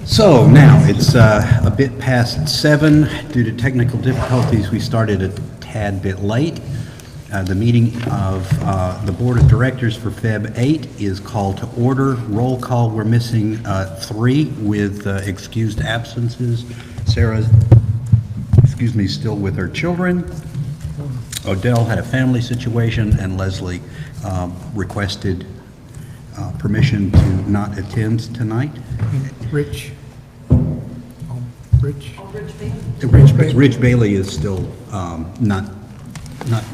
So now it's a bit past 7. Due to technical difficulties, we started a tad bit late. The meeting of the Board of Directors for Feb. 8 is called to order. Roll call, we're missing 3 with excused absences. Sarah, still with her children. Odell had a family situation, and Leslie requested permission to not attend tonight. Rich. Rich. Rich Bailey is still not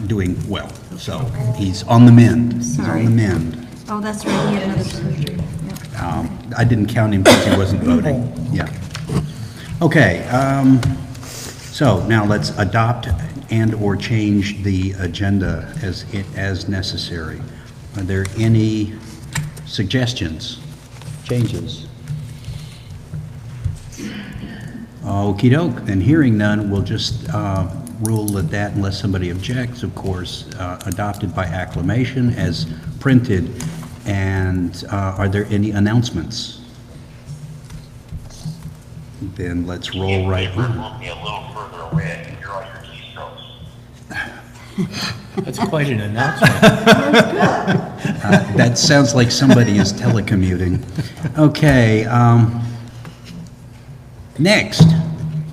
doing well, so he's on the mend. He's on the mend. Oh, that's right, he had another surgery. Yep. I didn't count him because he wasn't voting. Yeah. Okay, so now let's adopt and/or change the agenda as necessary. Are there any suggestions, changes? Okey doke, and hearing none, we'll just rule that unless somebody objects, of course, adopted by acclamation as printed. And are there any announcements? Then let's roll right on. Will be a little further away. I can hear all your keystrokes. That's quite an announcement. That sounds like somebody is telecommuting. Okay, next,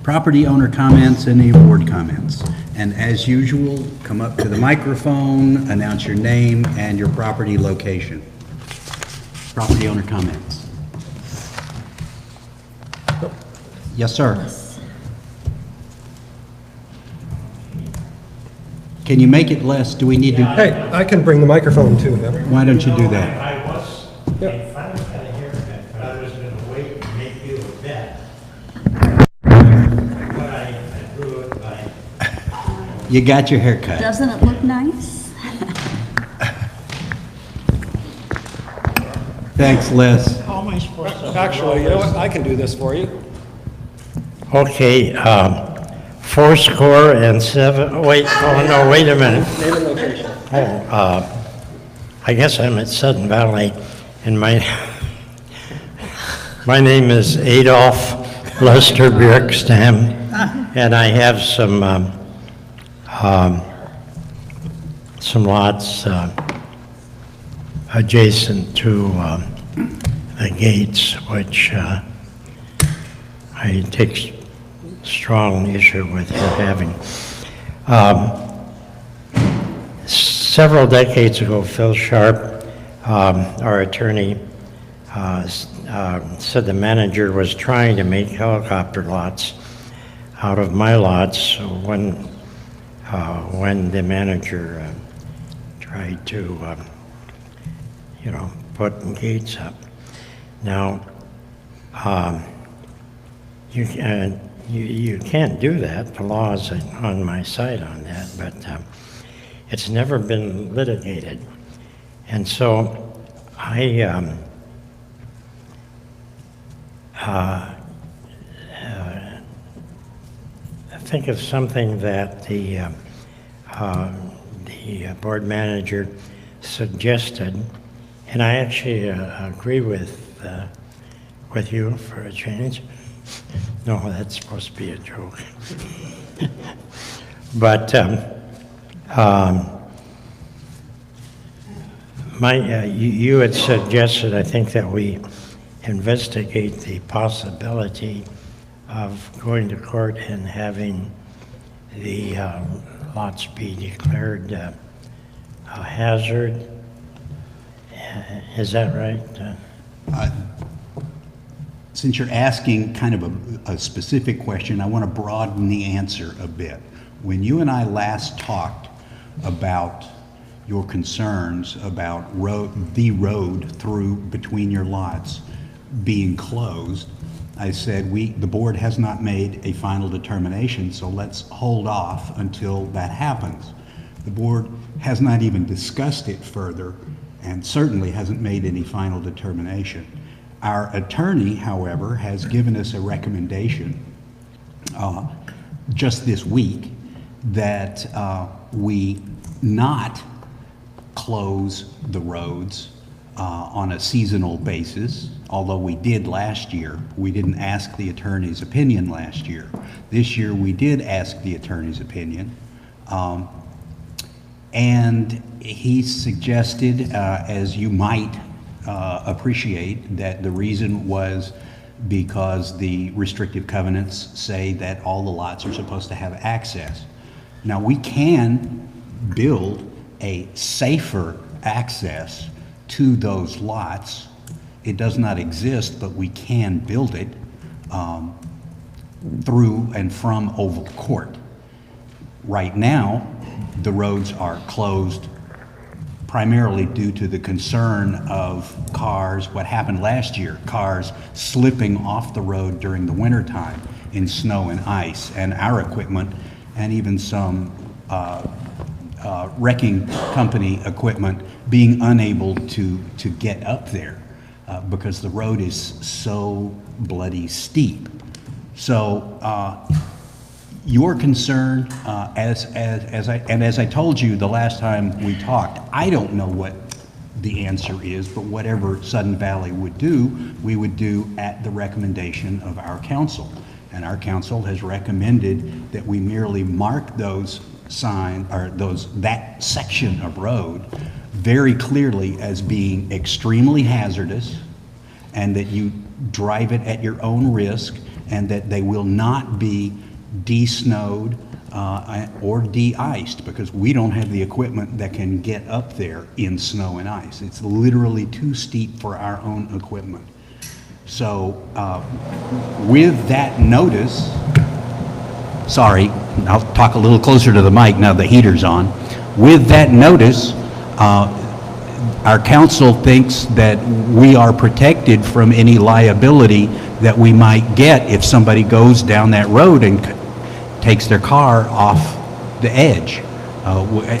property owner comments and the board comments. And as usual, come up to the microphone, announce your name and your property location. Property owner comments. Yes, sir. Can you make it less? Do we need to? Hey, I can bring the microphone too. Yeah. Why don't you do that? I was, I finally had a haircut, but I was gonna wait and make you a bet. But I drew it by, You got your hair cut. Doesn't it look nice? Thanks, Les. how am I supposed to? Actually, you know what? I can do this for you. Okay, 407, wait, oh no, wait a minute. Name and location. Oh, I guess I'm at Sudden Valley, and my name is Adolph Lester Bjerkstam, and I have some lots adjacent to the gates, which I take strong issue with having. Several decades ago, Phil Sharp, our attorney, said the manager was trying to make helicopter lots out of my lots when the manager tried to, put gates up. Now, you can't do that. The law is on my side on that, but it's never been litigated. And so I think of something that the board manager suggested, and I actually agree with you for a change. No, that's supposed to be a joke. But you had suggested, I think, that we investigate the possibility of going to court and having the lots be declared a hazard. Is that right? Since you're asking kind of a specific question, I want to broaden the answer a bit. When you and I last talked about your concerns about the road through between your lots being closed, I said the board has not made a final determination, so let's hold off until that happens. The board has not even discussed it further and certainly hasn't made any final determination. Our attorney, however, has given us a recommendation just this week that we not close the roads on a seasonal basis, although we did last year. We didn't ask the attorney's opinion last year. This year, we did ask the attorney's opinion. And he suggested, as you might appreciate, that the reason was because the restrictive covenants say that all the lots are supposed to have access. Now, we can build a safer access to those lots. It does not exist, but we can build it through and from Oval Court. Right now, the roads are closed primarily due to the concern of cars, what happened last year, cars slipping off the road during the wintertime in snow and ice, and our equipment, and even some wrecking company equipment being unable to get up there because the road is so bloody steep. So your concern, as I told you the last time we talked, I don't know what the answer is, but whatever Sudden Valley would do, we would do at the recommendation of our council. And our council has recommended that we merely mark those signs, or that section of road very clearly as being extremely hazardous, and that you drive it at your own risk, and that they will not be de-snowed or de-iced, because we don't have the equipment that can get up there in snow and ice. It's literally too steep for our own equipment. So with that notice, sorry, I'll talk a little closer to the mic now the heater's on. With that notice, our council thinks that we are protected from any liability that we might get if somebody goes down that road and takes their car off the edge,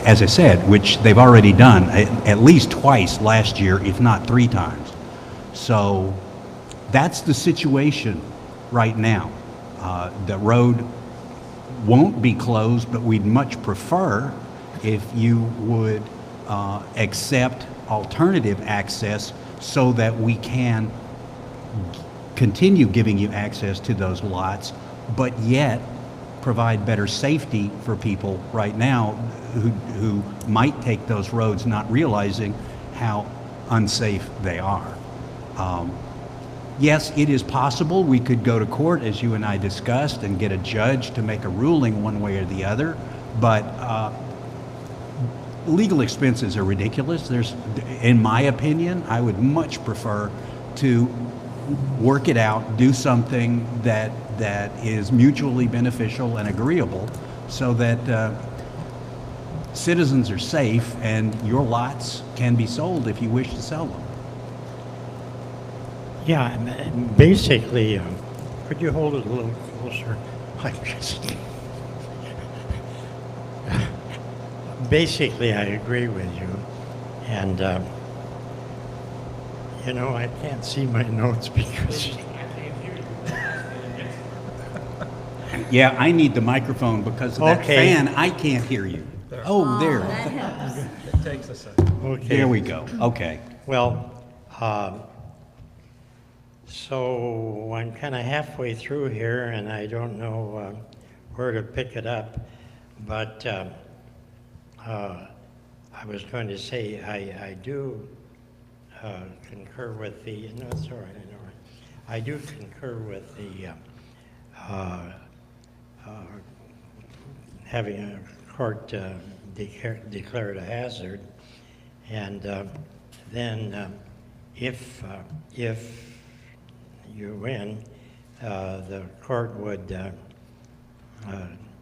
as I said, which they've already done at least twice last year, if not 3 times. So that's the situation right now. The road won't be closed, but we'd much prefer if you would accept alternative access so that we can continue giving you access to those lots, but yet provide better safety for people right now who might take those roads not realizing how unsafe they are. Yes, it is possible we could go to court, as you and I discussed, and get a judge to make a ruling one way or the other, but legal expenses are ridiculous. In my opinion, I would much prefer to work it out, do something that is mutually beneficial and agreeable, so that citizens are safe and your lots can be sold if you wish to sell them. Yeah, basically, could you hold it a little closer? Basically, I agree with you, and you know, I can't see my notes because Yeah, I need the microphone because of that Okay. fan. I can't hear you. Oh, there. That helps. It takes a second. okay. There we go. Okay. Well, so I'm kind of halfway through here, and I don't know where to pick it up, but I was going to say I do concur with the, no, it's all right, I know. I do concur with the having a court declare it a hazard, and then if you win, the court would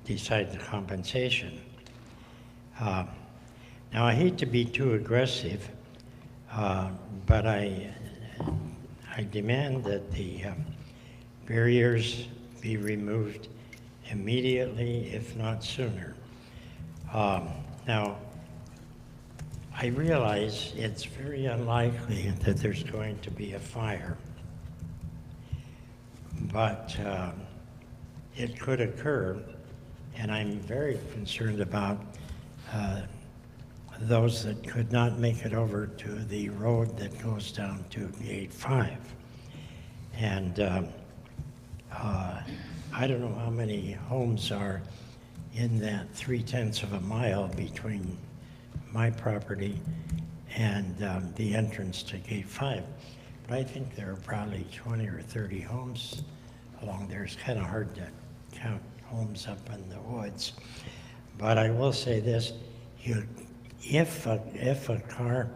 decide the compensation. Now, I hate to be too aggressive, but I demand that the barriers be removed immediately, if not sooner. Now, I realize it's very unlikely that there's going to be a fire, but it could occur, and I'm very concerned about those that could not make it over to the road that goes down to Gate 5. And I don't know how many homes are in that 3/10 of a mile between my property and the entrance to Gate 5. But I think there are probably 20 or 30 homes along there. It's kind of hard to count homes up in the woods. But I will say this, if a car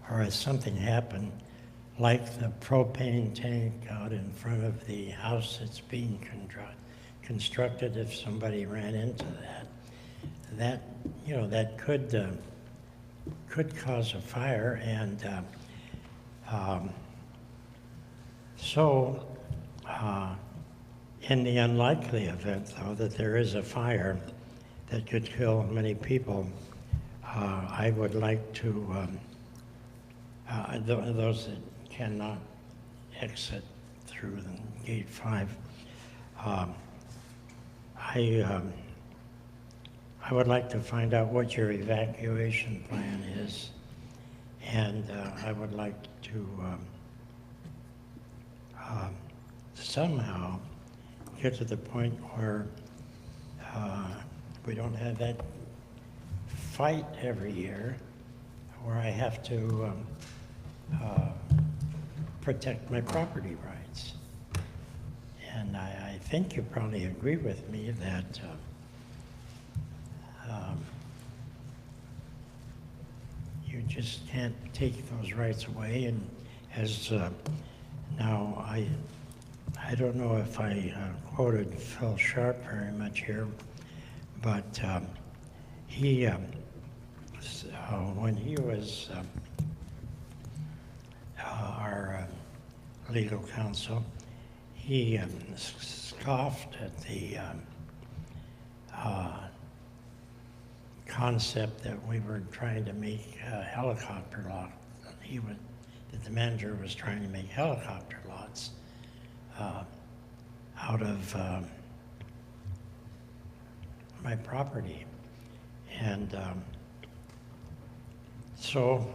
or if something happened, like the propane tank out in front of the house that's being constructed, if somebody ran into that, you know, that could cause a fire. And in the unlikely event, though, that there is a fire that could kill many people, I would like to, those that cannot exit through the Gate 5, I would like to find out what your evacuation plan is, and I would like to somehow get to the point where we don't have that fight every year where I have to protect my property rights. And I think you probably agree with me that you just can't take those rights away. And as now, I don't know if I quoted Phil Sharp very much here, but he, when he was our legal counsel, he scoffed at the concept that we were trying to make helicopter lots. That the manager was trying to make helicopter lots out of my property. And so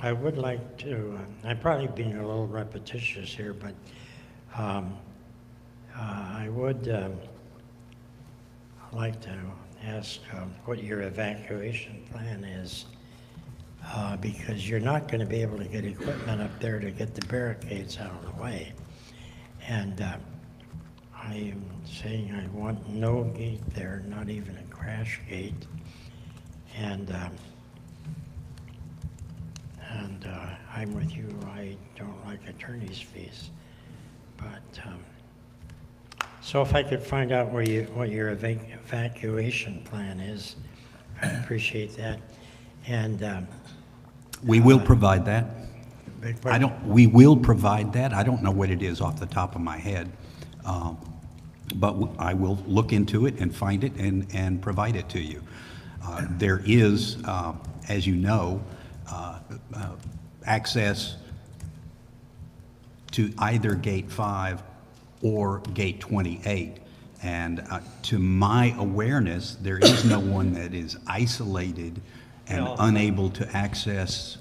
I would like to, I'm probably being a little repetitious here, but I would like to ask what your evacuation plan is, because you're not going to be able to get equipment up there to get the barricades out of the way. And I am saying I want no gate there, not even a crash gate. And I'm with you, I don't like attorney's fees. But, so if I could find out what your evacuation plan is, I appreciate that. And We will provide that. big We will provide that. I don't know what it is off the top of my head. But I will look into it and find it and provide it to you. There is, as you know, access to either Gate 5 or Gate 28. And to my awareness, there is no one that is isolated and unable to access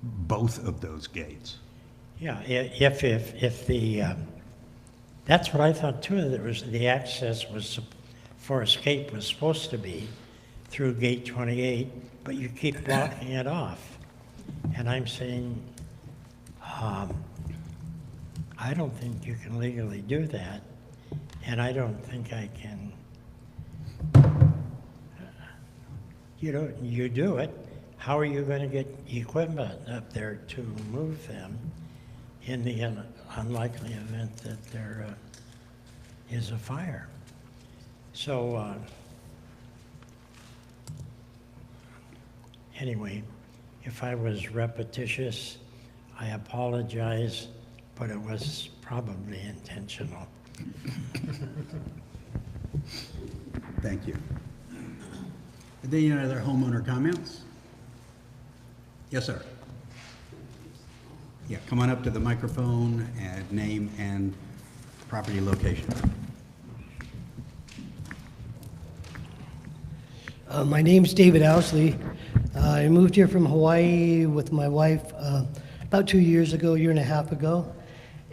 both of those gates. Yeah, if the, that's what I thought too, that was the access was for escape was supposed to be through Gate 28, but you keep blocking it off. And I'm saying, I don't think you can legally do that, and I don't think I can, you do it, how are you going to get equipment up there to move them in the unlikely event that there is a fire? So anyway, if I was repetitious, I apologize, but it was probably intentional. Thank you. Are there any other homeowner comments? Yes, sir. Yeah, come on up to the microphone and name and property location. My name's David Owsley. I moved here from Hawaii with my wife about 2 years ago, a year and a half ago.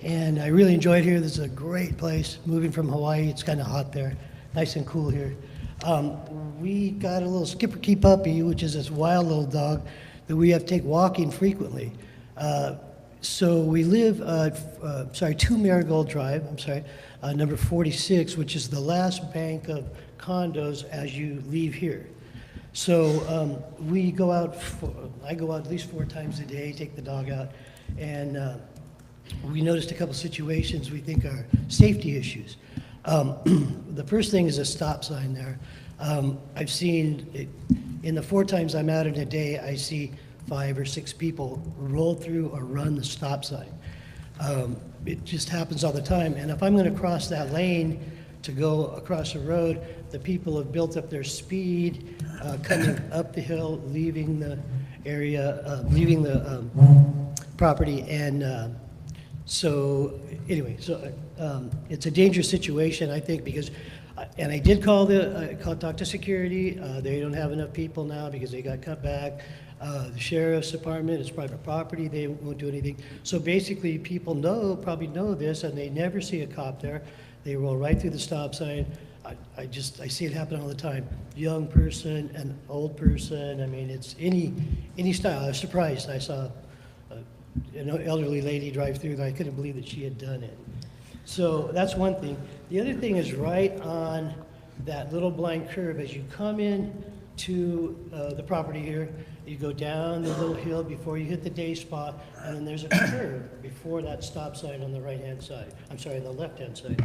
And I really enjoyed here. This is a great place. Moving from Hawaii, it's kind of hot there. Nice and cool here. We got a little Schipperke puppy, which is this wild little dog that we have to take walking frequently. So we live, 2 Marigold Drive, number 46, which is the last bank of condos as you leave here. So we go out, I go out at least 4 times a day, take the dog out, and we noticed a couple situations we think are safety issues. The first thing is a stop sign there. I've seen, it, in the 4 times I'm out in a day, I see 5 or 6 people roll through or run the stop sign. It just happens all the time. And if I'm going to cross that lane to go across the road, the people have built up their speed, coming up the hill, leaving the area, leaving the property. And so anyway, it's a dangerous situation, I think, because, and I did call talk to security. They don't have enough people now because they got cut back. The sheriff's department, it's private property, they won't do anything. So basically, people probably know this, and they never see a cop there. They roll right through the stop sign. I see it happen all the time. Young person, an old person, I mean, it's any style. I was surprised. I saw an elderly lady drive through, and I couldn't believe that she had done it. So that's one thing. The other thing is right on that little blind curve, as you come in to the property here, you go down the little hill before you hit the day spot, and then there's a curve before that stop sign on the right-hand side. I'm sorry, the left-hand side.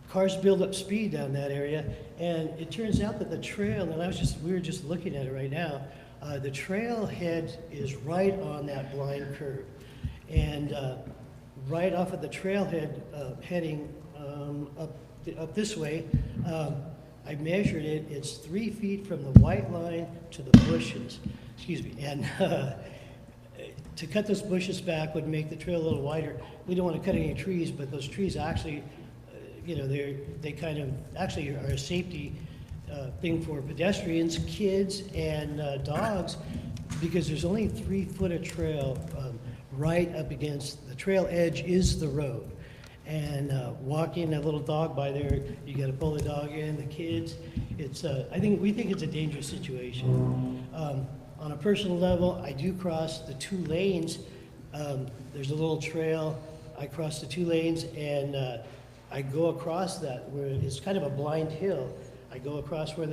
Cars build up speed down that area, and it turns out that the trail, and we were just looking at it right now, the trailhead is right on that blind curve. And right off of the trailhead, heading up this way, I measured it, it's 3 feet from the white line to the bushes, excuse me, and to cut those bushes back would make the trail a little wider. We don't want to cut any trees, but those trees actually, they kind of actually are a safety thing for pedestrians, kids, and dogs, because there's only 3 foot of trail right up against, the trail edge is the road. And walking that little dog by there, you got to pull the dog in, the kids. It's we think it's a dangerous situation. On a personal level, I do cross the 2 lanes. There's a little trail. I cross the 2 lanes, and I go across that where it's kind of a blind hill. I go across where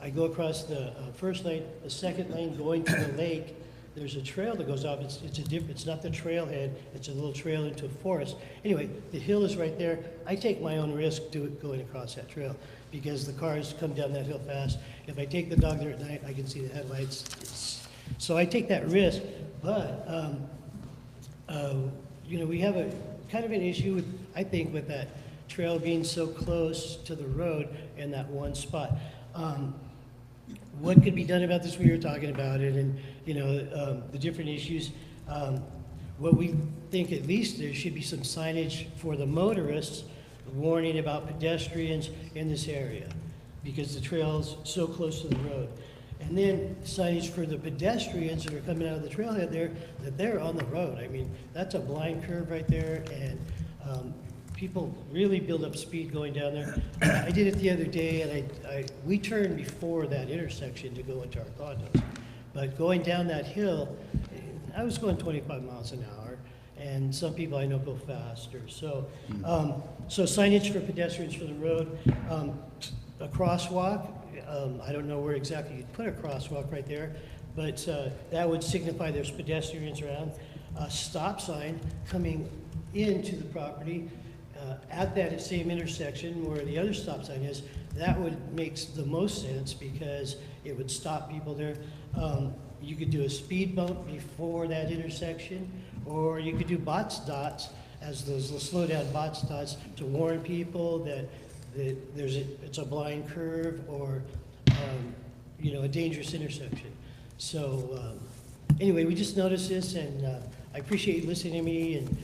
I go across the first lane, the second lane going to the lake. There's a trail that goes off. It's not the trailhead. It's a little trail into a forest. Anyway, the hill is right there. I take my own risk going across that trail because the cars come down that hill fast. If I take the dog there at night, I can see the headlights. So I take that risk. But we have a kind of an issue with that trail being so close to the road in that one spot. What could be done about this? We were talking about it, and the different issues. What we think, at least, there should be some signage for the motorists, warning about pedestrians in this area, because the trail's so close to the road. And then signage for the pedestrians that are coming out of the trailhead there, that they're on the road. I mean, that's a blind curve right there, and people really build up speed going down there. I did it the other day, and we turned before that intersection to go into our condos. But going down that hill, I was going 25 miles an hour, and some people I know go faster. So, so signage for pedestrians for the road, a crosswalk. I don't know where exactly you'd put a crosswalk right there, but that would signify there's pedestrians around. A stop sign coming into the property at that same intersection where the other stop sign is. That would make the most sense because it would stop people there. You could do a speed bump before that intersection, or you could do box dots as those slow down box dots to warn people that it's a blind curve or a dangerous intersection. So anyway, we just noticed this, and I appreciate you listening to me. And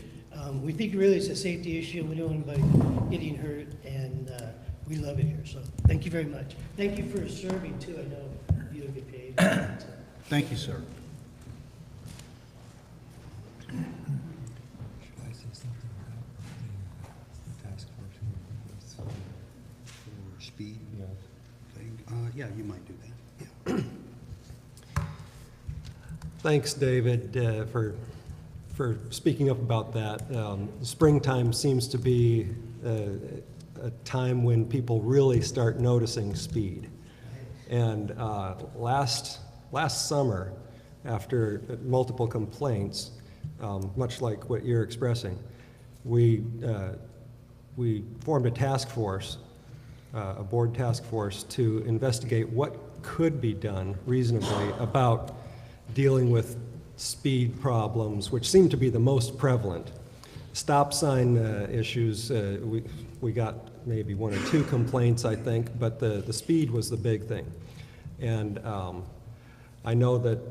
we think really it's a safety issue. We don't want anybody getting hurt, and we love it here, so thank you very much. Thank you for serving too, I know you don't get paid. So. Thank you, sir. Should I say something about the task force For speed Yeah. thing, yeah, you might do that. Yeah. Thanks, David, for speaking up about that. Springtime seems to be a time when people really start noticing speed. And last summer, after multiple complaints, much like what you're expressing, we formed a task force, a board task force, to investigate what could be done reasonably about dealing with speed problems, which seem to be the most prevalent. Stop sign issues, we got maybe 1 or 2 complaints, I think, but the speed was the big thing. And I know that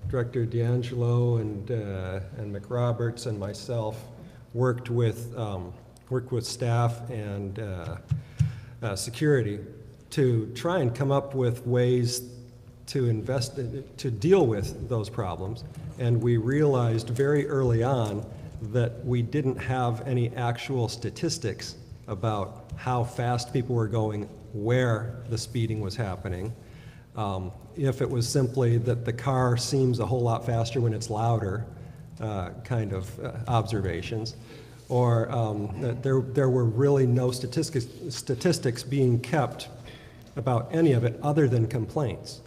Director D'Angelo and McRoberts and myself worked with staff and security to try and come up with ways to deal with those problems. And we realized very early on that we didn't have any actual statistics about how fast people were going, where the speeding was happening. If it was simply that the car seems a whole lot faster when it's louder, kind of observations, or that there were really no statistics being kept about any of it other than complaints.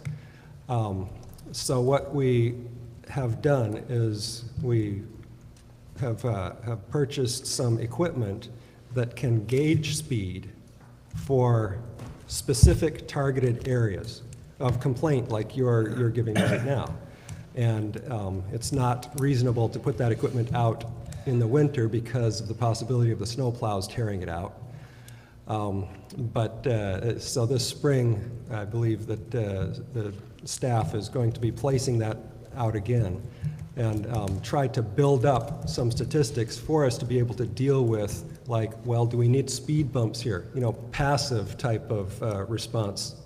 So what we have done is we have purchased some equipment that can gauge speed for specific targeted areas of complaint like you're giving right now. And it's not reasonable to put that equipment out in the winter because of the possibility of the snowplows tearing it out. So this spring, I believe that the staff is going to be placing that out again and try to build up some statistics for us to be able to deal with, like, well, do we need speed bumps here? You know, passive type of response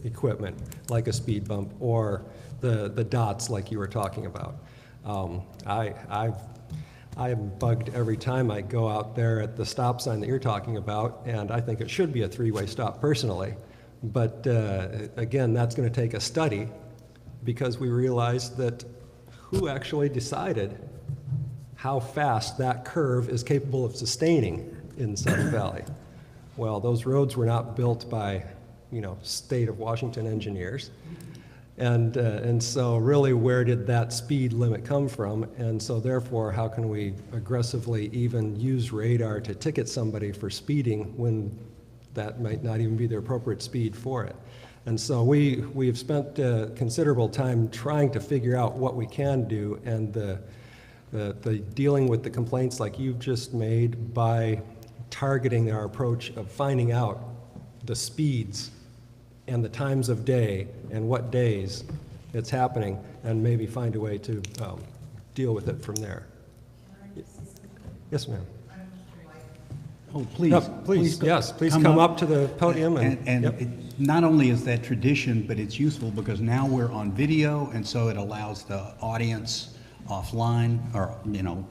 equipment, like a speed bump, or the dots like you were talking about. I am bugged every time I go out there at the stop sign that you're talking about, and I think it should be a 3-way stop personally. But again, that's going to take a study, because we realized that who actually decided how fast that curve is capable of sustaining in Sun Valley? Well, those roads were not built by, state of Washington engineers. And so really, where did that speed limit come from? And so therefore, how can we aggressively even use radar to ticket somebody for speeding when that might not even be the appropriate speed for it? And so we've spent considerable time trying to figure out what we can do, and the dealing with the complaints like you've just made by targeting our approach of finding out the speeds and the times of day and what days it's happening, and maybe find a way to deal with it from there. Yes, ma'am. Oh, please. No, please, yes, please come up to the podium. And yep. Not only is that tradition, but it's useful because now we're on video, and so it allows the audience offline or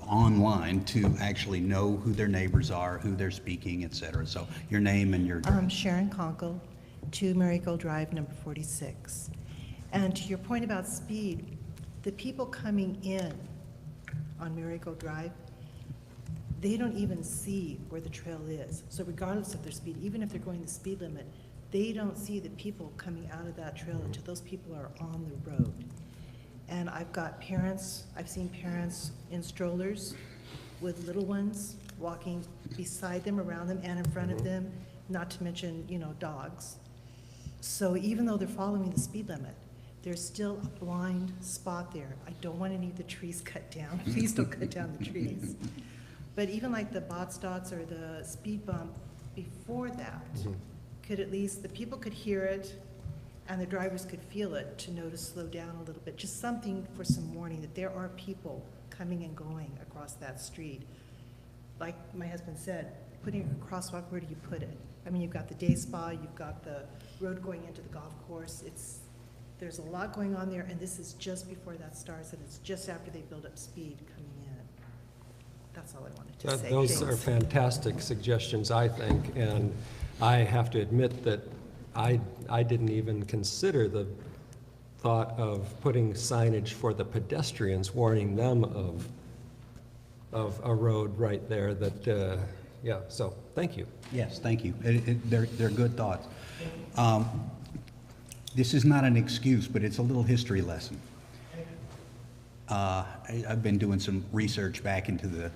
online to actually know who their neighbors are, who they're speaking, et cetera. So your name and your Sharon Conkle, 2 Marigold Drive, number 46. And to your point about speed, the people coming in on Marigold Drive, they don't even see where the trail is. So regardless of their speed, even if they're going the speed limit, they don't see the people coming out of that trail until those people are on the road. And I've seen parents in strollers with little ones walking beside them, around them, and in front of them, not to mention, dogs. So even though they're following the speed limit, there's still a blind spot there. I don't want any of the trees cut down. Please don't cut down the trees. But even like the bots dots or the speed bump before that, could at least, the people could hear it and the drivers could feel it to know to slow down a little bit. Just something for some warning that there are people coming and going across that street. Like my husband said, putting a crosswalk, where do you put it? I mean, you've got the day spa, you've got the road going into the golf course. There's a lot going on there, and this is just before that starts, and it's just after they build up speed coming in. That's all I wanted to say. Those are Thanks. fantastic suggestions, I think, and I have to admit that I didn't even consider the thought of putting signage for the pedestrians, warning them of a road right there that, yeah, so, thank you. Yes, thank you. They're good thoughts. This is not an excuse, but it's a little history lesson. I've been doing some research back into the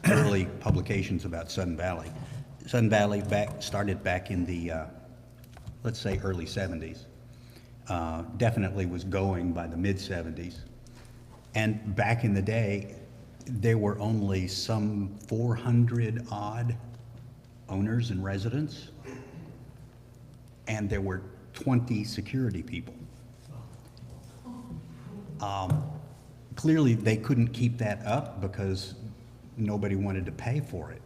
early publications about Sun Valley. Sun Valley started back in the, let's say, early 70s. Definitely was going by the mid-70s. And back in the day, there were only some 400 odd owners and residents, and there were 20 security people. Clearly, they couldn't keep that up because nobody wanted to pay for it.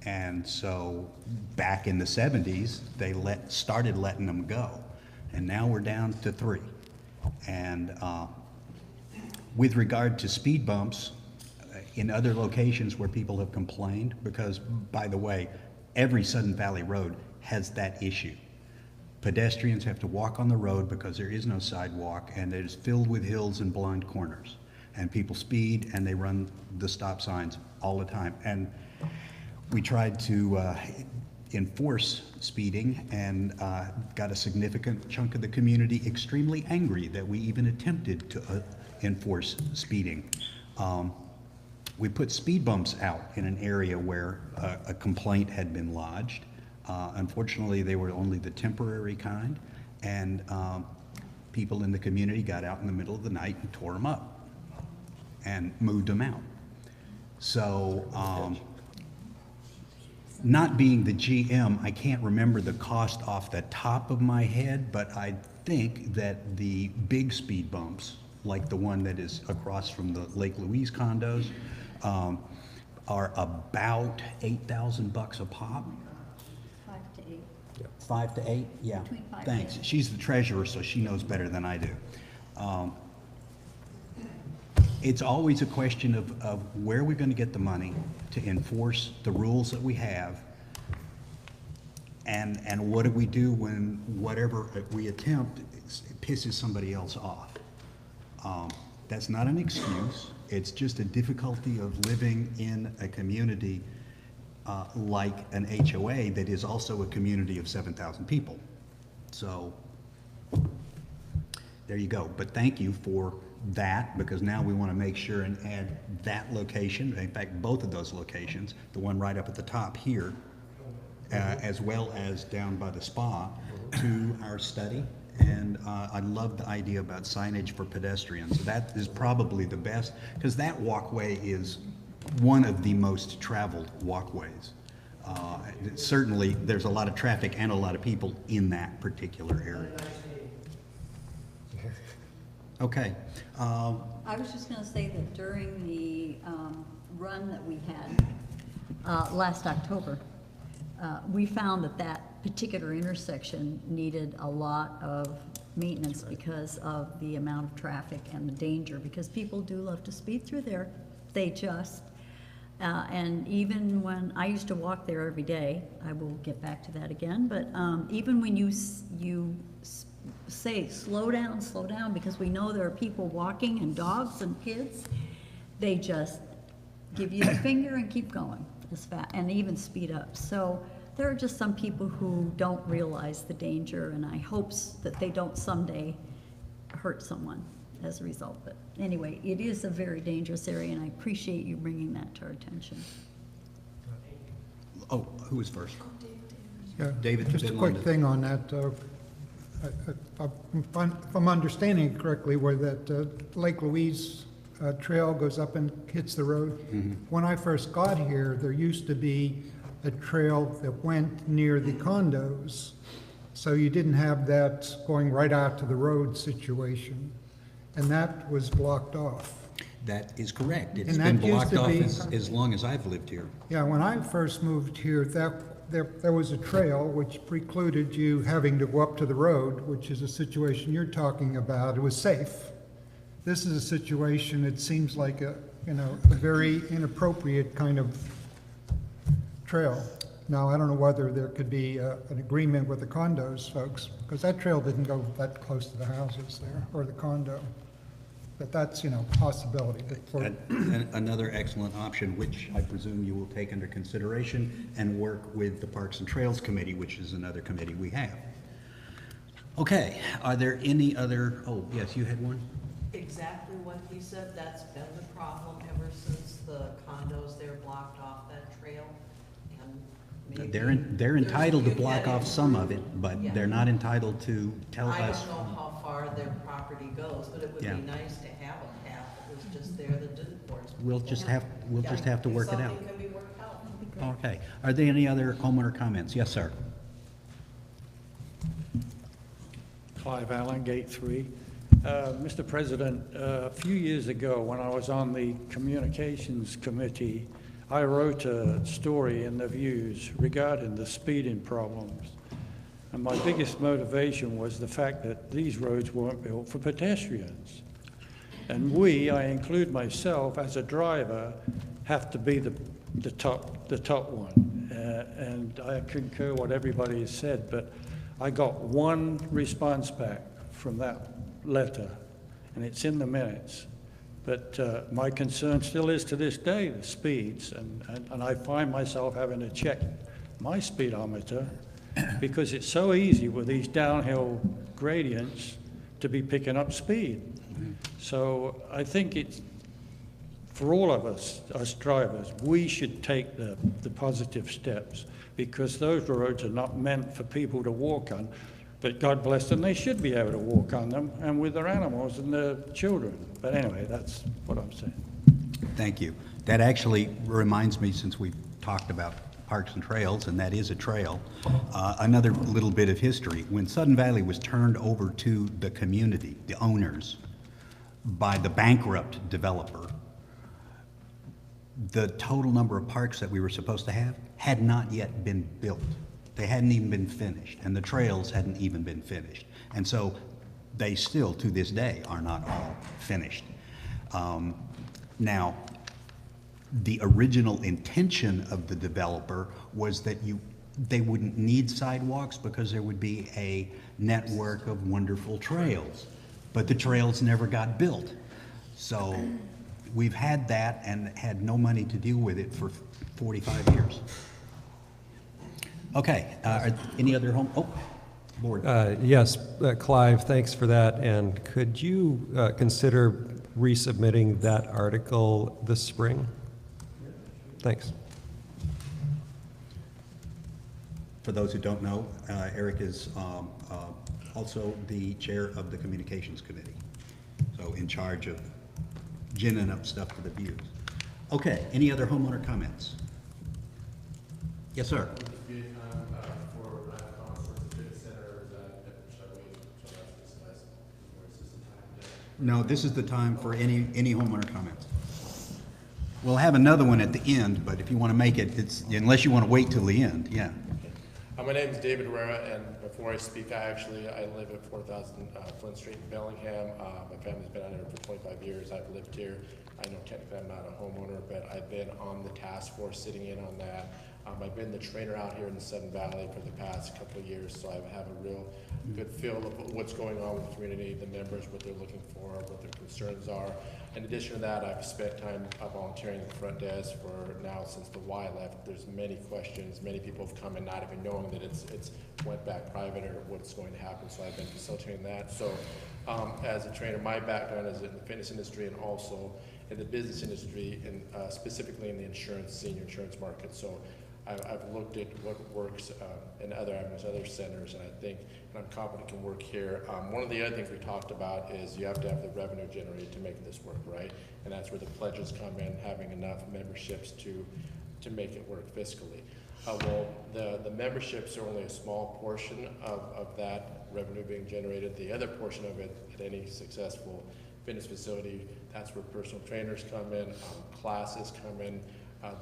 And so back in the 70s, they started letting them go. And now we're down to 3. And with regard to speed bumps, in other locations where people have complained, because, by the way, every Sun Valley road has that issue. Pedestrians have to walk on the road because there is no sidewalk, and it is filled with hills and blind corners. And people speed, and they run the stop signs all the time. And we tried to enforce speeding, and got a significant chunk of the community extremely angry that we even attempted to enforce speeding. We put speed bumps out in an area where a complaint had been lodged. Unfortunately, they were only the temporary kind, and people in the community got out in the middle of the night and tore them up and moved them out. So, not being the GM, I can't remember the cost off the top of my head, but I think that the big speed bumps, like the one that is across from the Lake Louise condos, are about $8,000 a pop. 5 to 8. 5 to 8, yeah. Between 5 and Thanks. 8. She's the treasurer, so she knows better than I do. It's always a question of where we're going to get the money to enforce the rules that we have, and what do we do when whatever we attempt pisses somebody else off. That's not an excuse. It's just a difficulty of living in a community like an HOA that is also a community of 7,000 people. So there you go. But thank you for that, because now we want to make sure and add that location, in fact, both of those locations, the one right up at the top here, as well as down by the spa, to our study. And I love the idea about signage for pedestrians. That is probably the best, because that walkway is one of the most traveled walkways. Certainly, there's a lot of traffic and a lot of people in that particular area. Okay. I was just going to say that during the run that we had last October, we found that that particular intersection needed a lot of maintenance because of the amount of traffic and the danger, because people do love to speed through there. They just, and even when I used to walk there every day, I will get back to that again, but even when you say slow down, because we know there are people walking and dogs and kids, they just give you the finger and keep going as fast, and even speed up. So there are just some people who don't realize the danger, and I hope that they don't someday hurt someone as a result. But anyway, it is a very dangerous area, and I appreciate you bringing that to our attention. Oh, who was first? Yeah, David, just a been quick on the- thing on that. If I'm understanding it correctly, where that Lake Louise trail goes up and hits the road. When I first got here, there used to be a trail that went near the condos, so you didn't have that going right out to the road situation, and that was blocked off. That is correct. It's And been that used blocked to off be- as long as I've lived here. Yeah, when I first moved here, that there was a trail which precluded you having to go up to the road, which is a situation you're talking about. It was safe. This is a situation, it seems like a very inappropriate kind of trail. Now, I don't know whether there could be an agreement with the condos folks, because that trail didn't go that close to the houses there, or the condo. But that's, a possibility. Another excellent option, which I presume you will take under consideration and work with the Parks and Trails Committee, which is another committee we have. Okay, are there any other, oh, yes, you had one? Exactly what he said, that's been the problem ever since the condos there blocked off that trail. And maybe They're entitled to there's- block off some of it, but Yeah. they're not entitled to tell I us. don't know how far their property goes, but it would Yeah. be nice to have a path that was just there that didn't force. We'll just have to work it out. Something can be worked out. Okay, are there any other homeowner comments? Yes, sir. Clive Allen, Gate 3. Mr. President, a few years ago, when I was on the Communications Committee, I wrote a story in the Views regarding the speeding problems. And my biggest motivation was the fact that these roads weren't built for pedestrians. And I include myself as a driver, have to be the top one. And I concur what everybody has said, but I got one response back from that letter, and it's in the minutes. But my concern still is to this day, the speeds, and I find myself having to check my speedometer because it's so easy with these downhill gradients to be picking up speed. So I think it's, for all of us drivers, we should take the positive steps, because those roads are not meant for people to walk on. But God bless them, they should be able to walk on them, and with their animals and their children. But anyway, that's what I'm saying. Thank you. That actually reminds me, since we've talked about Parks and Trails, and that is a trail, another little bit of history. When Sudden Valley was turned over to the community, the owners, by the bankrupt developer, the total number of parks that we were supposed to have had not yet been built. They hadn't even been finished, and the trails hadn't even been finished. And so they still, to this day, are not all finished. Now, the original intention of the developer was that they wouldn't need sidewalks because there would be a network of wonderful trails. But the trails never got built. So we've had that and had no money to deal with it for 45 years. Okay, any other board? Yes, Clive, thanks for that. And could you consider resubmitting that article this spring? Thanks. For those who don't know, Eric is also the chair of the Communications Committee, so in charge of ginning up stuff for the Views. Okay, any other homeowner comments? Yes, sir. No, this is the time for any homeowner comments. We'll have another one at the end, but if you want to make it, unless you want to wait till the end, yeah. My name is David Herrera, and before I speak, I live at 4000 Flint Street in Bellingham. My family's been out here for 25 years. I've lived here. I know technically I'm not a homeowner, but I've been on the task force sitting in on that. I've been the trainer out here in the Sudden Valley for the past couple of years, so I have a real good feel of what's going on with the community, the members, what they're looking for, what their concerns are. In addition to that, I've spent time volunteering at the front desk for now since the Y left. There's many questions. Many people have come in not even knowing that it's went back private or what's going to happen, so I've been facilitating that. So as a trainer, my background is in the fitness industry and also in the business industry, and specifically in the senior insurance market. So I've looked at what works in other avenues, other centers, and I think, and I'm confident it can work here. One of the other things we talked about is you have to have the revenue generated to make this work, right? And that's where the pledges come in, having enough memberships to make it work fiscally. Well, the memberships are only a small portion of that revenue being generated. The other portion of it, at any successful fitness facility, that's where personal trainers come in, classes come in,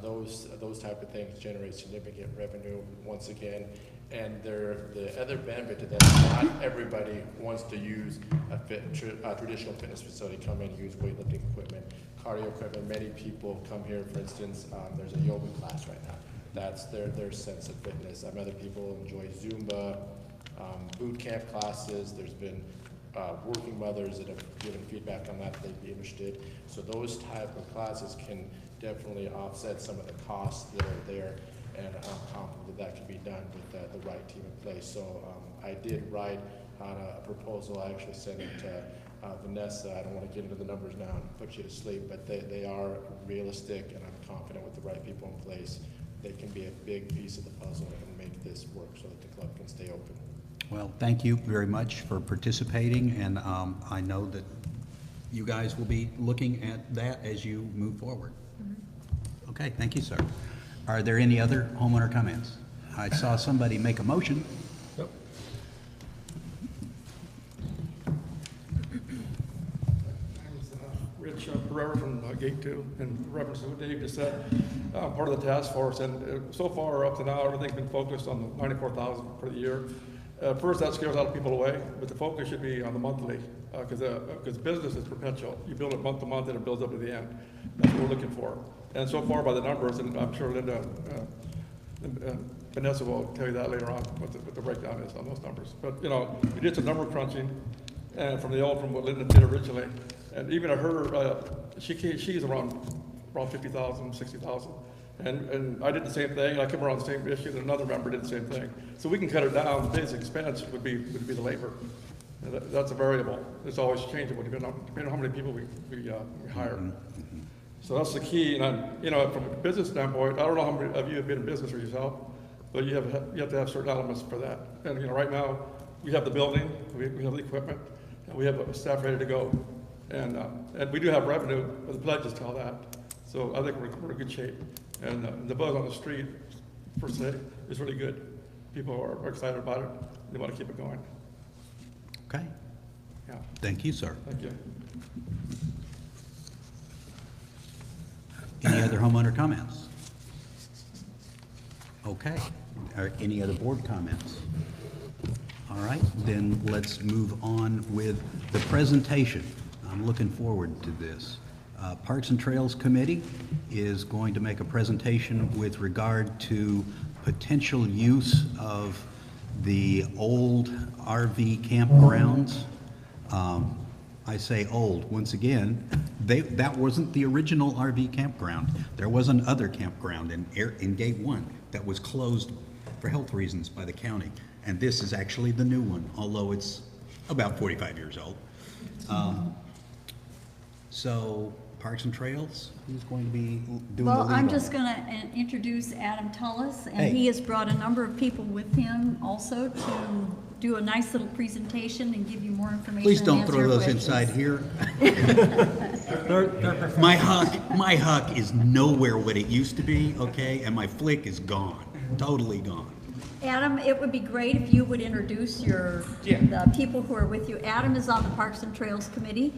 Those type of things generate significant revenue once again. And the other benefit to that is not everybody wants to use a traditional fitness facility, come in and use weightlifting equipment, cardio equipment. Many people come here, for instance, there's a yoga class right now. That's their sense of fitness. Other people enjoy Zumba, boot camp classes. There's been working mothers that have given feedback on that they'd be interested. So those type of classes can definitely offset some of the costs that are there, and I'm confident that can be done with the right team in place. So I did write on a proposal. I actually sent it to Vanessa. I don't want to get into the numbers now and put you to sleep, but they are realistic, and I'm confident with the right people in place, they can be a big piece of the puzzle and make this work so that the club can stay open. Well, thank you very much for participating, and I know that you guys will be looking at that as you move forward. Okay, thank you, sir. Are there any other homeowner comments? I saw somebody make a motion. Yep. Rich Pereira from Gate 2, in reference to what Dave just said, part of the task force, and so far up to now, everything's been focused on the $94,000 for the year. First, that scares a lot of people away, but the focus should be on the monthly, because business is perpetual. You build it month to month, and it builds up to the end. That's what we're looking for. And so far, by the numbers, and I'm sure Linda and Vanessa will tell you that later on, what the breakdown is on those numbers. But, you know, we did some number crunching, and from what Linda did originally. And even at her, she's around 50,000, 60,000. And I did the same thing. I came around the same issue, and another member did the same thing. So we can cut it down. The biggest expense would be the labor. And that's a variable. It's always changeable depending on how many people we hire. So that's the key. And you know, from a business standpoint, I don't know how many of you have been in business for yourself, but you have to have certain elements for that. And you know, right now we have the building, we have the equipment, and we have staff ready to go. And we do have revenue, but the pledges tell that. So I think we're in good shape. And the buzz on the street, per se, is really good. People are excited about it. They want to keep it going. Okay. Yeah. Thank you, sir. Thank you. Any other homeowner comments? Okay. Any other board comments? All right, then let's move on with the presentation. I'm looking forward to this. Parks and Trails Committee is going to make a presentation with regard to potential use of the old RV campgrounds. I say old, once again, that wasn't the original RV campground. There was another campground in Gate 1 that was closed for health reasons by the county. And this is actually the new one, although it's about 45 years old. So Parks and Trails, who's going to be doing the lead? Well, I'm just going to introduce Adam Tullis, and Hey. he has brought a number of people with him also to do a nice little presentation and give you more information. Please and don't answer throw your those questions. inside here. My huck is nowhere what it used to be, okay? And my flick is gone, totally gone. Adam, it would be great if you would introduce the people who are with you. Adam is on the Parks and Trails Committee,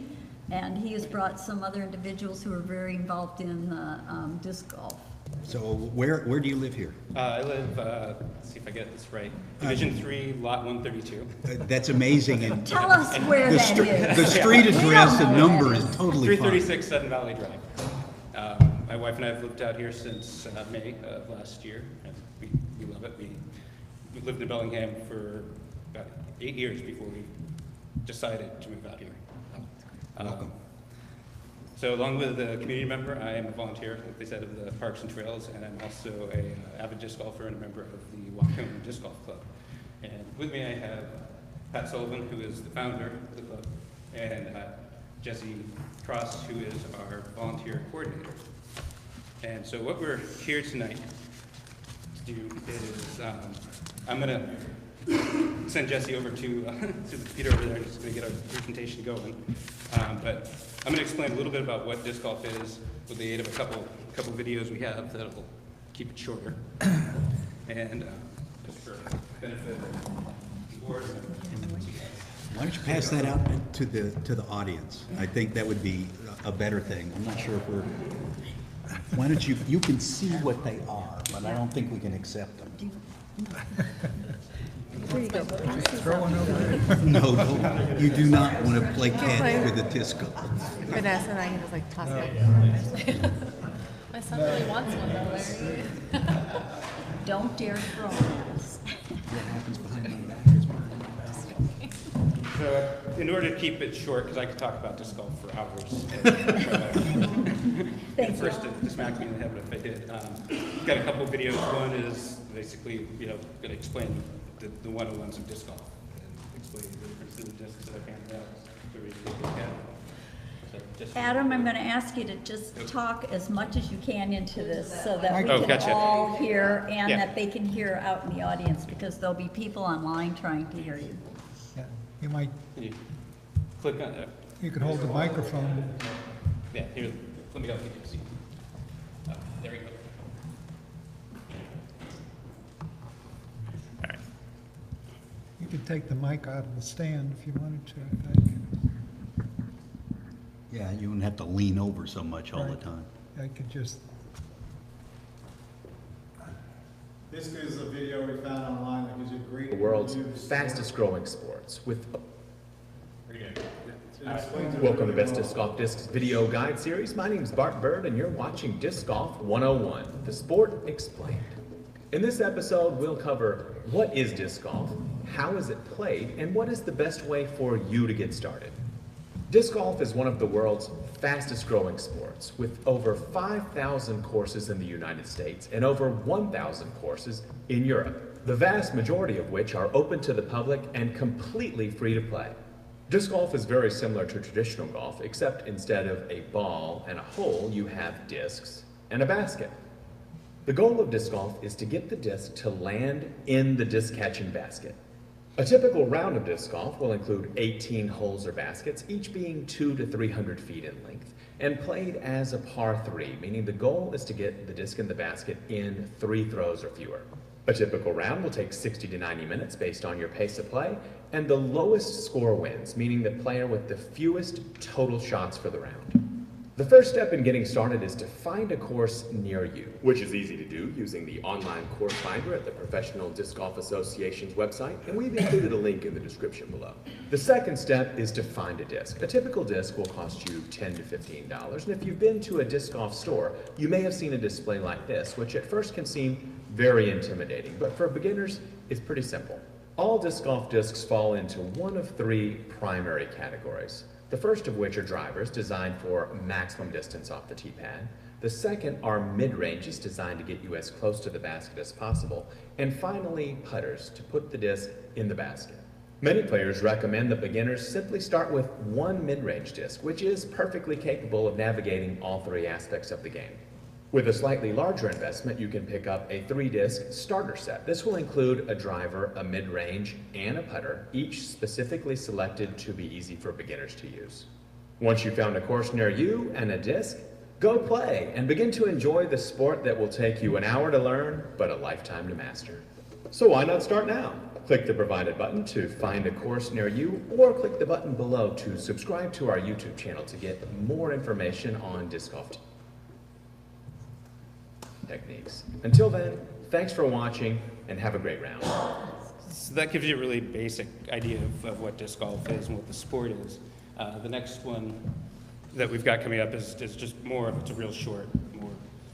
and he has brought some other individuals who are very involved in disc golf. So where do you live here? I live, let's see if I get this right, Division 3, Lot 132. That's amazing. And Tell us where that is. the street address and number is totally fine. 336 Sutton Valley Drive. My wife and I have lived out here since May of last year, and we love it. We lived in Bellingham for about 8 years before we decided to move out here. Welcome. So along with a community member, I am a volunteer, like they said, of the Parks and Trails, and I'm also an avid disc golfer and a member of the Wacom Disc Golf Club. And with me I have Pat Sullivan, who is the founder of the club, and Jesse Cross, who is our volunteer coordinator. And so what we're here tonight to do is, I'm going to send Jesse over to the computer over there, and just going to get our presentation going. But I'm going to explain a little bit about what disc golf is with the aid of a couple videos we have that'll keep it shorter. And just for benefit of the board. Why don't you pass that out to the audience? I think that would be a better thing. I'm not sure if we're... Why don't you can see what they are, but I don't think we can accept them. Here you go. Throw one over there. No, no, you do not want to play catch with a disc golf. Vanessa and I can just like toss it. My son really wants one though, Larry. Don't dare throw this. What happens behind my back is behind my back. So, in order to keep it short, because I could talk about disc golf for hours. Thank First, to smack me in the head if I did. Got a couple of videos. One is basically, going to explain the 101s of disc golf and explain the difference in the discs that I've handed out. So we can look at it. So just- Adam, I'm going to ask you to just talk as much as you can into this so that we Oh, can gotcha. all hear and Yeah. that they can hear out in the audience because there'll be people online trying to hear you. Yeah, you might, Can you click on it? you could hold the microphone. Yeah, here, let me know if you can see. Oh, there we go. All right. You could take the mic out of the stand if you wanted to, I think. Yeah, you wouldn't have to lean over so much all the Right. time. I could just, This is a video we found online that gives you a great. The world's overview of the fastest sport. growing sports with. To explain to Welcome to everyone Best well. Disc Golf Discs video guide series. My name is Bart Bird and you're watching Disc Golf 101, the sport explained. In this episode, we'll cover what is disc golf, how is it played, and what is the best way for you to get started. Disc golf is one of the world's fastest growing sports, with over 5,000 courses in the United States and over 1,000 courses in Europe, the vast majority of which are open to the public and completely free to play. Disc golf is very similar to traditional golf, except instead of a ball and a hole, you have discs and a basket. The goal of disc golf is to get the disc to land in the disc catching basket. A typical round of disc golf will include 18 holes or baskets, each being 200 to 300 feet in length, and played as a par 3, meaning the goal is to get the disc in the basket in 3 throws or fewer. A typical round will take 60 to 90 minutes based on your pace of play, and the lowest score wins, meaning the player with the fewest total shots for the round. The first step in getting started is to find a course near you, which is easy to do using the online course finder at the Professional Disc Golf Association's website, and we've included a link in the description below. The second step is to find a disc. A typical disc will cost you $10 to $15, and if you've been to a disc golf store, you may have seen a display like this, which at first can seem very intimidating, but for beginners, it's pretty simple. All disc golf discs fall into one of 3 primary categories. The first of which are drivers designed for maximum distance off the tee pad. The second are mid-ranges designed to get you as close to the basket as possible. And finally, putters to put the disc in the basket. Many players recommend that beginners simply start with one mid-range disc, which is perfectly capable of navigating all 3 aspects of the game. With a slightly larger investment, you can pick up a 3-disc starter set. This will include a driver, a mid-range, and a putter, each specifically selected to be easy for beginners to use. Once you've found a course near you and a disc, go play and begin to enjoy the sport that will take you an hour to learn, but a lifetime to master. So why not start now? Click the provided button to find a course near you, or click the button below to subscribe to our YouTube channel to get more information on disc golf techniques. Until then, thanks for watching and have a great round. So that gives you a really basic idea of what disc golf is and what the sport is. The next one that we've got coming up is just more, it's a real short, more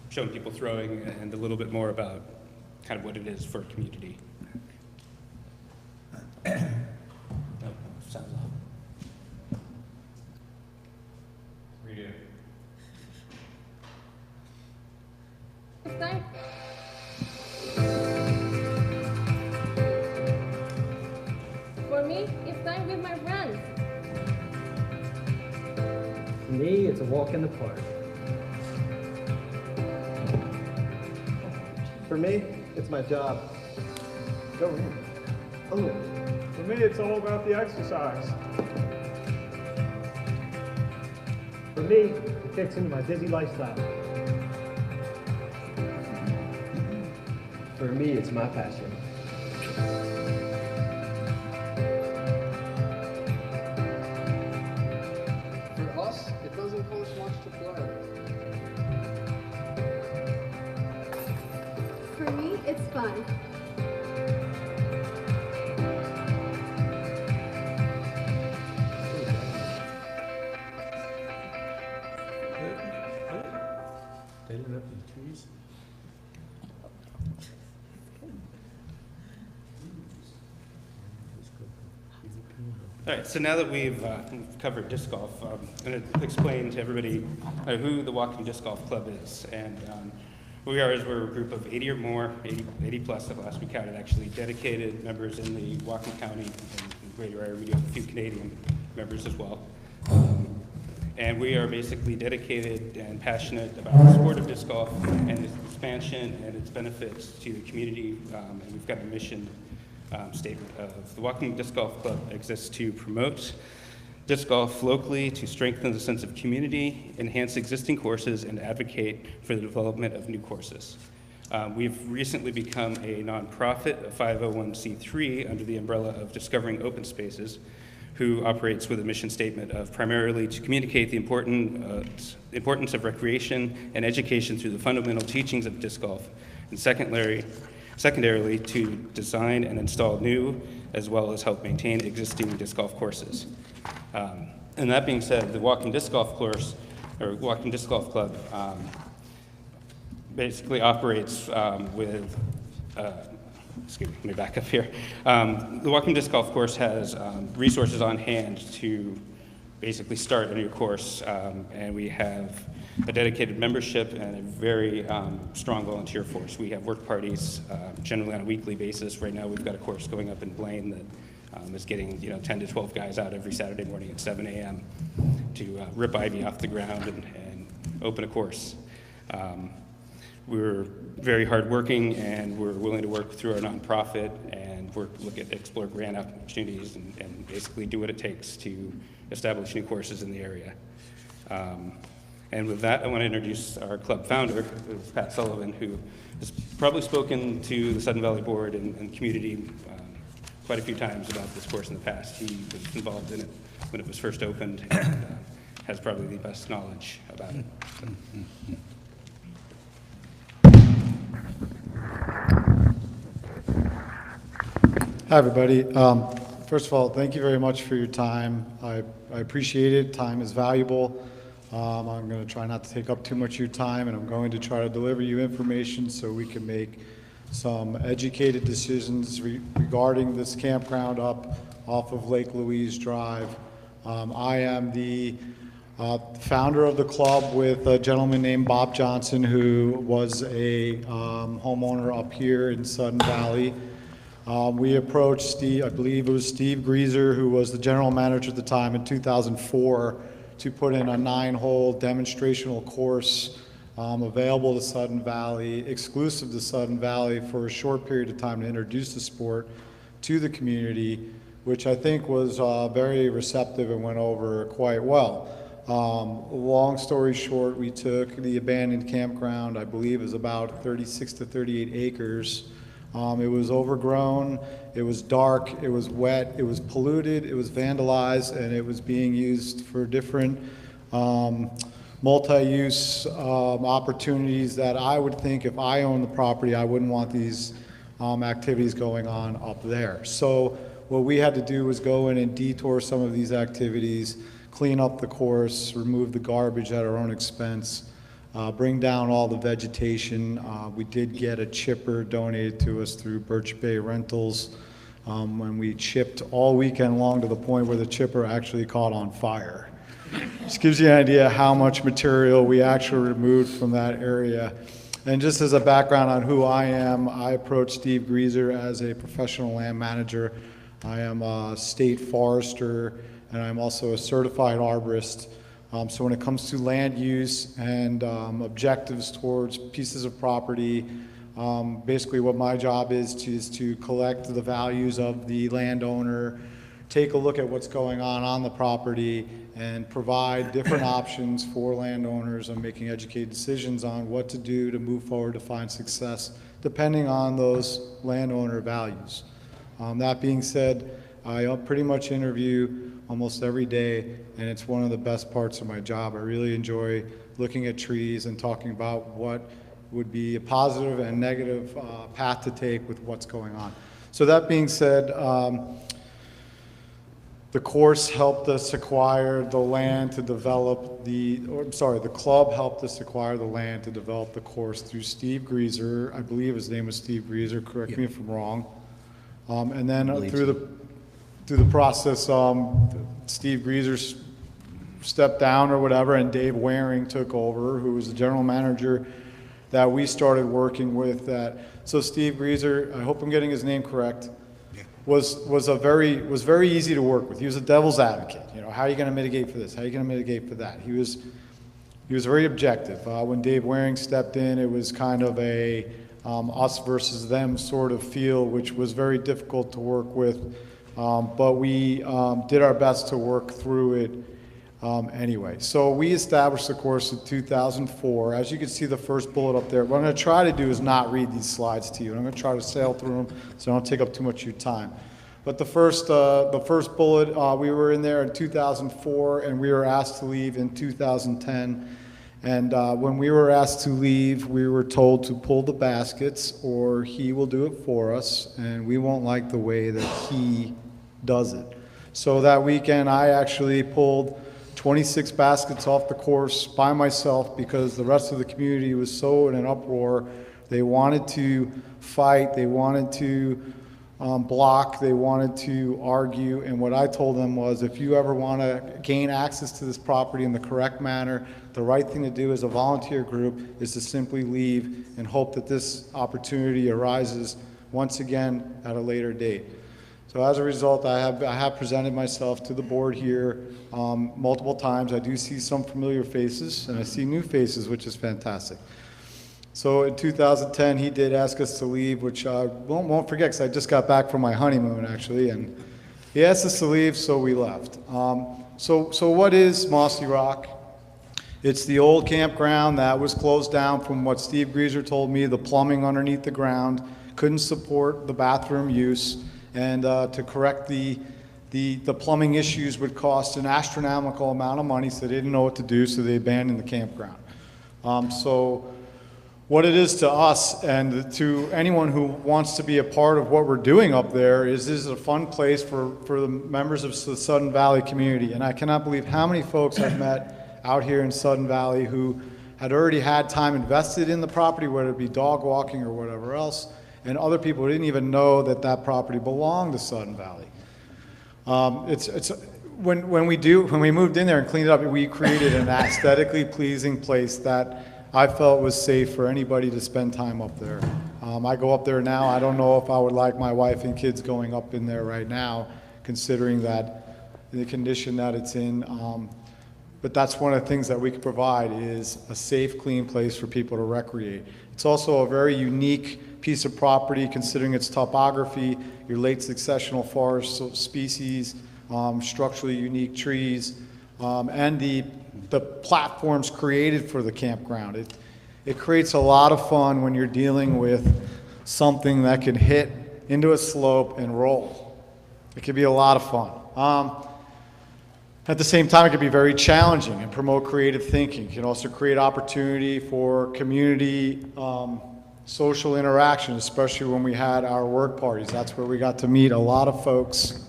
showing people throwing and a little bit more about kind of what it is for a community. Oh, sounds loud. Redo. It's time. For me, it's time with my friends. For me, it's a walk in the park. For me, it's my job. Go in. Oh. For me, it's all about the exercise. For me, it fits into my busy lifestyle. For me, it's my passion. For us, it doesn't cost much to play. time. All right, so now that we've covered disc golf, I'm going to explain to everybody who the Whatcom Disc Golf Club is. And who we are is we're a group of 80 or more, 80 plus at last we counted, actually, dedicated members in the Whatcom County and greater area. We do have a few Canadian members as well. And we are basically dedicated and passionate about the sport of disc golf and its expansion and its benefits to the community. And we've got a mission statement of the Whatcom Disc Golf Club exists to promote disc golf locally, to strengthen the sense of community, enhance existing courses, and advocate for the development of new courses. We've recently become a nonprofit, a 501c3, under the umbrella of Discovering Open Spaces, who operates with a mission statement of primarily to communicate the importance of recreation and education through the fundamental teachings of disc golf, and secondarily, to design and install new, as well as help maintain existing disc golf courses. And that being said, the Whatcom Disc Golf course, or Whatcom Disc Golf Club, basically operates with, excuse me, let me back up here. The Whatcom Disc Golf course has resources on hand to basically start a new course, and we have a dedicated membership and a very strong volunteer force. We have work parties generally on a weekly basis. Right now we've got a course going up in Blaine that is getting 10 to 12 guys out every Saturday morning at 7 a.m. to rip ivy off the ground and open a course. We're very hardworking, and we're willing to work through our nonprofit and explore grant opportunities and basically do what it takes to establish new courses in the area. And with that, I want to introduce our club founder, who's Pat Sullivan, who has probably spoken to the Sudden Valley Board and community quite a few times about this course in the past. He was involved in it when it was first opened and has probably the best knowledge about it. So. Hi, everybody. First of all, thank you very much for your time. I appreciate it. Time is valuable. I'm going to try not to take up too much of your time, and I'm going to try to deliver you information so we can make some educated decisions regarding this campground up off of Lake Louise Drive. I am the founder of the club with a gentleman named Bob Johnson, who was a homeowner up here in Sudden Valley. We approached Steve, I believe it was Steve Grieser, who was the general manager at the time, in 2004, to put in a 9-hole demonstrational course available to Sudden Valley, exclusive to Sudden Valley, for a short period of time to introduce the sport to the community, which I think was very receptive and went over quite well. Long story short, we took the abandoned campground, I believe it was about 36 to 38 acres. It was overgrown, it was dark, it was wet, it was polluted, it was vandalized, and it was being used for different multi-use opportunities that I would think, if I owned the property, I wouldn't want these activities going on up there. So what we had to do was go in and detour some of these activities, clean up the course, remove the garbage at our own expense, bring down all the vegetation. We did get a chipper donated to us through Birch Bay Rentals when we chipped all weekend long, to the point where the chipper actually caught on fire. Just gives you an idea how much material we actually removed from that area. And just as a background on who I am, I approached Steve Grieser as a professional land manager. I am a state forester, and I'm also a certified arborist. So when it comes to land use and objectives towards pieces of property, basically what my job is to collect the values of the landowner, take a look at what's going on the property, and provide different options for landowners on making educated decisions on what to do to move forward to find success, depending on those landowner values. That being said, I pretty much interview almost every day, and it's one of the best parts of my job. I really enjoy looking at trees and talking about what would be a positive and negative path to take with what's going on. So that being said, the course helped us acquire the land to develop the club helped us acquire the land to develop the course through Steve Grieser. I believe his name was Steve Grieser, correct me if I'm wrong. And then through the process, Steve Grieser stepped down or whatever, and Dave Waring took over, who was the general manager that we started working with. So Steve Grieser, I hope I'm getting his name correct, was very easy to work with. He was a devil's advocate. You know, how are you going to mitigate for this? How are you going to mitigate for that? He was very objective. When Dave Waring stepped in, it was kind of a us versus them sort of feel, which was very difficult to work with. But we did our best to work through it anyway. So we established the course in 2004. As you can see the first bullet up there, what I'm going to try to do is not read these slides to you. I'm going to try to sail through them so I don't take up too much of your time. But the first bullet, we were in there in 2004, and we were asked to leave in 2010. And when we were asked to leave, we were told to pull the baskets or he will do it for us, and we won't like the way that he does it. So that weekend, I actually pulled 26 baskets off the course by myself because the rest of the community was so in an uproar. They wanted to fight, they wanted to block, they wanted to argue, and what I told them was, if you ever want to gain access to this property in the correct manner, the right thing to do as a volunteer group is to simply leave and hope that this opportunity arises once again at a later date. So as a result, I have presented myself to the board here multiple times. I do see some familiar faces, and I see new faces, which is fantastic. So in 2010, he did ask us to leave, which I won't forget because I just got back from my honeymoon, actually, and he asked us to leave, so we left. So what is Mossy Rock? It's the old campground that was closed down from what Steve Grieser told me. The plumbing underneath the ground couldn't support the bathroom use, and to correct the plumbing issues would cost an astronomical amount of money, so they didn't know what to do, so they abandoned the campground. So what it is to us and to anyone who wants to be a part of what we're doing up there is this is a fun place for the members of the Sudden Valley community. And I cannot believe how many folks I've met out here in Sudden Valley who had already had time invested in the property, whether it be dog walking or whatever else, and other people didn't even know that that property belonged to Sudden Valley. When we moved in there and cleaned it up, we created an aesthetically pleasing place that I felt was safe for anybody to spend time up there. I go up there now. I don't know if I would like my wife and kids going up in there right now, considering that the condition that it's in. But that's one of the things that we can provide is a safe, clean place for people to recreate. It's also a very unique piece of property considering its topography, your late successional forest species, structurally unique trees, and the platforms created for the campground. It creates a lot of fun when you're dealing with something that can hit into a slope and roll. It can be a lot of fun. At the same time, it can be very challenging and promote creative thinking. It can also create opportunity for community social interaction, especially when we had our work parties. That's where we got to meet a lot of folks,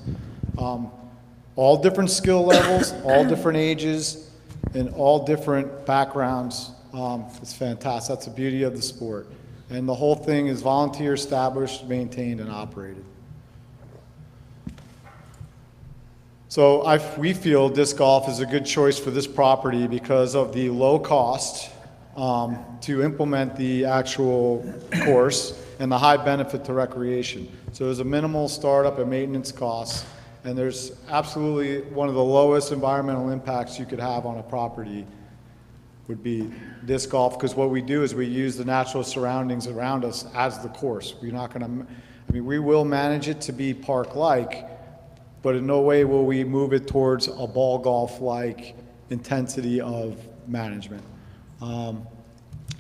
all different skill levels, all different ages, and all different backgrounds. It's fantastic. That's the beauty of the sport. And the whole thing is volunteer established, maintained, and operated. So we feel disc golf is a good choice for this property because of the low cost to implement the actual course and the high benefit to recreation. So there's a minimal startup and maintenance costs, and there's absolutely one of the lowest environmental impacts you could have on a property would be disc golf, because what we do is we use the natural surroundings around us as the course. We're not going to, we will manage it to be park-like, but in no way will we move it towards a ball golf-like intensity of management.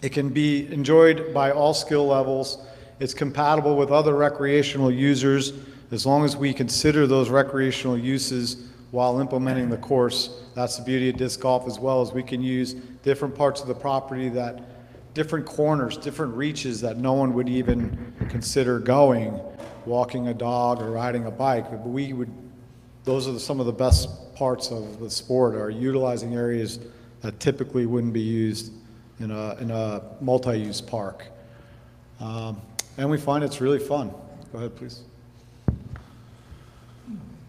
It can be enjoyed by all skill levels. It's compatible with other recreational users as long as we consider those recreational uses while implementing the course. That's the beauty of disc golf, as well as we can use different parts of the property that different corners, different reaches that no one would even consider going, walking a dog or riding a bike. But those are some of the best parts of the sport, are utilizing areas that typically wouldn't be used in a multi-use park. And we find it's really fun. Go ahead, please.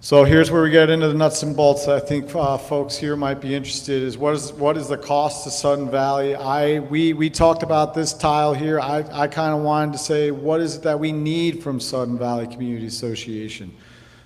So here's where we get into the nuts and bolts. I think folks here might be interested is what is the cost to Sudden Valley? We talked about this tile here. I kind of wanted to say, what is it that we need from Sudden Valley Community Association?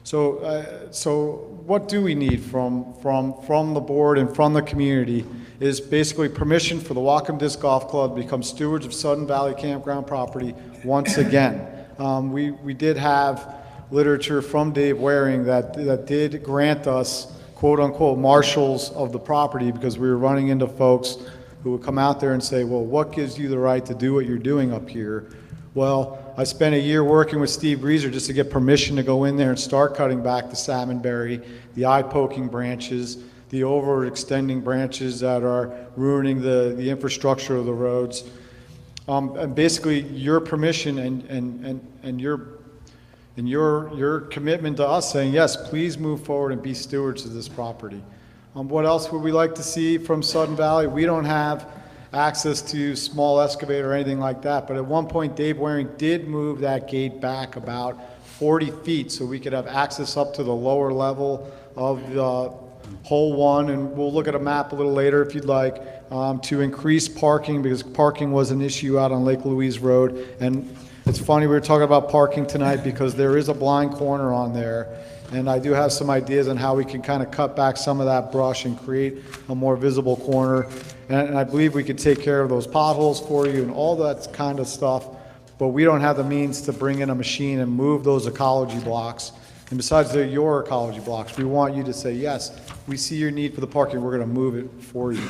So what do we need from the board and from the community is basically permission for the Whatcom Disc Golf Club to become stewards of Sudden Valley Campground property once again. We did have literature from Dave Waring that did grant us, quote unquote, marshals of the property, because we were running into folks who would come out there and say, well, what gives you the right to do what you're doing up here? Well, I spent a year working with Steve Grieser just to get permission to go in there and start cutting back the salmonberry, the eye-poking branches, the overextending branches that are ruining the infrastructure of the roads. And basically, your permission and your commitment to us saying, yes, please move forward and be stewards of this property. What else would we like to see from Sudden Valley? We don't have access to small excavator or anything like that, but at one point Dave Waring did move that gate back about 40 feet so we could have access up to the lower level of hole 1, and we'll look at a map a little later if you'd like, to increase parking, because parking was an issue out on Lake Louise Road. And it's funny, we were talking about parking tonight because there is a blind corner on there, and I do have some ideas on how we can kind of cut back some of that brush and create a more visible corner. And I believe we could take care of those potholes for you and all that kind of stuff, but we don't have the means to bring in a machine and move those ecology blocks. And besides, they're your ecology blocks. We want you to say, yes, we see your need for the parking, we're going to move it for you.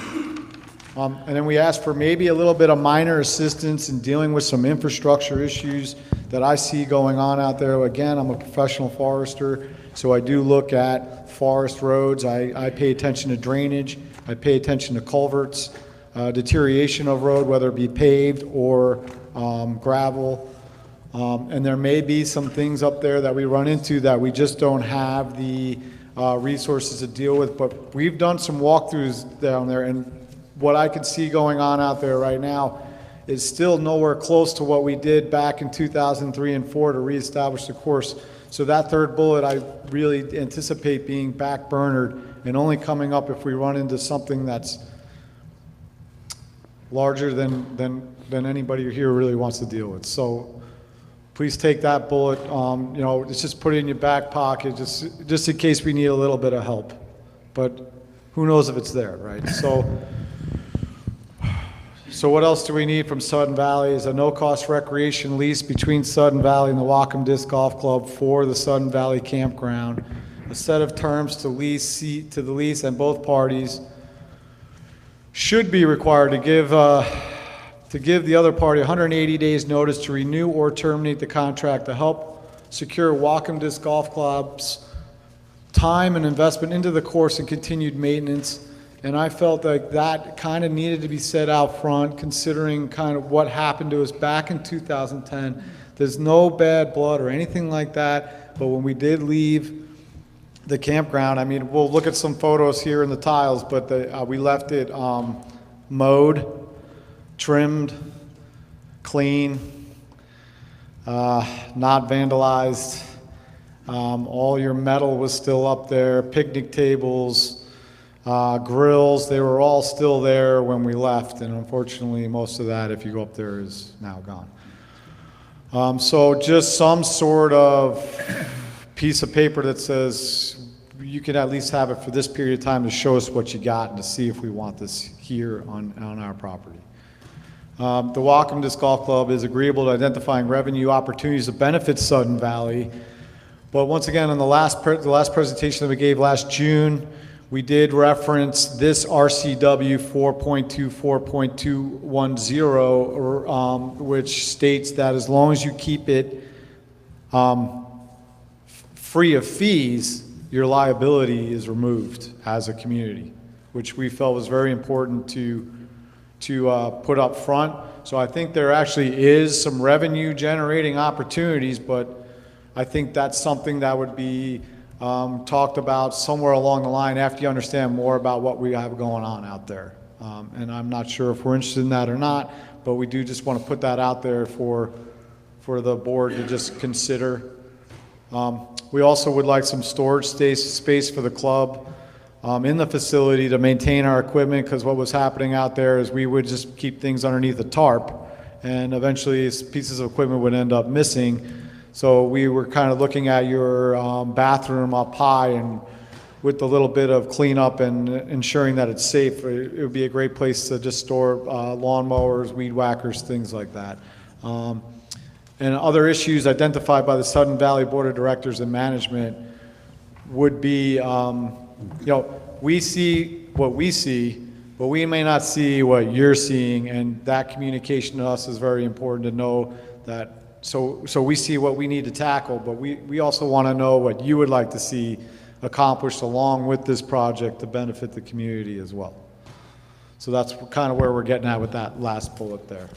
And then we asked for maybe a little bit of minor assistance in dealing with some infrastructure issues that I see going on out there. Again, I'm a professional forester, so I do look at forest roads. I pay attention to drainage. I pay attention to culverts, deterioration of road, whether it be paved or gravel. And there may be some things up there that we run into that we just don't have the resources to deal with. But we've done some walkthroughs down there, and what I can see going on out there right now is still nowhere close to what we did back in 2003 and 4 to reestablish the course. So that third bullet, I really anticipate being backburnered and only coming up if we run into something that's larger than anybody here really wants to deal with. So please take that bullet. You know, just put it in your back pocket, just in case we need a little bit of help. But who knows if it's there, right? So what else do we need from Sudden Valley is a no-cost recreation lease between Sudden Valley and the Whatcom Disc Golf Club for the Sudden Valley Campground. A set of terms to the lease, and both parties should be required to give the other party 180 days notice to renew or terminate the contract to help secure Whatcom Disc Golf Club's time and investment into the course and continued maintenance. And I felt like that kind of needed to be said out front, considering kind of what happened to us back in 2010. There's no bad blood or anything like that, but when we did leave the campground, I mean, we'll look at some photos here in the tiles, but we left it mowed, trimmed, clean, not vandalized. All your metal was still up there, picnic tables, grills, they were all still there when we left, and unfortunately most of that, if you go up there, is now gone. So just some sort of piece of paper that says you can at least have it for this period of time to show us what you got and to see if we want this here on our property. The Whatcom Disc Golf Club is agreeable to identifying revenue opportunities to benefit Sudden Valley, but once again, on the last presentation that we gave last June, we did reference this RCW 4.24.210, which states that as long as you keep it free of fees, your liability is removed as a community, which we felt was very important to put up front. So I think there actually is some revenue generating opportunities, but I think that's something that would be talked about somewhere along the line after you understand more about what we have going on out there. And I'm not sure if we're interested in that or not, but we do just want to put that out there for the board to just consider. We also would like some storage space for the club in the facility to maintain our equipment, because what was happening out there is we would just keep things underneath the tarp, and eventually pieces of equipment would end up missing. So we were kind of looking at your bathroom up high, and with a little bit of cleanup and ensuring that it's safe, it would be a great place to just store lawnmowers, weed whackers, things like that. And other issues identified by the Sudden Valley Board of Directors and Management would be, we see what we see, but we may not see what you're seeing, and that communication to us is very important to know that. So we see what we need to tackle, but we also want to know what you would like to see accomplished along with this project to benefit the community as well. So that's kind of where we're getting at with that last bullet there.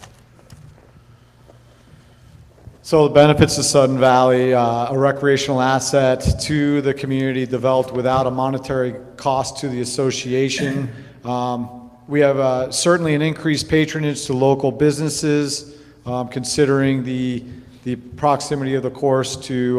So the benefits of Sudden Valley, a recreational asset to the community developed without a monetary cost to the association. We have certainly an increased patronage to local businesses, considering the proximity of the course to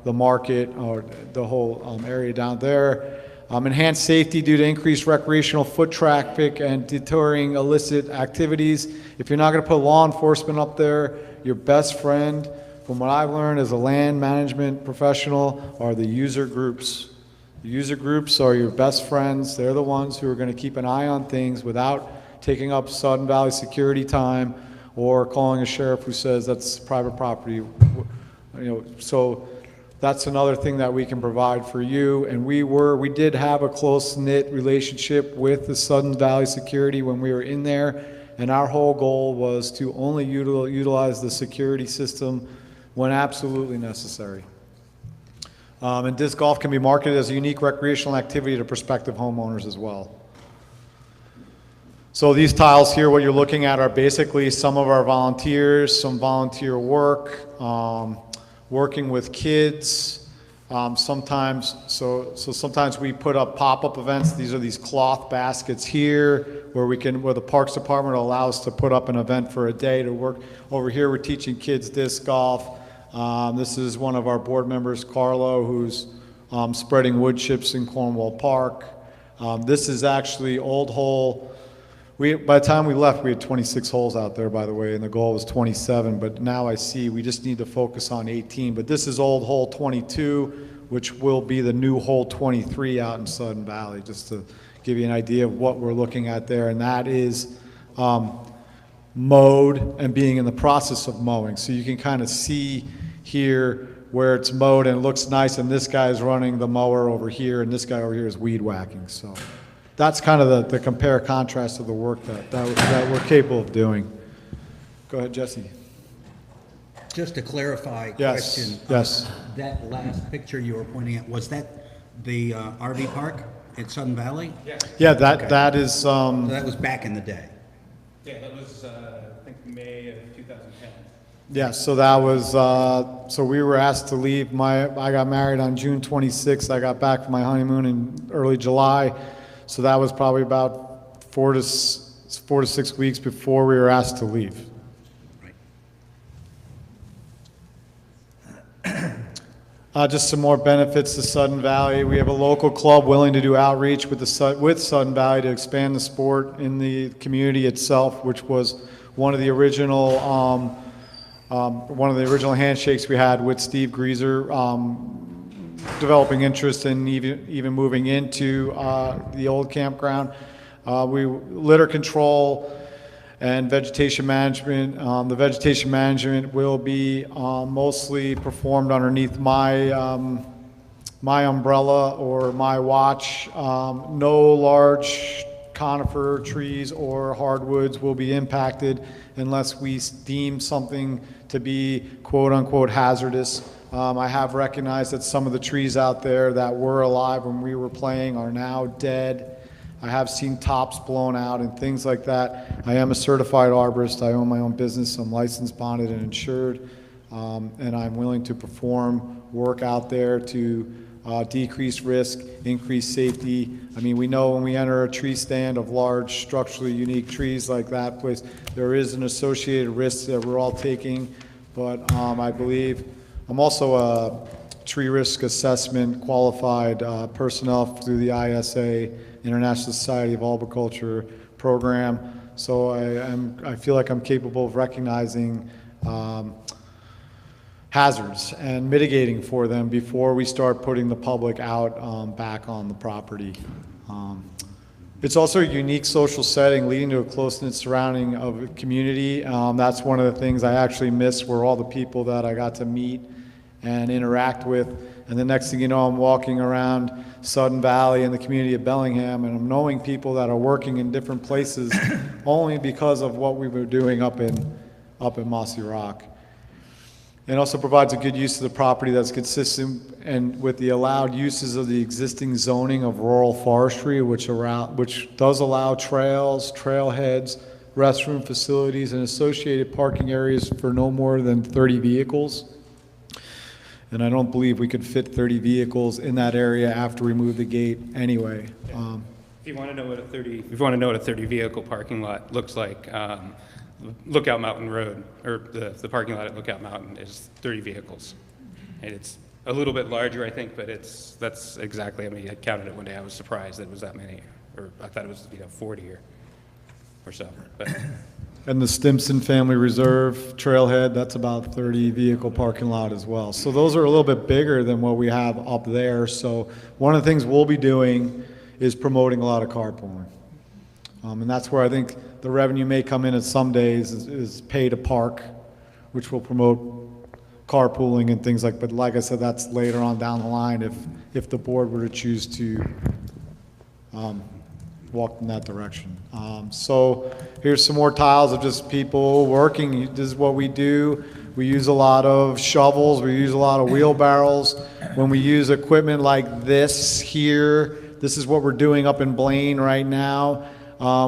the market or the whole area down there. Enhanced safety due to increased recreational foot traffic and deterring illicit activities. If you're not going to put law enforcement up there, your best friend, from what I've learned as a land management professional, are the user groups. The user groups are your best friends. They're the ones who are going to keep an eye on things without taking up Sudden Valley security time or calling a sheriff who says that's private property. So that's another thing that we can provide for you. And we did have a close-knit relationship with the Sudden Valley Security when we were in there, and our whole goal was to only utilize the security system when absolutely necessary. And disc golf can be marketed as a unique recreational activity to prospective homeowners as well. So these tiles here, what you're looking at, are basically some of our volunteers, some volunteer work, working with kids. Sometimes we put up pop-up events. These are these cloth baskets here where the Parks Department will allow us to put up an event for a day to work. Over here we're teaching kids disc golf. This is one of our board members, Carlo, who's spreading wood chips in Cornwall Park. This is actually Old Hole. By the time we left, we had 26 holes out there, by the way, and the goal was 27, but now I see we just need to focus on 18. But this is Old Hole 22, which will be the new Hole 23 out in Sudden Valley, just to give you an idea of what we're looking at there. And that is mowed and being in the process of mowing. So you can kind of see here where it's mowed and it looks nice, and this guy's running the mower over here, and this guy over here is weed whacking. So that's kind of the compare contrast of the work that we're capable of doing. Go ahead, Jesse. Just to clarify, Yes, question. yes. That last picture you were pointing at, was that the RV park at Sudden Valley? Yeah. Yeah, Okay. that is. So that was back in the day. Yeah, that was, I think, May of 2010. Yeah, so that was, so we were asked to leave. I got married on June 26th. I got back from my honeymoon in early July. So that was probably about 4 to 6 weeks before we were asked to leave. Just some more benefits to Sudden Valley. We have a local club willing to do outreach with Sudden Valley to expand the sport in the community itself, which was one of the original handshakes we had with Steve Greaser, developing interest in even moving into the old campground. Litter control and vegetation management. The vegetation management will be mostly performed underneath my umbrella or my watch. No large conifer trees or hardwoods will be impacted unless we deem something to be quote-unquote hazardous. I have recognized that some of the trees out there that were alive when we were playing are now dead. I have seen tops blown out and things like that. I am a certified arborist. I own my own business. I'm licensed, bonded, and insured. And I'm willing to perform work out there to decrease risk, increase safety. I mean, we know when we enter a tree stand of large structurally unique trees like that place, there is an associated risk that we're all taking. But I believe I'm also a tree risk assessment qualified personnel through the ISA, International Society of Arboriculture program. So I feel like I'm capable of recognizing hazards and mitigating for them before we start putting the public out back on the property. It's also a unique social setting leading to a close-knit surrounding of a community. That's one of the things I actually miss, were all the people that I got to meet and interact with. And the next thing you know, I'm walking around Sudden Valley and the community of Bellingham, and I'm knowing people that are working in different places only because of what we were doing up in Mossy Rock. It also provides a good use of the property that's consistent and with the allowed uses of the existing zoning of rural forestry, which does allow trails, trailheads, restroom facilities, and associated parking areas for no more than 30 vehicles. And I don't believe we could fit 30 vehicles in that area after we move the gate anyway. If you want to know what a 30 vehicle parking lot looks like, Lookout Mountain Road, or the parking lot at Lookout Mountain is 30 vehicles. And it's a little bit larger, I think, but that's exactly, I mean, I counted it one day. I was surprised that it was that many, or I thought it was 40 or so. But. And the Stimson Family Reserve Trailhead, that's about 30 vehicle parking lot as well. So those are a little bit bigger than what we have up there. So one of the things we'll be doing is promoting a lot of carpooling. And that's where I think the revenue may come in at some days is pay to park, which will promote carpooling and things like, but like I said, that's later on down the line if the board were to choose to walk in that direction. So here's some more tiles of just people working. This is what we do. We use a lot of shovels. We use a lot of wheelbarrows. When we use equipment like this here, this is what we're doing up in Blaine right now.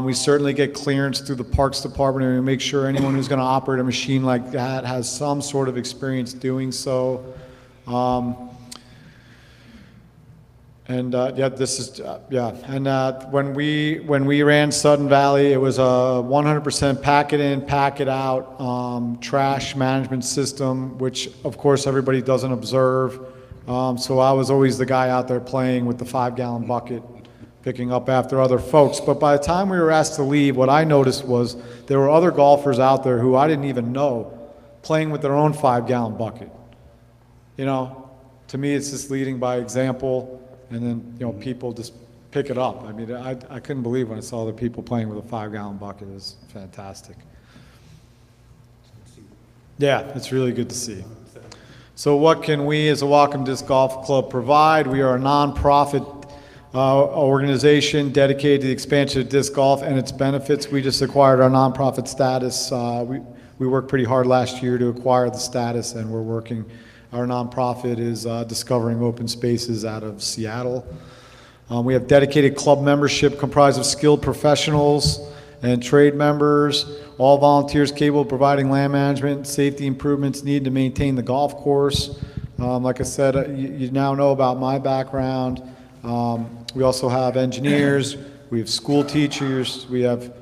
We certainly get clearance through the Parks Department, and we make sure anyone who's going to operate a machine like that has some sort of experience doing so. Yeah, this is yeah. And when we ran Sudden Valley, it was a 100% pack it in, pack it out trash management system, which of course everybody doesn't observe. So I was always the guy out there playing with the 5-gallon bucket, picking up after other folks. But by the time we were asked to leave, what I noticed was there were other golfers out there who I didn't even know playing with their own 5-gallon bucket. You know, to me, it's just leading by example, and then, you know, people just pick it up. I mean, I couldn't believe when I saw the people playing with a 5-gallon bucket. It was fantastic. Yeah, it's really good to see. So what can we as a Whatcom Disc Golf Club provide? We are a nonprofit organization dedicated to the expansion of disc golf and its benefits. We just acquired our nonprofit status. We worked pretty hard last year to acquire the status, and we're working. Our nonprofit is Discovering Open Spaces out of Seattle. We have dedicated club membership comprised of skilled professionals and trade members, all volunteers capable of providing land management, safety improvements needed to maintain the golf course. Like I said, you now know about my background. We also have engineers, we have school teachers, we have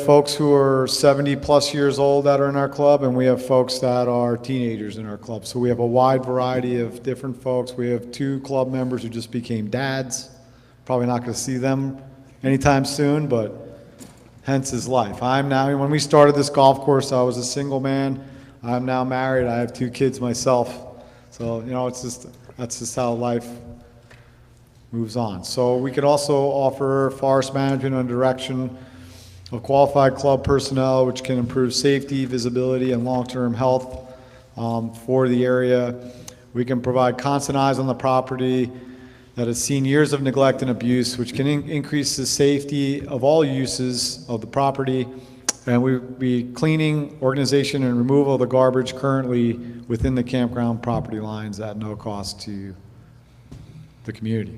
folks who are 70+ years old that are in our club, and we have folks that are teenagers in our club. So we have a wide variety of different folks. We have 2 club members who just became dads. Probably not going to see them anytime soon, but hence is life. I'm now, when we started this golf course, I was a single man. I'm now married. I have 2 kids myself. So, you know, that's just how life moves on. So we could also offer forest management and direction of qualified club personnel, which can improve safety, visibility, and long-term health for the area. We can provide constant eyes on the property that has seen years of neglect and abuse, which can increase the safety of all uses of the property. And we'll be cleaning, organization, and removal of the garbage currently within the campground property lines at no cost to the community.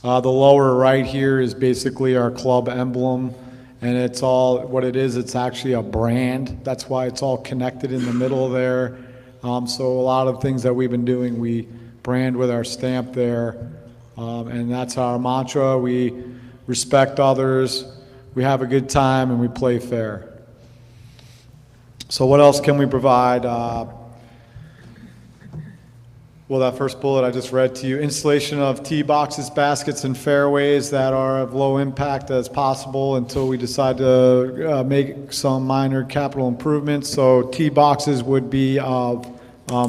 The lower right here is basically our club emblem, and it's all, what it is, it's actually a brand. That's why it's all connected in the middle there. So a lot of things that we've been doing, we brand with our stamp there, and that's our mantra. We respect others, we have a good time, and we play fair. So what else can we provide? Well, that first bullet I just read to you, installation of tee boxes, baskets, and fairways that are of low impact as possible until we decide to make some minor capital improvements. So tee boxes would be of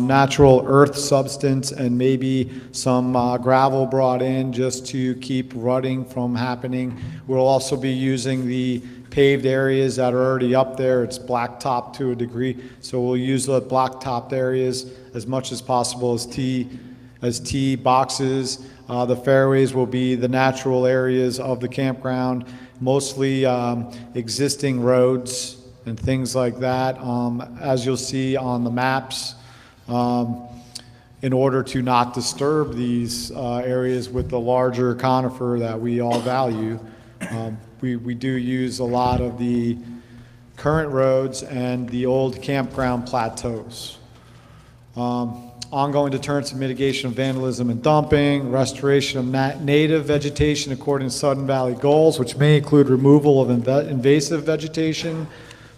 natural earth substance and maybe some gravel brought in just to keep rutting from happening. We'll also be using the paved areas that are already up there. It's blacktop to a degree, so we'll use the blacktopped areas as much as possible as tee boxes. The fairways will be the natural areas of the campground, mostly existing roads and things like that, as you'll see on the maps. In order to not disturb these areas with the larger conifer that we all value, we do use a lot of the current roads and the old campground plateaus. Ongoing deterrence and mitigation of vandalism and dumping, restoration of native vegetation according to Sudden Valley goals, which may include removal of invasive vegetation,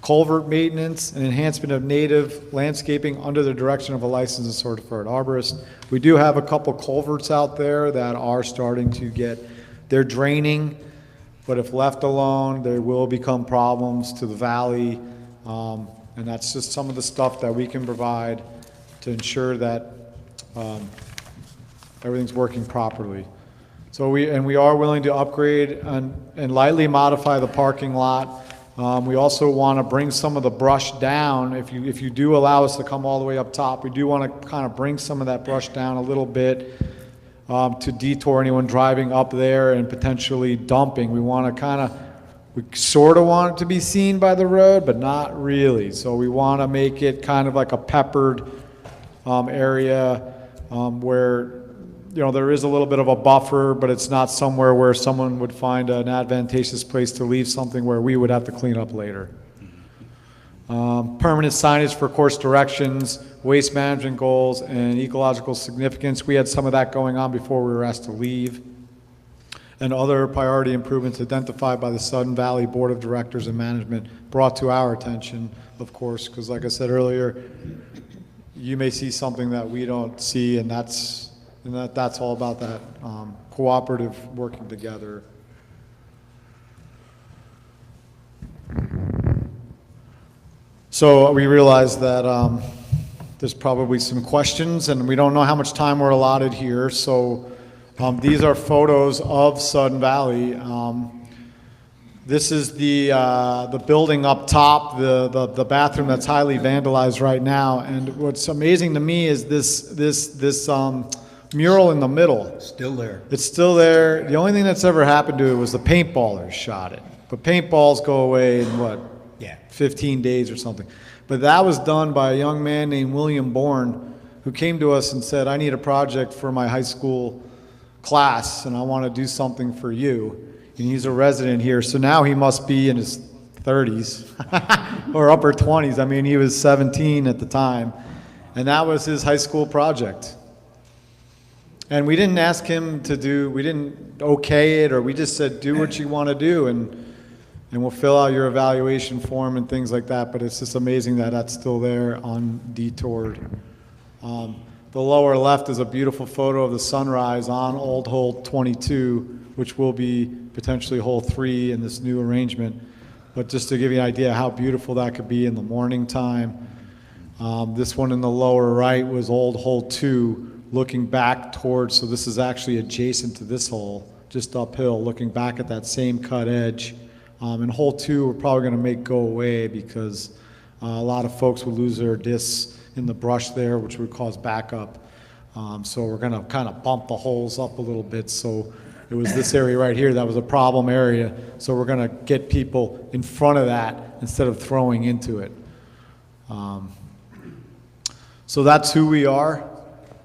culvert maintenance, and enhancement of native landscaping under the direction of a licensed and certified arborist. We do have a couple culverts out there that are starting to they're draining, but if left alone, there will become problems to the valley, and that's just some of the stuff that we can provide to ensure that everything's working properly. So we are willing to upgrade and lightly modify the parking lot. We also want to bring some of the brush down. If you do allow us to come all the way up top, we do want to kind of bring some of that brush down a little bit to detour anyone driving up there and potentially dumping. We sort of want it to be seen by the road, but not really. So we want to make it kind of like a peppered area where there is a little bit of a buffer, but it's not somewhere where someone would find an advantageous place to leave something where we would have to clean up later. Permanent signage for course directions, waste management goals, and ecological significance. We had some of that going on before we were asked to leave. And other priority improvements identified by the Sudden Valley Board of Directors and Management brought to our attention, of course, because like I said earlier, you may see something that we don't see, and that's all about that cooperative working together. So we realize that there's probably some questions, and we don't know how much time we're allotted here. So these are photos of Sudden Valley. This is the building up top, the bathroom that's highly vandalized right now. And what's amazing to me is this mural in the middle. Still there. It's still there. The only thing that's ever happened to it was the paintballers shot it. But paintballs go away in 15 days or something. But that was done by a young man named William Bourne, who came to us and said, I need a project for my high school class, and I want to do something for you. And he's a resident here, so now he must be in his 30s or upper 20s. I mean, he was 17 at the time, and that was his high school project. And we didn't ask him we didn't okay it, or we just said, do what you want to do, and we'll fill out your evaluation form and things like that. But it's just amazing that that's still there undetoured. The lower left is a beautiful photo of the sunrise on Old Hole 22, which will be potentially Hole 3 in this new arrangement. But just to give you an idea how beautiful that could be in the morning time. This one in the lower right was Old Hole 2, looking back towards, so this is actually adjacent to this hole, just uphill, looking back at that same cut edge. And Hole 2 we're probably going to make go away because a lot of folks would lose their discs in the brush there, which would cause backup. So we're going to kind of bump the holes up a little bit. So it was this area right here that was a problem area. So we're going to get people in front of that instead of throwing into it. So that's who we are.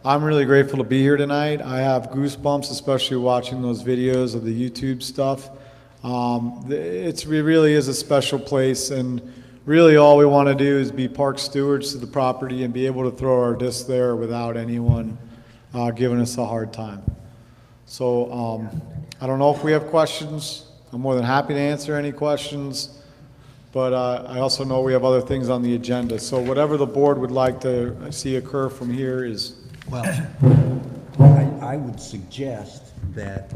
I'm really grateful to be here tonight. I have goosebumps, especially watching those videos of the YouTube stuff. It really is a special place, and really all we want to do is be park stewards to the property and be able to throw our disc there without anyone giving us a hard time. So I don't know if we have questions. I'm more than happy to answer any questions, but I also know we have other things on the agenda. So whatever the board would like to see occur from here is... Well, I would suggest that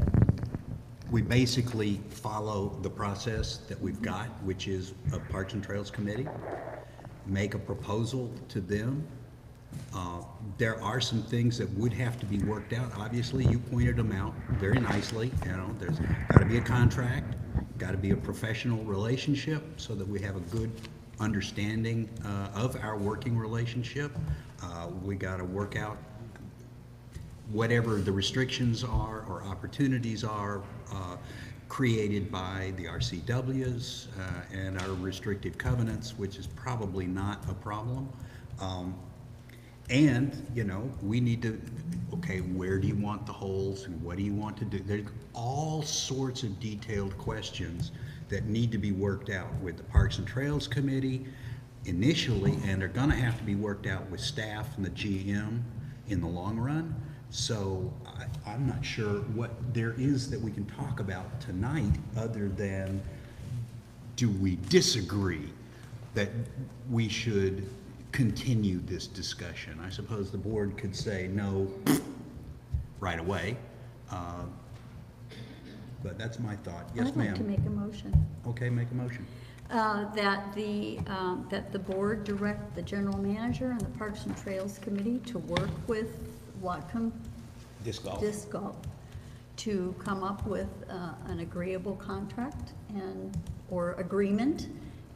we basically follow the process that we've got, which is a Parks and Trails Committee, make a proposal to them. There are some things that would have to be worked out. Obviously, you pointed them out very nicely. You know, there's got to be a contract, got to be a professional relationship so that we have a good understanding of our working relationship. We got to work out whatever the restrictions are or opportunities are created by the RCWs and our restrictive covenants, which is probably not a problem. And, you know, we need to, okay, where do you want the holes and what do you want to do? There's all sorts of detailed questions that need to be worked out with the Parks and Trails Committee initially, and are gonna have to be worked out with staff and the GM in the long run. So I'm not sure what there is that we can talk about tonight other than, do we disagree that we should continue this discussion? I suppose the board could say no right away, but that's my thought. Yes, ma'am. I'd like to make a motion. Okay, make a motion. That the board direct the general manager and the Parks and Trails Committee to work with Whatcom Disc Golf to come up with an agreeable contract or agreement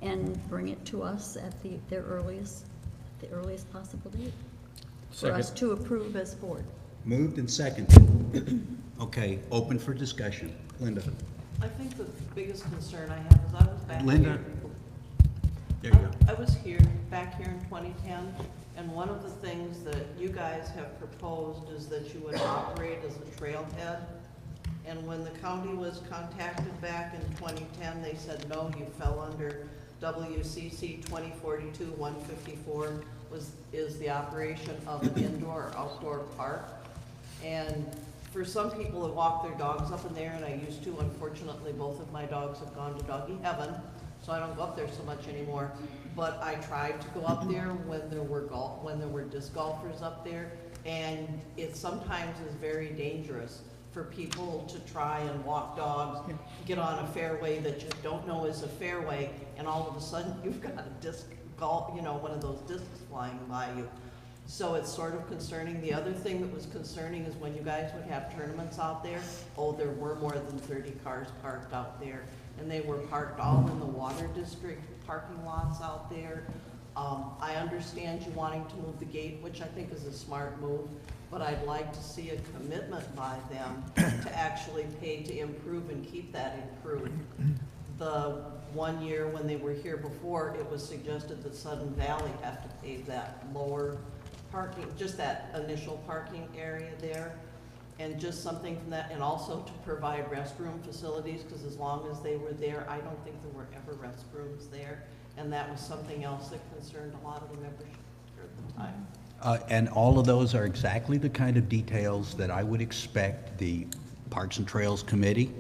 and bring it to us at the earliest possible date for us to approve as board. Moved and seconded. Okay, open for discussion. Linda. I think the biggest concern I have is I was back Linda. here. There you go. I was back here in 2010, and one of the things that you guys have proposed is that you would operate as a trailhead. And when the county was contacted back in 2010, they said, no, you fell under WCC 2042-154 is the operation of an indoor or outdoor park. And for some people that walk their dogs up in there, and I used to, unfortunately, both of my dogs have gone to doggy heaven, so I don't go up there so much anymore. But I tried to go up there when there were disc golfers up there, and it sometimes is very dangerous for people to try and walk dogs, get on a fairway that you don't know is a fairway, and all of a sudden you've got a disc golf, you know, one of those discs flying by you. So it's sort of concerning. The other thing that was concerning is when you guys would have tournaments out there, there were more than 30 cars parked out there, and they were parked all in the water district parking lots out there. I understand you wanting to move the gate, which I think is a smart move, but I'd like to see a commitment by them to actually pay to improve and keep that improved. The 1 year when they were here before, it was suggested that Sudden Valley have to pave that lower parking, just that initial parking area there, and just something from that, and also to provide restroom facilities, because as long as they were there, I don't think there were ever restrooms there, and that was something else that concerned a lot of the membership at the time. And all of those are exactly the kind of details that I would expect the Parks and Trails Committee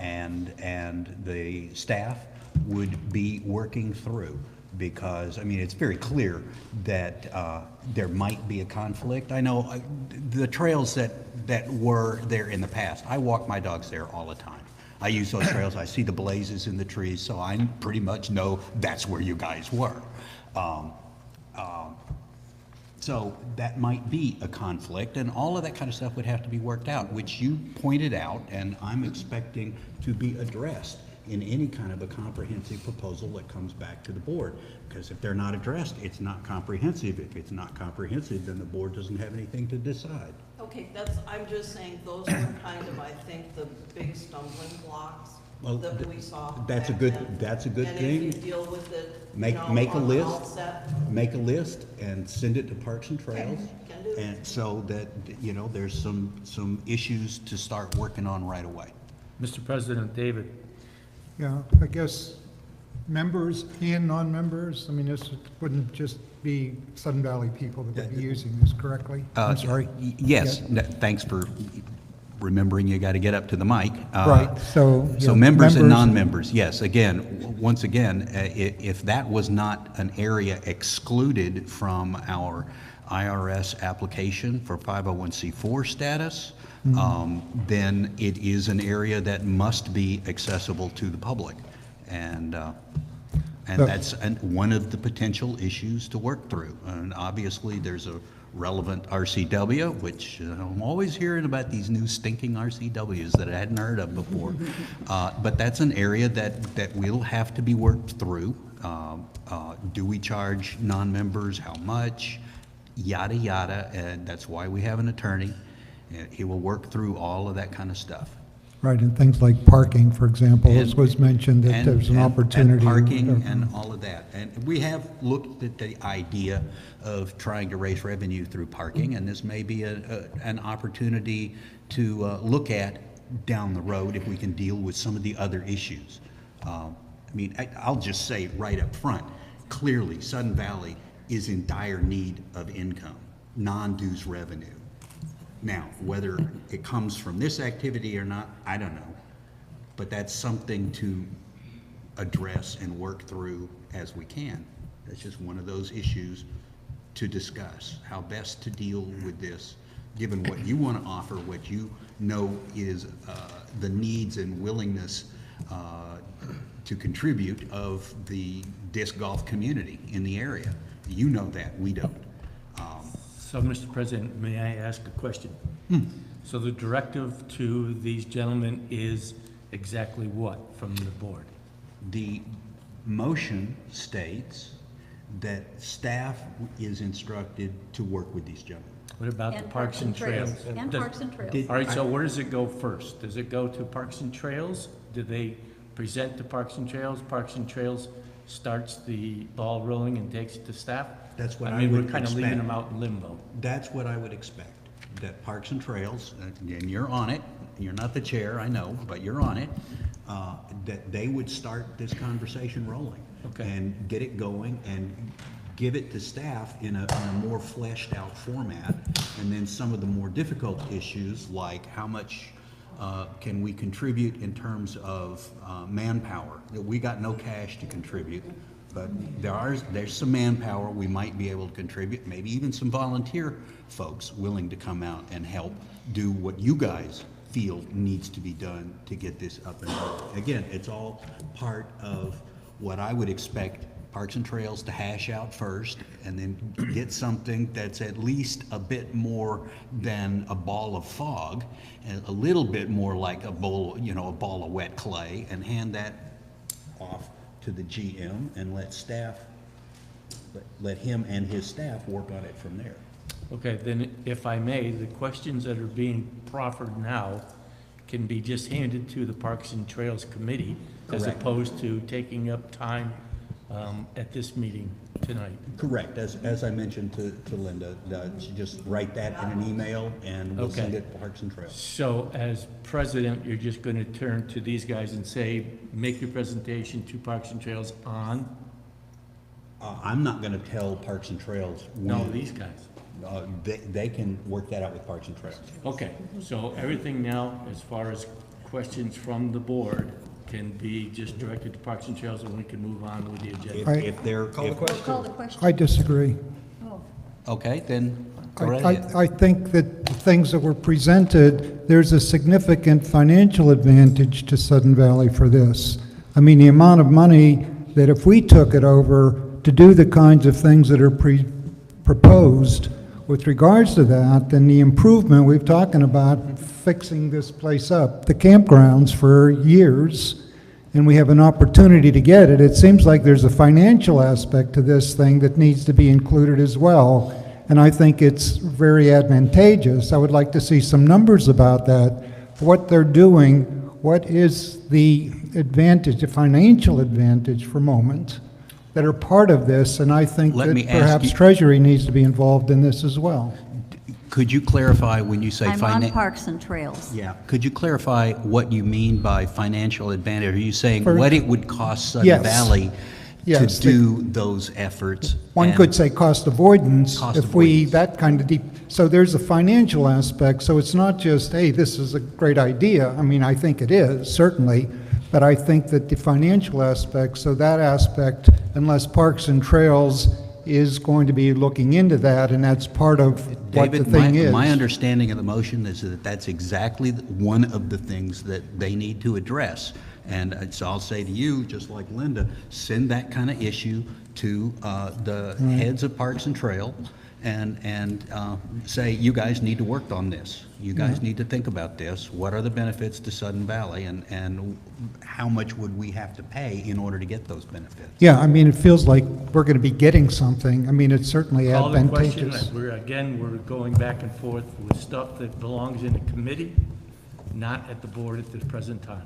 and the staff would be working through. Because, I mean, it's very clear that there might be a conflict. I know the trails that were there in the past, I walk my dogs there all the time. I use those trails, I see the blazes in the trees, so I pretty much know that's where you guys were. So that might be a conflict, and all of that kind of stuff would have to be worked out, which you pointed out, and I'm expecting to be addressed in any kind of a comprehensive proposal that comes back to the board. Because if they're not addressed, it's not comprehensive. If it's not comprehensive, then the board doesn't have anything to decide. Okay, I'm just saying those were kind of, I think, the big stumbling blocks Well, that we saw. That's a back good, then. that's a good And thing. if you deal with it, you Make know, a on the list, outset, make a list and send it to Parks and Trails. can do. And so that, you know, there's some issues to start working on right away. Mr. President, David. Yeah, I guess members and non-members, I mean, this wouldn't just be Sudden Valley people that would be using this correctly? I'm sorry. Yes, Yeah. thanks for remembering you got to get up to the mic. Right, so, yeah, members and members- non-members, yes. Again, once again, if that was not an area excluded from our IRS application for 501c4 status, then it is an area that must be accessible to the public. And that's one of the potential issues to work through. And obviously, there's a relevant RCW, which I'm always hearing about these new stinking RCWs that I hadn't heard of before. But that's an area that will have to be worked through. Do we charge non-members? How much? Yada, yada. And that's why we have an attorney. He will work through all of that kind of stuff. Right, and things like parking, for example, as was mentioned, that there's an opportunity. And parking and all of that. And we have looked at the idea of trying to raise revenue through parking, and this may be an opportunity to look at down the road if we can deal with some of the other issues. I mean, I'll just say right up front, clearly Sudden Valley is in dire need of income, non-dues revenue. Now, whether it comes from this activity or not, I don't know. But that's something to address and work through as we can. That's just one of those issues to discuss, how best to deal with this, given what you want to offer, what you know is the needs and willingness to contribute of the disc golf community in the area. You know that, we don't. So, Mr. President, may I ask a question? So the directive to these gentlemen is exactly what from the board? The motion states that staff is instructed to work with these gentlemen. What about the Parks and Trails? And Parks and Trails. All right, so where does it go first? Does it go to Parks and Trails? Do they present to Parks and Trails? Parks and Trails starts the ball rolling and takes it to staff? That's what I mean, would we're kind of leaving expect. them out in limbo. That's what I would expect, that Parks and Trails, and you're on it, you're not the chair, I know, but you're on it, that they would start this conversation rolling. Okay. And get it going and give it to staff in a more fleshed out format. And then some of the more difficult issues, like how much can we contribute in terms of manpower? We got no cash to contribute, but there's some manpower we might be able to contribute, maybe even some volunteer folks willing to come out and help do what you guys feel needs to be done to get this up and running. Again, it's all part of what I would expect Parks and Trails to hash out first, and then get something that's at least a bit more than a ball of fog, and a little bit more like a bowl, a ball of wet clay, and hand that off to the GM and let him and his staff work on it from there. Okay, then if I may, the questions that are being proffered now can be just handed to the Parks and Trails Committee as Correct. opposed to taking up time at this meeting tonight. Correct, as I mentioned to Linda, just write that in an email and we'll send it to Parks and Trails. So as president, you're just going to turn to these guys and say, make your presentation to Parks and Trails on? I'm not gonna tell Parks and Trails when. No, these guys. They can work that out with Parks and Trails. Okay, so everything now, as far as questions from the board, can be just directed to Parks and Trails, and we can move on with the agenda. If they're. Call the question. I disagree. Oh. Okay, then go right ahead. I think that the things that were presented, there's a significant financial advantage to Sudden Valley for this. I mean, the amount of money that if we took it over to do the kinds of things that are proposed with regards to that, then the improvement we've talking about fixing this place up, the campgrounds for years, and we have an opportunity to get it. It seems like there's a financial aspect to this thing that needs to be included as well, and I think it's very advantageous. I would like to see some numbers about that, what they're doing, what is the advantage, a financial advantage for moment, that are part of this, and I think Let that me ask perhaps you- Treasury needs to be involved in this as well. Could you clarify when you say I'm on finan- Parks and Trails. Yeah, could you clarify what you mean by financial advantage? Are you saying For- what it would cost Sudden Yes. Valley to Yes, do those efforts? One and- could say cost avoidance, Cost if we, that kind of deep, so there's a financial aspect, so it's not just, hey, this is a great idea. I mean, I think it is, certainly, but I think that the financial aspect, so that aspect, unless Parks and Trails is going to be looking into that, and that's part of what the David, thing is. my understanding of the motion is that that's exactly one of the things that they need to address. And so I'll say to you, just like Linda, send that kind of issue to the heads of Parks and Trail and say, you guys need to work on this. You guys need to think about this. What are the benefits to Sudden Valley, and how much would we have to pay in order to get those benefits? Yeah, I mean, it feels like we're going to be getting something. I mean, it's certainly Call the question, advantageous. we're going back and forth with stuff that belongs in the committee, not at the board at this present time.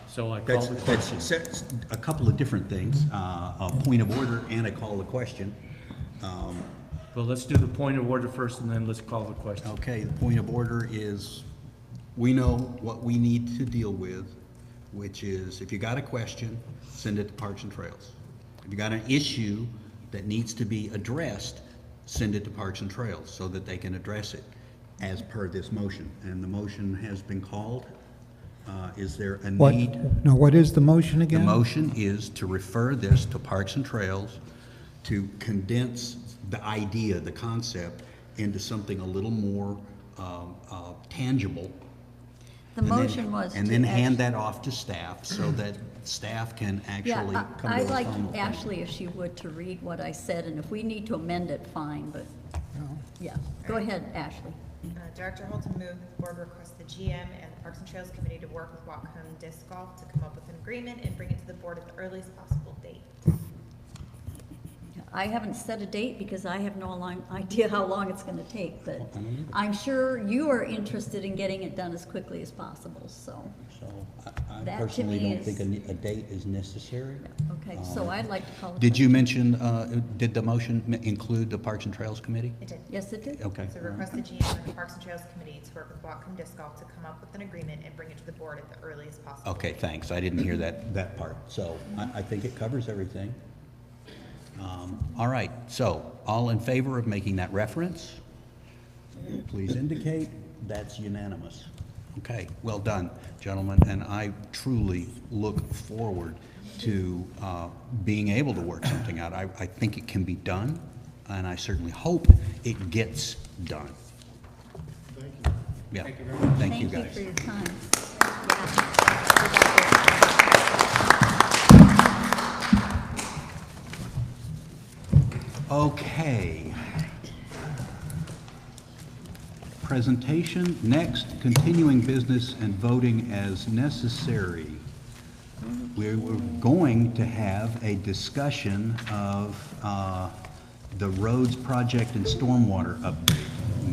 So I call the question. That's a couple of different things, a point of order and a call to question. Well, let's do the point of order first, and then let's call the question. Okay, the point of order is, we know what we need to deal with, which is, if you got a question, send it to Parks and Trails. If you got an issue that needs to be addressed, send it to Parks and Trails so that they can address it as per this motion. And the motion has been called. Is there a What, need? no, what is the motion The again? motion is to refer this to Parks and Trails to condense the idea, the concept, into something a little more tangible. The and then- motion was And to then act- hand that off to staff so that staff can actually Yeah, come to a I'd like final point. Ashley, if she would, to read what I said, and if we need to amend it, fine, but, yeah. Go ahead, Ashley. Director Holton moved the board request the GM and the Parks and Trails Committee to work with Whatcom Disc Golf to come up with an agreement and bring it to the board at the earliest possible date. I haven't set a date because I have no idea how long it's gonna take, but I'm sure you are interested in getting it done as quickly as possible, so. So I That to personally me don't is- think a date is necessary. Okay, so I'd like to call it. Did you mention, did the motion include the Parks and Trails Committee? It did. Yes, it did. Okay. So request the GM and the Parks and Trails Committee to work with Whatcom Disc Golf to come up with an agreement and bring it to the board at the earliest possible. Okay, thanks. I didn't hear that part. So I think it covers everything. All right, so all in favor of making that reference? Please indicate. That's unanimous. Okay, well done, gentlemen, and I truly look forward to being able to work something out. I think it can be done, and I certainly hope it gets done. Thank you. Yeah. Thank you very much. Thank you, guys. Thank you for your time. Okay. Presentation, next, continuing business and voting as necessary. We're going to have a discussion of the roads project and stormwater update.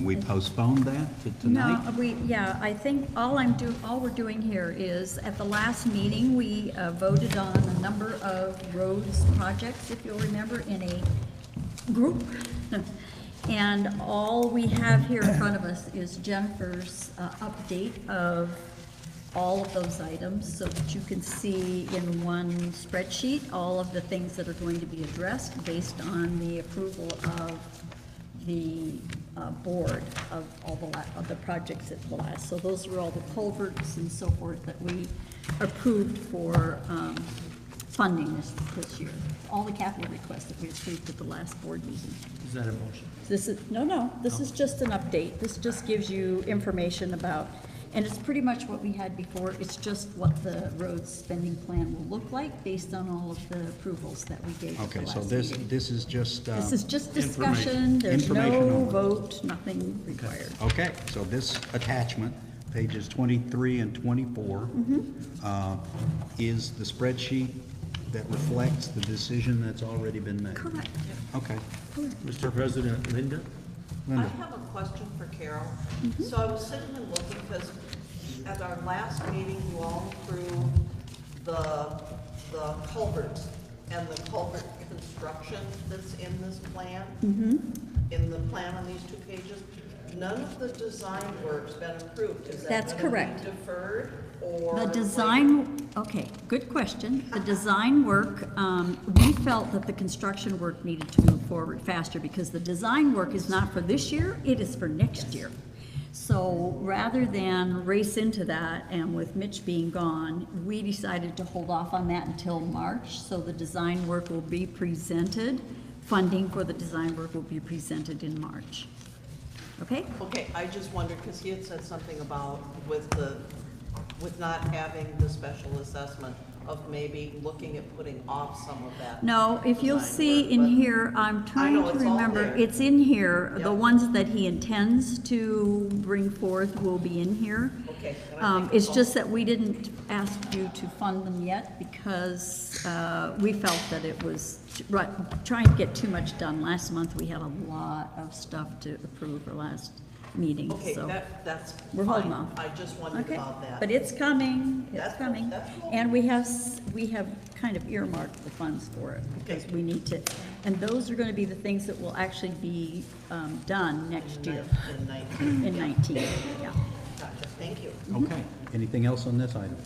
We postponed that to tonight? No, I think all we're doing here is, at the last meeting, we voted on a number of roads projects, if you'll remember, in a group. And all we have here in front of us is Jennifer's update of all of those items, so that you can see in one spreadsheet all of the things that are going to be addressed based on the approval of the board of all of the projects at the last. So those were all the culverts and so forth that we approved for funding this year. All the capital requests that we approved at the last board meeting. Is that a motion? This is, no, this is just an update. This just gives you information about, and it's pretty much what we had before. It's just what the road spending plan will look like based on all of the approvals that we gave at the Okay, last so meeting. this is just... This is just discussion. There's Information no only. vote, nothing required. Okay, so this attachment, pages 23 and 24, is the spreadsheet that reflects the decision that's already been made? Correct. Okay. Mr. President, Linda? I have a question for Carol. So I was sitting and looking, because at our last meeting, you all approved the culverts and the culvert construction that's in this plan, in the plan on these 2 pages. None of the design work's been approved. Is that That's gonna be correct. deferred or? The design, okay, good question. The design work, we felt that the construction work needed to move forward faster because the design work is not for this year, it is for next year. So rather than race into that, and with Mitch being gone, we decided to hold off on that until March. So the design work will be presented, funding for the design work will be presented in March. Okay? Okay, I just wondered, because he had said something about with not having the special assessment of maybe looking at putting off some of that. No, if you'll design see work, in but here, I'm trying know to it's all remember, there. it's in here. The Yep. ones that he intends to bring forth will be in here. Okay, and I think It's all- just that we didn't ask you to fund them yet because we felt that it was trying to get too much done. Last month, we had a lot of stuff to approve for last meeting, Okay, so. that's We're holding fine. off. I just wondered Okay, about that. but it's coming, it's That's cool, coming. that's cool. And we have kind of earmarked the funds for it, because we need to, and those are gonna be the things that will actually be, done next year. In 19. In 19, yeah. Gotcha, thank you. Okay, anything else on this item?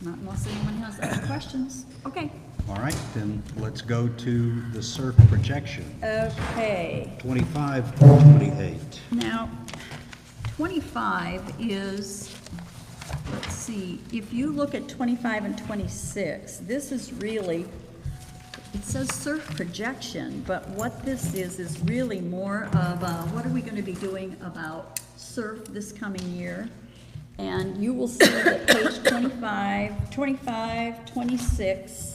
Not unless anyone has other questions. Okay, All right, then let's go to the SURF projection, okay. 25 through 28. Now, 25 is, let's see, if you look at 25 and 26, this is really, it says surf projection, but what this is really more of a, what are we going to be doing about surf this coming year? And you will see that page 25, 26,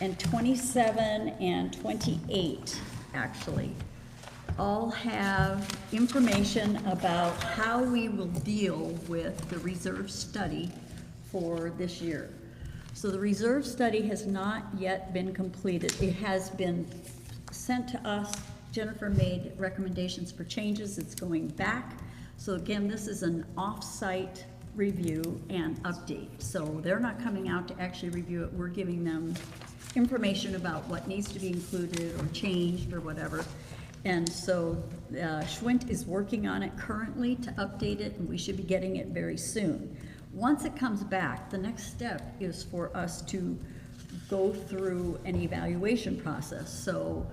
and 27 and 28, actually, all have information about how we will deal with the reserve study for this year. So the reserve study has not yet been completed. It has been sent to us. Jennifer made recommendations for changes. It's going back. So again, this is an off-site review and update. So they're not coming out to actually review it. We're giving them information about what needs to be included or changed or whatever. And so Schwint is working on it currently to update it, and we should be getting it very soon. Once it comes back, the next step is for us to go through an evaluation process. So,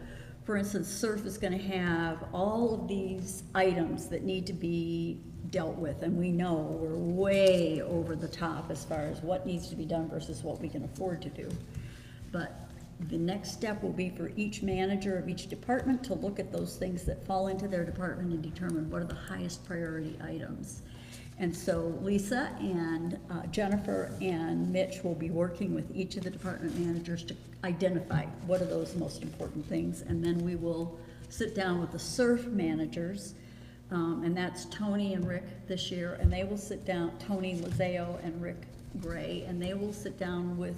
for instance, SURF is going to have all of these items that need to be dealt with, and we know we're way over the top as far as what needs to be done versus what we can afford to do. But the next step will be for each manager of each department to look at those things that fall into their department and determine what are the highest priority items. And so Lisa and Jennifer and Mitch will be working with each of the department managers to identify what are those most important things. And then we will sit down with the SURF managers, and that's Tony and Rick this year, and they will sit down, Tony Lizeo and Rick Gray, and they will sit down with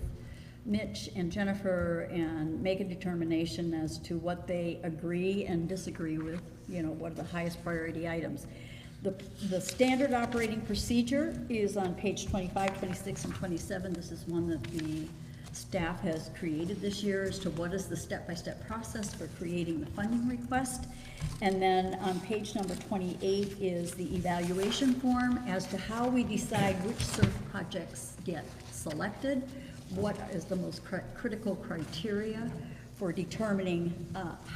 Mitch and Jennifer and make a determination as to what they agree and disagree with, you know, what are the highest priority items. The standard operating procedure is on page 25, 26, and 27. This is one that the staff has created this year as to what is the step-by-step process for creating the funding request. And then on page number 28 is the evaluation form as to how we decide which SURF projects get selected, what is the most critical criteria for determining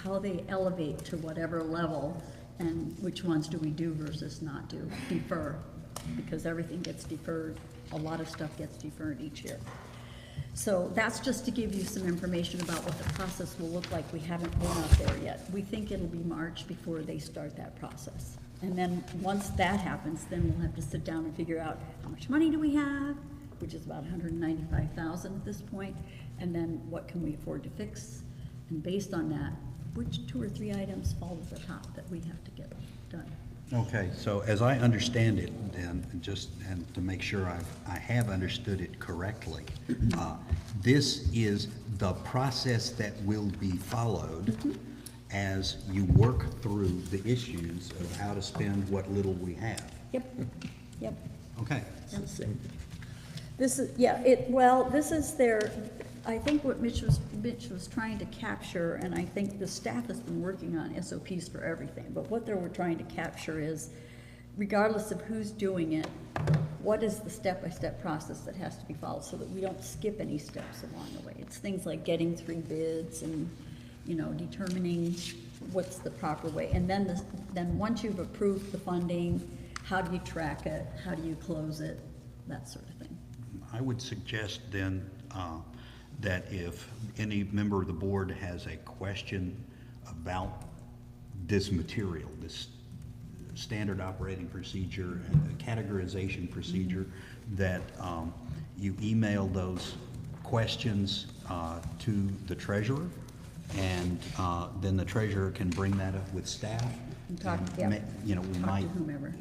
how they elevate to whatever level, and which ones do we do versus not do, defer, because everything gets deferred. A lot of stuff gets deferred each year. So that's just to give you some information about what the process will look like. We haven't gone out there yet. We think it'll be March before they start that process. And then once that happens, then we'll have to sit down and figure out how much money do we have, which is about $195,000 at this point, and then what can we afford to fix? And based on that, which 2 or 3 items fall to the top that we have to get done? Okay, so as I understand it, and to make sure I have understood it correctly, this is the process that will be followed as you work through the issues of how to spend what little we have. Yep, yep. Okay. This is, this is their, I think what Mitch was trying to capture, and I think the staff has been working on SOPs for everything, but what they were trying to capture is, regardless of who's doing it, what is the step-by-step process that has to be followed so that we don't skip any steps along the way? It's things like getting 3 bids and, determining what's the proper way. And then once you've approved the funding, how do you track it? How do you close it? That sort of thing. I would suggest then that if any member of the board has a question about this material, this standard operating procedure and categorization procedure, that you email those questions to the treasurer, and then the treasurer can bring that up with staff. And talk, We might, to whomever.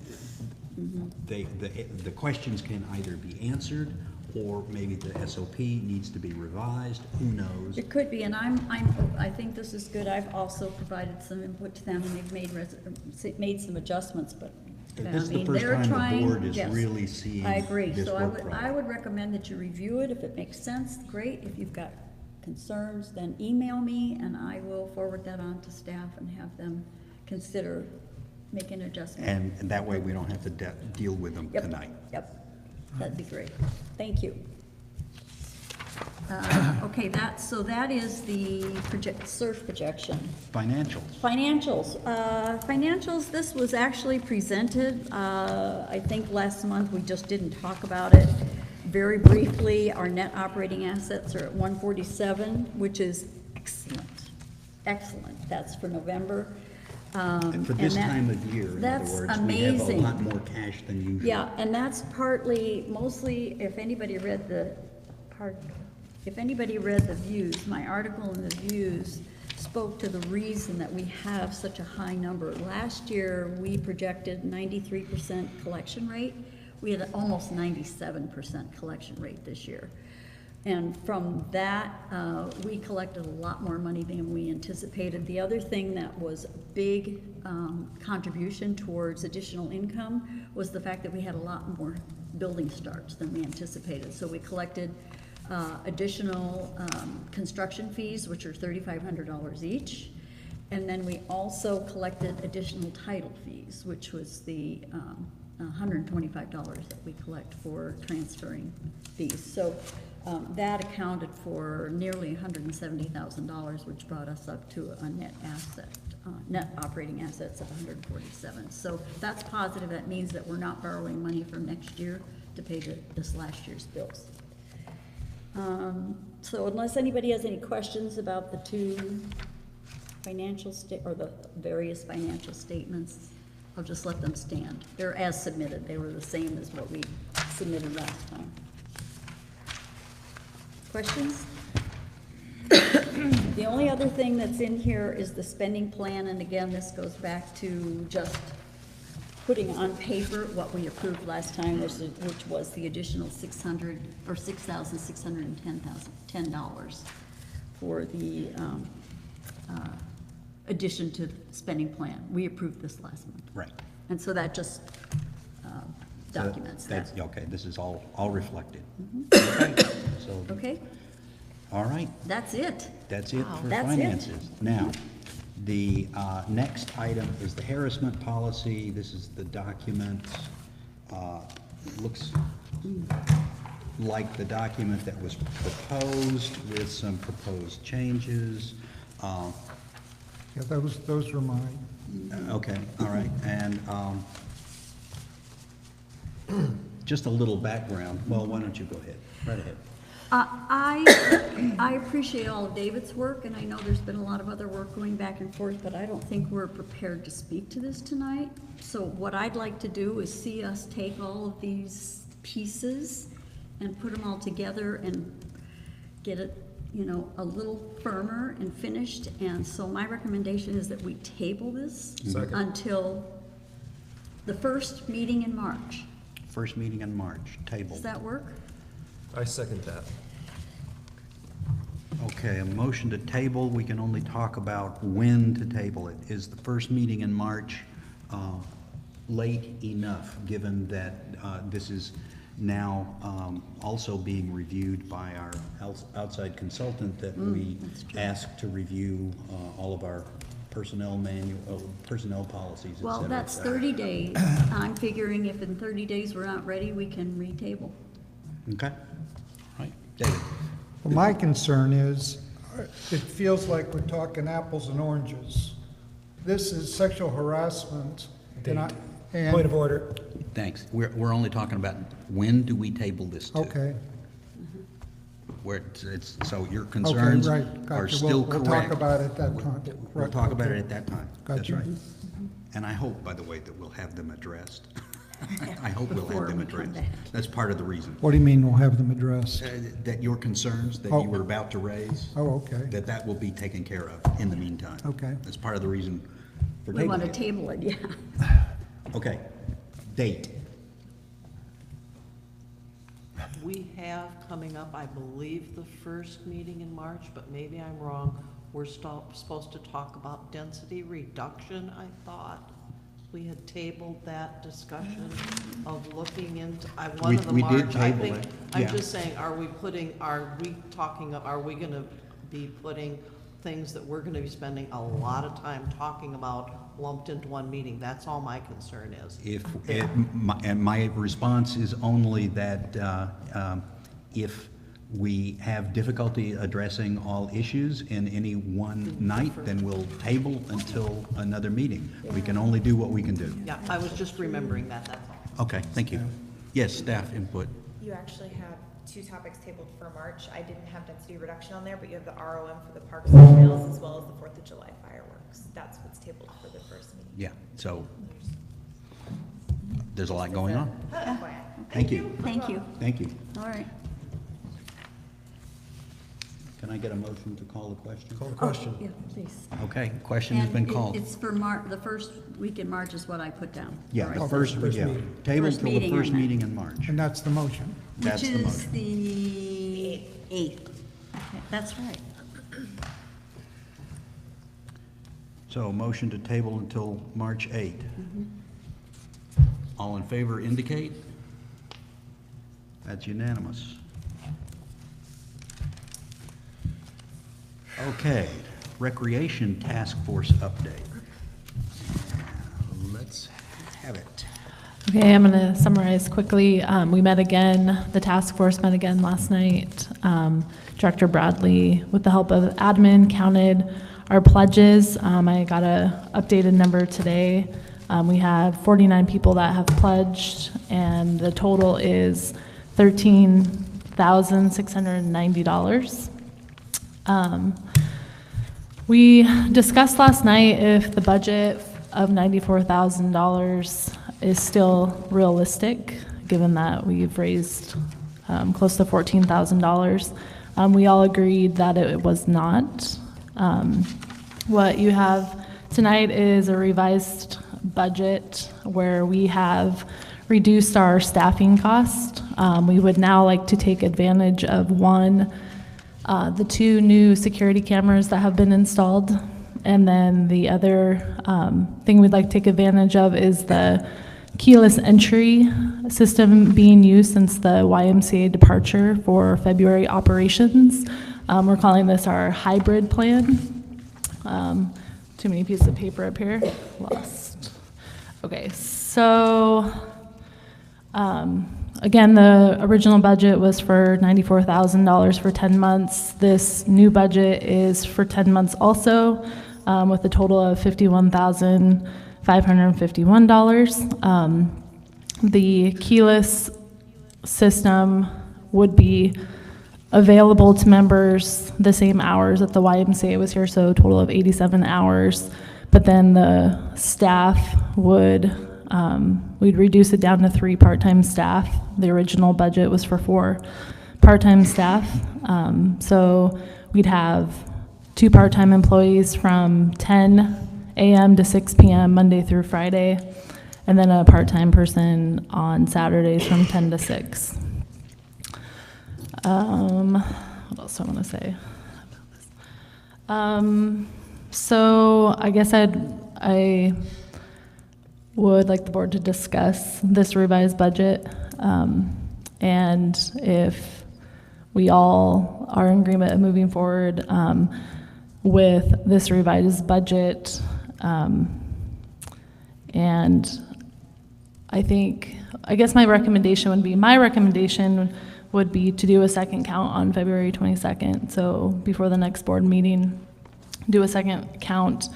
the questions can either be answered, or maybe the SOP needs to be revised, who knows? It could be, and I think this is good. I've also provided some input to them, and they've made some adjustments, but This is the first time the board is really seeing I agree. this So work product. I would recommend that you review it. If it makes sense, great. If you've got concerns, then email me, and I will forward that on to staff and have them consider making adjustments. And that way we don't have to deal with them Yep, tonight. Yep, that'd be great. Thank you. Okay, that is the surf projection. Financials. Financials, this was actually presented, I think last month, we just didn't talk about it. Very briefly, our net operating assets are at 147, which is excellent, excellent. That's for November. And for this time of year, in other words, we have a lot more cash than usual. Yeah, and that's mostly, if anybody read the Views, my article in the Views spoke to the reason that we have such a high number. Last year, we projected 93% collection rate. We had almost 97% collection rate this year. And from that, we collected a lot more money than we anticipated. The other thing that was a big contribution towards additional income was the fact that we had a lot more building starts than we anticipated. So we collected additional construction fees, which are $3,500 each. And then we also collected additional title fees, which was the $125 that we collect for transferring fees. So that accounted for nearly $170,000, which brought us up to a net operating assets of 147. So that's positive. That means that we're not borrowing money from next year to pay this last year's bills. So unless anybody has any questions about the two or the various financial statements, I'll just let them stand. They're as submitted. They were the same as what we submitted last time. Questions? The only other thing that's in here is the spending plan, and again, this goes back to just putting on paper what we approved last time, which was the additional $6,610 for the addition to the spending plan. We approved this last month. Right. And so that just documents that. Okay, this is all reflected. Mm-hmm. Okay, All right. that's it. That's it for That's it. finances. Now, the next item is the harassment policy. This is the document. It looks like the document that was proposed with some proposed changes. Yeah, those were mine. Okay, all right. And just a little background. Well, why don't you go ahead? Right ahead. I appreciate all of David's work, and I know there's been a lot of other work going back and forth, but I don't think we're prepared to speak to this tonight. So what I'd like to do is see us take all of these pieces and put them all together and get it, a little firmer and finished. And so my recommendation is that we table this until the first meeting in March. First meeting in March, table. Does that work? I second that. Okay, a motion to table, we can only talk about when to table it. Is the first meeting in March late enough, given that this is now also being reviewed by our outside consultant, that we ask to review all of our personnel policies, et Well, cetera, et that's cetera. 30 days. I'm figuring if in 30 days we're not ready, we can retable. Okay. All right. David? Well, my concern is, it feels like we're talking apples and oranges. This is sexual harassment, and Point of order. Thanks. We're only talking about when do we table this to? Okay. Where it's, so your concerns Okay, right, gotcha. are still We'll correct. talk about it at that time. We'll Right, talk about okay. it at that time. That's Gotcha. right. And I hope, by the way, that we'll have them addressed. I hope we'll have them addressed. That's part of the reason. What do you mean we'll have them addressed? That your concerns that Oh. you were about to raise. Oh, okay. That will be taken care of in the meantime. Okay. That's part of the reason for We want to tabling it. table it, yeah. Okay. Date. We have coming up, I believe, the first meeting in March, but maybe I'm wrong. We're supposed to talk about density reduction, I thought. We had tabled that discussion of looking into, one of the We did March, I table think. it, I'm yeah. just saying, are we gonna be putting things that we're gonna be spending a lot of time talking about lumped into one meeting? That's all my concern is. And my response is only that if we have difficulty addressing all issues in any one night, then we'll table until another meeting. We can only do what we can do. Yeah, I was just remembering that, that's all. Okay, thank you. Yes, staff input. You actually have two topics tabled for March. I didn't have density reduction on there, but you have the ROM for the parks and trails as well as the 4th of July fireworks. That's what's tabled for the first meeting. Yeah, so there's a lot going on. FYI. Thank you. Thank you. Thank you. All right. Can I get a motion to call the question? Call the question. Yeah, please. Okay, question has been And called. it's for the first week in March is what I put down. Yeah, All the right. first, yeah, meeting. table First till the meeting first in May. meeting in March. And that's the motion. That's Which the is motion. the 8th. Okay, that's right. So motion to table until March 8th. All in favor indicate. That's unanimous. Okay, Recreation Task Force update. Let's have it. Okay, I'm going to summarize quickly. We met again, the task force met again last night. Director Bradley, with the help of admin, counted our pledges. I got a updated number today. We have 49 people that have pledged, and the total is $13,690. We discussed last night if the budget of $94,000 is still realistic, given that we've raised close to $14,000. We all agreed that it was not. What you have tonight is a revised budget where we have reduced our staffing cost. We would now like to take advantage of the 2 new security cameras that have been installed. And then the other thing we'd like to take advantage of is the keyless entry system being used since the YMCA departure for February operations. We're calling this our hybrid plan. Too many pieces of paper up here. Lost. Okay, so again, the original budget was for $94,000 for 10 months. This new budget is for 10 months also, with a total of $51,551. The keyless system would be available to members the same hours that the YMCA was here, so a total of 87 hours. But then the staff would, we'd reduce it down to 3 part-time staff. The original budget was for 4 part-time staff. So we'd have 2 part-time employees from 10 a.m. to 6 p.m. Monday through Friday, and then a part-time person on Saturdays from 10 to 6. What else do I want to say about this? So I guess I would like the board to discuss this revised budget. And if we all are in agreement of moving forward with this revised budget. And I guess my recommendation would be to do a second count on February 22nd. So before the next board meeting, do a second count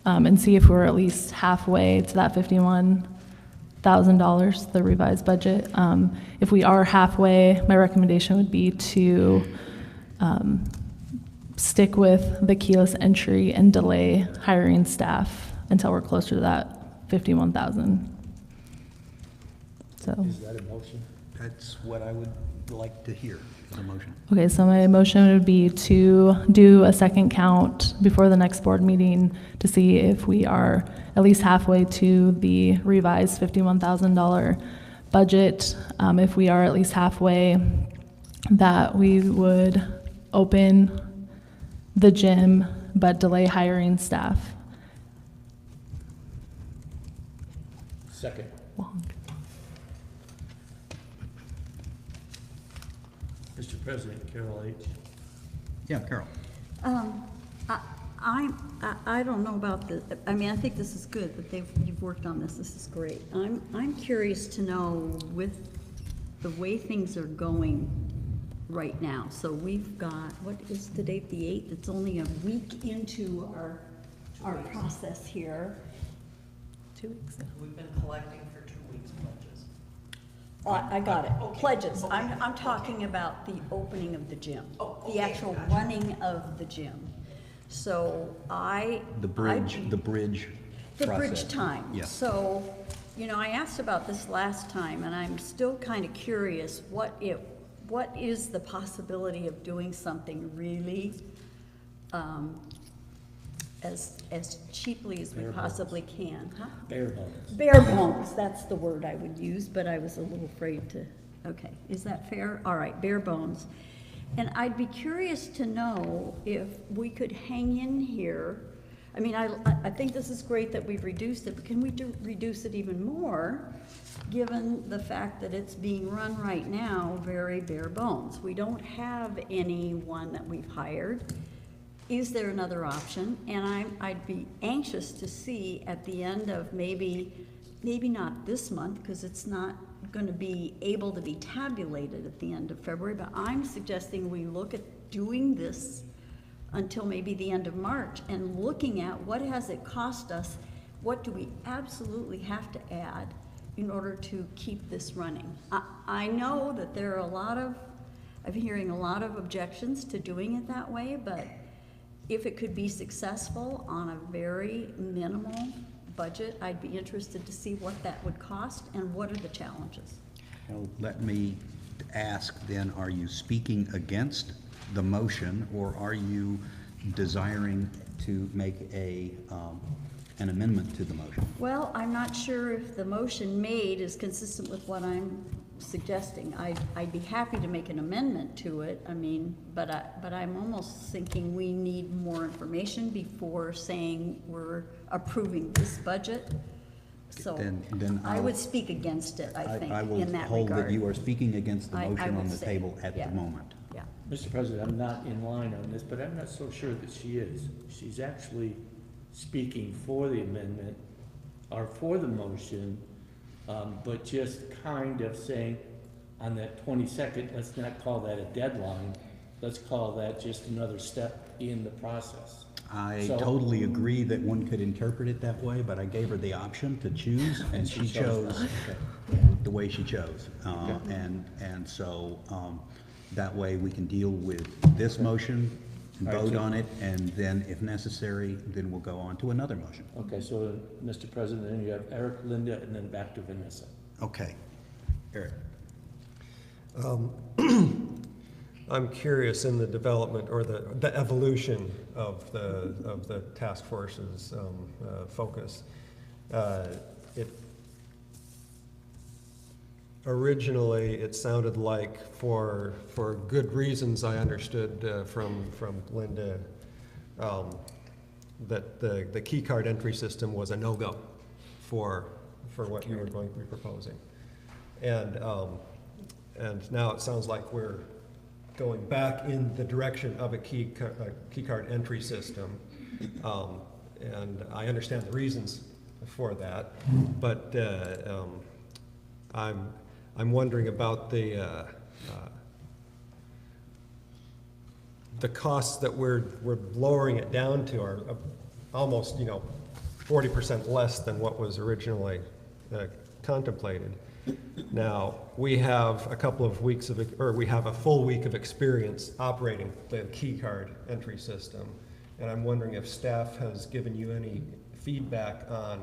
and see if we're at least halfway to that $51,000, the revised budget. If we are halfway, my recommendation would be to stick with the keyless entry and delay hiring staff until we're closer to that 51,000. So. Is that a motion? That's what I would like to hear, a motion. Okay, so my motion would be to do a second count before the next board meeting to see if we are at least halfway to the revised $51,000 budget. If we are at least halfway, that we would open the gym but delay hiring staff. Second. Mr. President, Carol H. Yeah, Carol. I don't know about the, I mean, I think this is good that you've worked on this. This is great. I'm curious to know with the way things are going right now. So we've got, what is the date, the 8th? It's only a week into our process here. 2 weeks. We've been collecting for 2 weeks pledges. I got it. Okay. Pledges. Okay. I'm talking about the opening of the gym. Oh, The okay, actual gotcha. running of the gym. So The bridge the process. bridge time. Yeah. So, I asked about this last time, and I'm still kind of curious, what is the possibility of doing something really as cheaply as we possibly can? Huh? Bare bones. Bare bones, that's the word I would use, but I was a little afraid to, okay, is that fair? All right, bare bones. And I'd be curious to know if we could hang in here. I mean, I think this is great that we've reduced it, but can we reduce it even more, given the fact that it's being run right now very bare bones? We don't have anyone that we've hired. Is there another option? And I'd be anxious to see at the end of maybe not this month, because it's not going to be able to be tabulated at the end of February, but I'm suggesting we look at doing this until maybe the end of March and looking at what has it cost us, what do we absolutely have to add in order to keep this running. I know that there are I'm hearing a lot of objections to doing it that way, but if it could be successful on a very minimal budget, I'd be interested to see what that would cost and what are the challenges. Well, let me ask then, are you speaking against the motion, or are you desiring to make an amendment to the motion? Well, I'm not sure if the motion made is consistent with what I'm suggesting. I'd be happy to make an amendment to it. I mean, but I'm almost thinking we need more information before saying we're approving this budget. So Then I would speak against it, I think, I will in that hold that regard. you are speaking against the I motion on would the say, table at yeah. the moment. Yeah. Mr. President, I'm not in line on this, but I'm not so sure that she is. She's actually speaking for the amendment, or for the motion, but just kind of saying on that 22nd, let's not call that a deadline, let's call that just another step in the process. I So- totally agree that one could interpret it that way, but I gave her the option to choose, and she chose the way she chose. And so that way we can deal with this motion, and All right, vote so- on it, and then if necessary, then we'll go on to another motion. Okay, so, Mr. President, then you have Eric, Linda, and then back to Vanessa. Okay. Eric? I'm curious in the development or the evolution of the task force's focus. Originally, it sounded like for good reasons I understood from Linda that the key card entry system was a no-go for for what you were going to be proposing. And now it sounds like we're going back in the direction of a key card entry system. And I understand the reasons for that, but I'm wondering about the costs that we're lowering it down to are almost 40% less than what was originally contemplated. Now, we have a couple of weeks we have a full week of experience operating the key card entry system. And I'm wondering if staff has given you any feedback on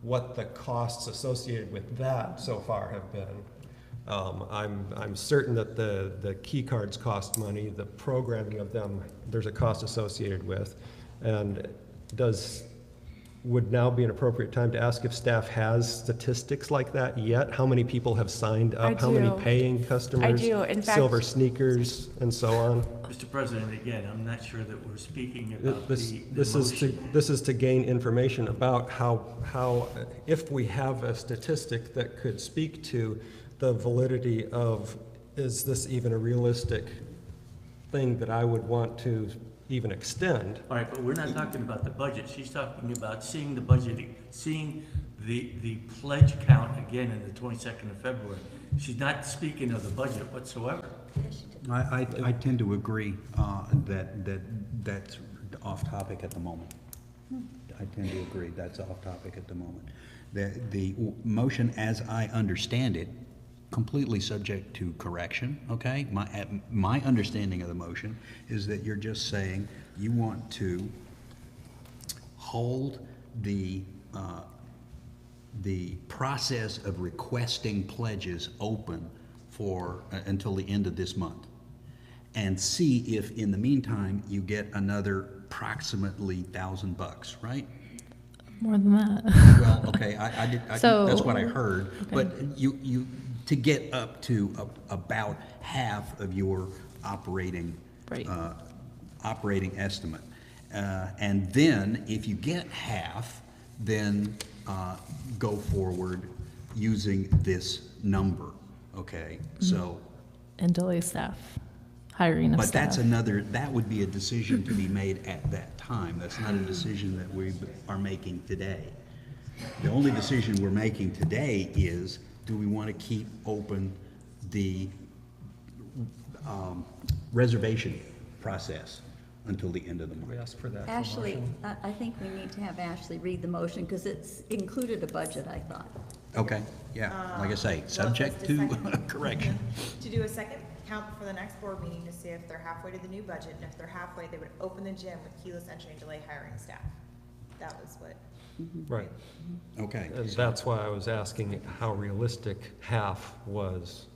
what the costs associated with that so far have been. I'm certain that the key cards cost money, the programming of them, there's a cost associated with. And would now be an appropriate time to ask if staff has statistics like that yet? How many people have signed up? How many paying customers? I do. In fact, Silver sneakers and so on? Mr. President, again, I'm not sure that we're speaking about This motion. is to gain information about how if we have a statistic that could speak to the validity of, is this even a realistic thing that I would want to even extend? All right, but we're not talking about the budget. She's talking about seeing the budget, seeing the pledge count again in the 22nd of February. She's not speaking of the budget whatsoever. I tend to agree that's off topic at the moment. I tend to agree that's off topic at the moment. The motion, as I understand it, completely subject to correction, okay? My understanding of the motion is that you're just saying you want to hold the process of requesting pledges open for until the end of this month, and see if in the meantime you get another approximately $1,000, right? More than that. Well, okay, So- that's what I heard, okay. but you to get up to about half of your operating Right. operating estimate, and then if you get half, then go forward using this number. Okay, so. And delay staff, hiring of But staff. that's that would be a decision to be made at that time. That's not a decision that we are making today. The only decision we're making today is, do we want to keep open the reservation process until the end of the month? We ask for that. Ashley, I think we need to have Ashley read the motion, because it's included a budget, I thought. Okay, yeah, like I say, subject to correction. To do a second count for the next board meeting to see if they're halfway to the new budget, and if they're halfway, they would open the gym with keyless entry and delay hiring staff. That was what. Right. Okay. And that's why I was asking how realistic half was.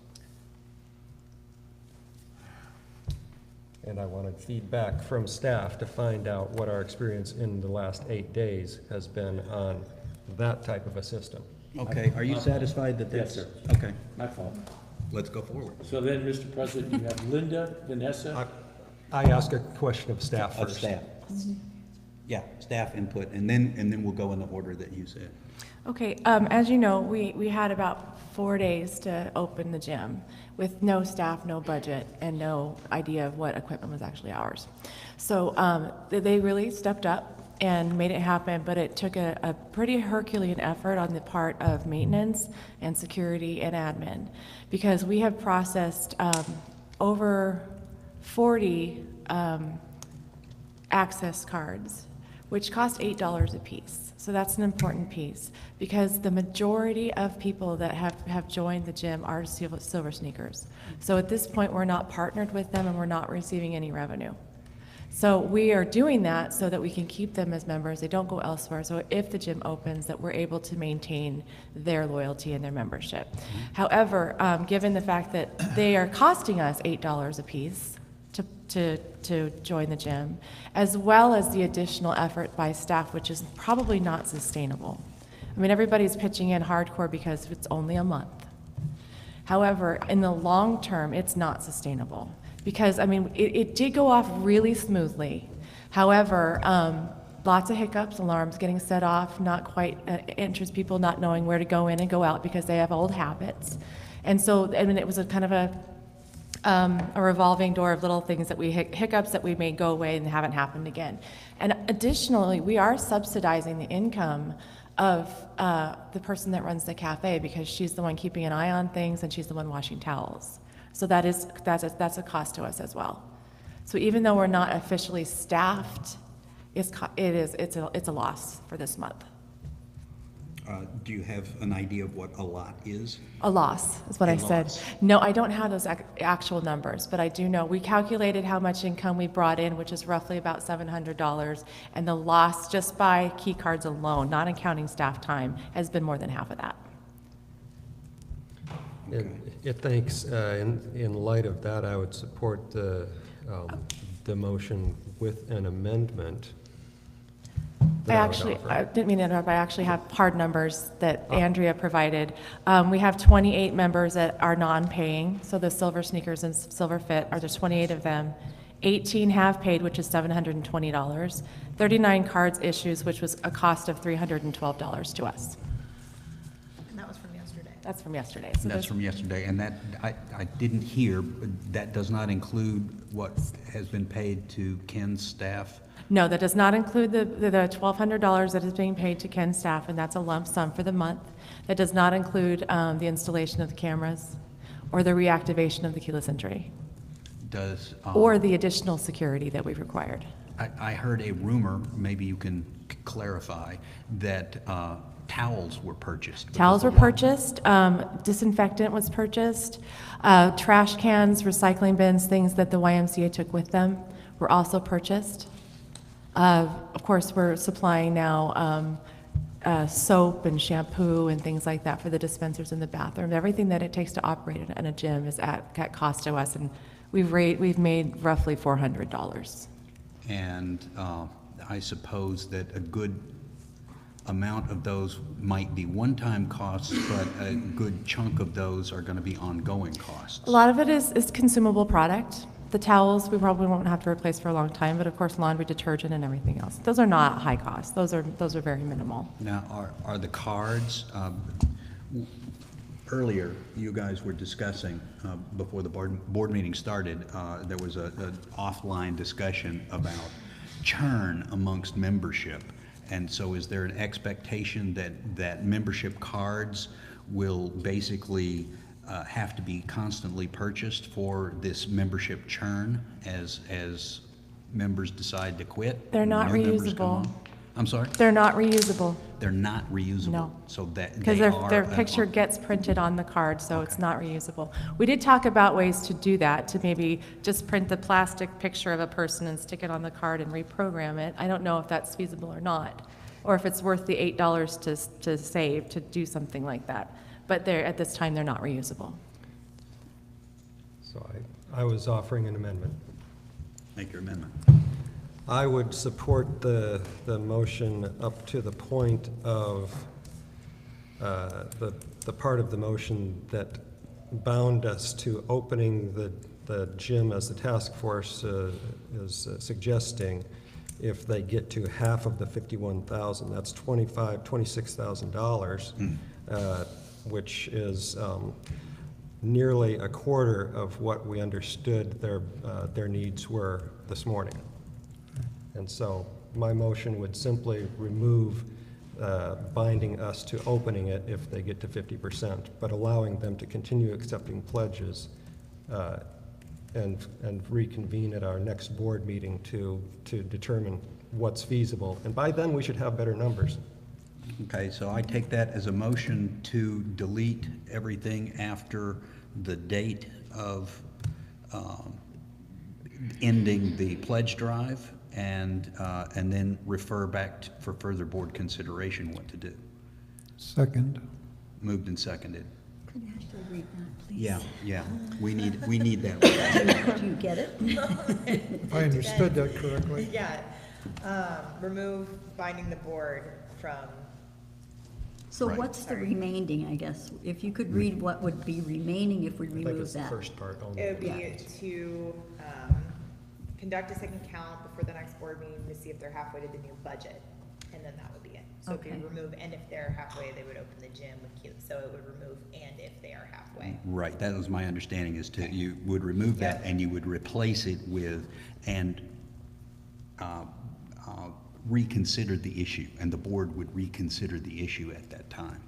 And I wanted feedback from staff to find out what our experience in the last 8 days has been on that type of a system. Okay, are you satisfied that Yes, that's? sir. Okay, My fault. let's go forward. So then, Mr. President, you have Linda, Vanessa. I ask a question of staff Of first. staff. Yeah, staff input, and then we'll go in the order that you said. Okay, as you know, we had about 4 days to open the gym with no staff, no budget, and no idea of what equipment was actually ours. So they really stepped up and made it happen, but it took a pretty Herculean effort on the part of maintenance and security and admin, because we have processed over 40 access cards, which cost $8 a piece. So that's an important piece, because the majority of people that have joined the gym are Silver Sneakers. So at this point, we're not partnered with them and we're not receiving any revenue. So we are doing that so that we can keep them as members. They don't go elsewhere. So if the gym opens, that we're able to maintain their loyalty and their membership. However, given the fact that they are costing us $8 a piece to join the gym, as well as the additional effort by staff, which is probably not sustainable. I mean, everybody's pitching in hardcore because it's only a month. However, in the long term, it's not sustainable. Because, I mean, it did go off really smoothly. However, Lots of hiccups, alarms getting set off, not quite, entrance people not knowing where to go in and go out because they have old habits. And so, I mean, it was a kind of a revolving door of little things that we, hiccups that we made go away and haven't happened again. And additionally, we are subsidizing the income of the person that runs the cafe because she's the one keeping an eye on things and she's the one washing towels. So that's a cost to us as well. So even though we're not officially staffed, it's a loss for this month. Do you have an idea of what a lot is? A loss is what I said. No, I don't have those actual numbers, but I do know. We calculated how much income we brought in, which is roughly about $700, and the loss just by key cards alone, not counting staff time, has been more than half of that. Thanks. In light of that, I would support the motion with an amendment. I didn't mean to interrupt. I actually have hard numbers that Andrea provided. We have 28 members that are non-paying, so the Silver Sneakers and Silver Fit, there's 28 of them. 18 have paid, which is $720. 39 cards issues, which was a cost of $312 to us. And that was from yesterday. That's from yesterday. So That's from yesterday, and that, I didn't hear, that does not include what has been paid to Ken's staff? No, that does not include the $1,200 that is being paid to Ken's staff, and that's a lump sum for the month. That does not include the installation of the cameras or the reactivation of the keyless entry. Does... or the additional security that we've required. I heard a rumor, maybe you can clarify, that towels were purchased. Towels were purchased, disinfectant was purchased, trash cans, recycling bins, things that the YMCA took with them were also purchased. Of course, we're supplying now soap and shampoo and things like that for the dispensers in the bathroom. Everything that it takes to operate in a gym is at cost to us, and we've made roughly $400. And I suppose that a good amount of those might be one-time costs, but a good chunk of those are going to be ongoing costs. A lot of it is consumable product. The towels, we probably won't have to replace for a long time, but of course laundry detergent and everything else. Those are not high cost. Those are very minimal. Now, are the cards, earlier you guys were discussing, before the board meeting started, there was an offline discussion about churn amongst membership. And so is there an expectation that membership cards will basically have to be constantly purchased for this membership churn as members decide to quit? They're not New members come reusable. on? I'm sorry? They're not reusable. They're not reusable? No. So that Because they are their picture gets printed on the card, so it's not reusable. We did talk about ways to do that, to maybe just print the plastic picture of a person and stick it on the card and reprogram it. I don't know if that's feasible or not, or if it's worth the $8 to save to do something like that. But at this time, they're not reusable. So I was offering an amendment. Make your amendment. I would support the motion up to the point of the part of the motion that bound us to opening the gym as the task force is suggesting. If they get to half of the $51,000, that's $26,000, which is nearly a quarter of what we understood their needs were this morning. And so my motion would simply remove binding us to opening it if they get to 50%, but allowing them to continue accepting pledges and reconvene at our next board meeting to determine what's feasible. And by then, we should have better numbers. Okay, so I take that as a motion to delete everything after the date of ending the pledge drive, and then refer back for further board consideration what to do. Second. Moved and seconded. Could you actually read that, please? Yeah, we need that. Do you get it? If I understood that correctly. Yeah, remove binding the board from. So Right. what's the remaining, I guess? If you could read what would be remaining if we I think remove it's the that. first part only. It would be Yeah. to conduct a second count before the next next board meeting to see if they're halfway to the new budget, and then that would be it. So if Okay. you remove, and if they're halfway, they would open the gym with cute, so it would remove, and if they are halfway. Right, that was my understanding, is to, you would remove that and you would replace it with, and reconsider the issue, and the board would reconsider the issue at that time.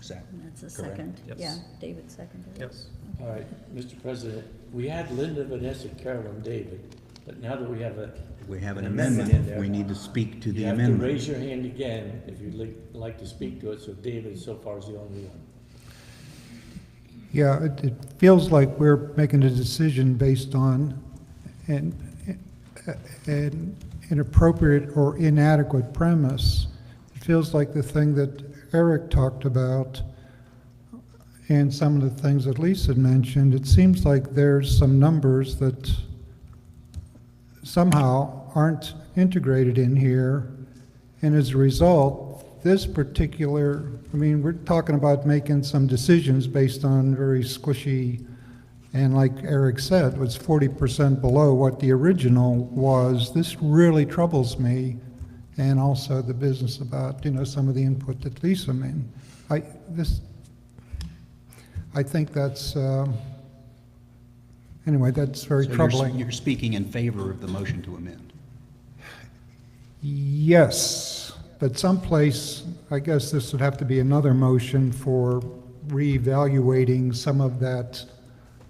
Is that And that's a correct? second. Yes. Yeah, David seconded it. Yes. All right, Mr. President, we had Linda, Vanessa, Carol, and David, but now that we have We have an in amendment, there, we need to speak to the you have to amendment. raise your hand again if you'd like to speak to it, so David so far is the only one. Yeah, it feels like we're making a decision based on an inappropriate or inadequate premise. It feels like the thing that Eric talked about and some of the things that Lisa had mentioned, it seems like there's some numbers that somehow aren't integrated in here, and as a result, this particular, I mean, we're talking about making some decisions based on very squishy, and like Eric said, was 40% below what the original was. This really troubles me, and also the business about, some of the input that Lisa made. I think that's, anyway, that's very So troubling. you're speaking in favor of the motion to amend? Yes, but someplace, I guess this would have to be another motion for reevaluating some of that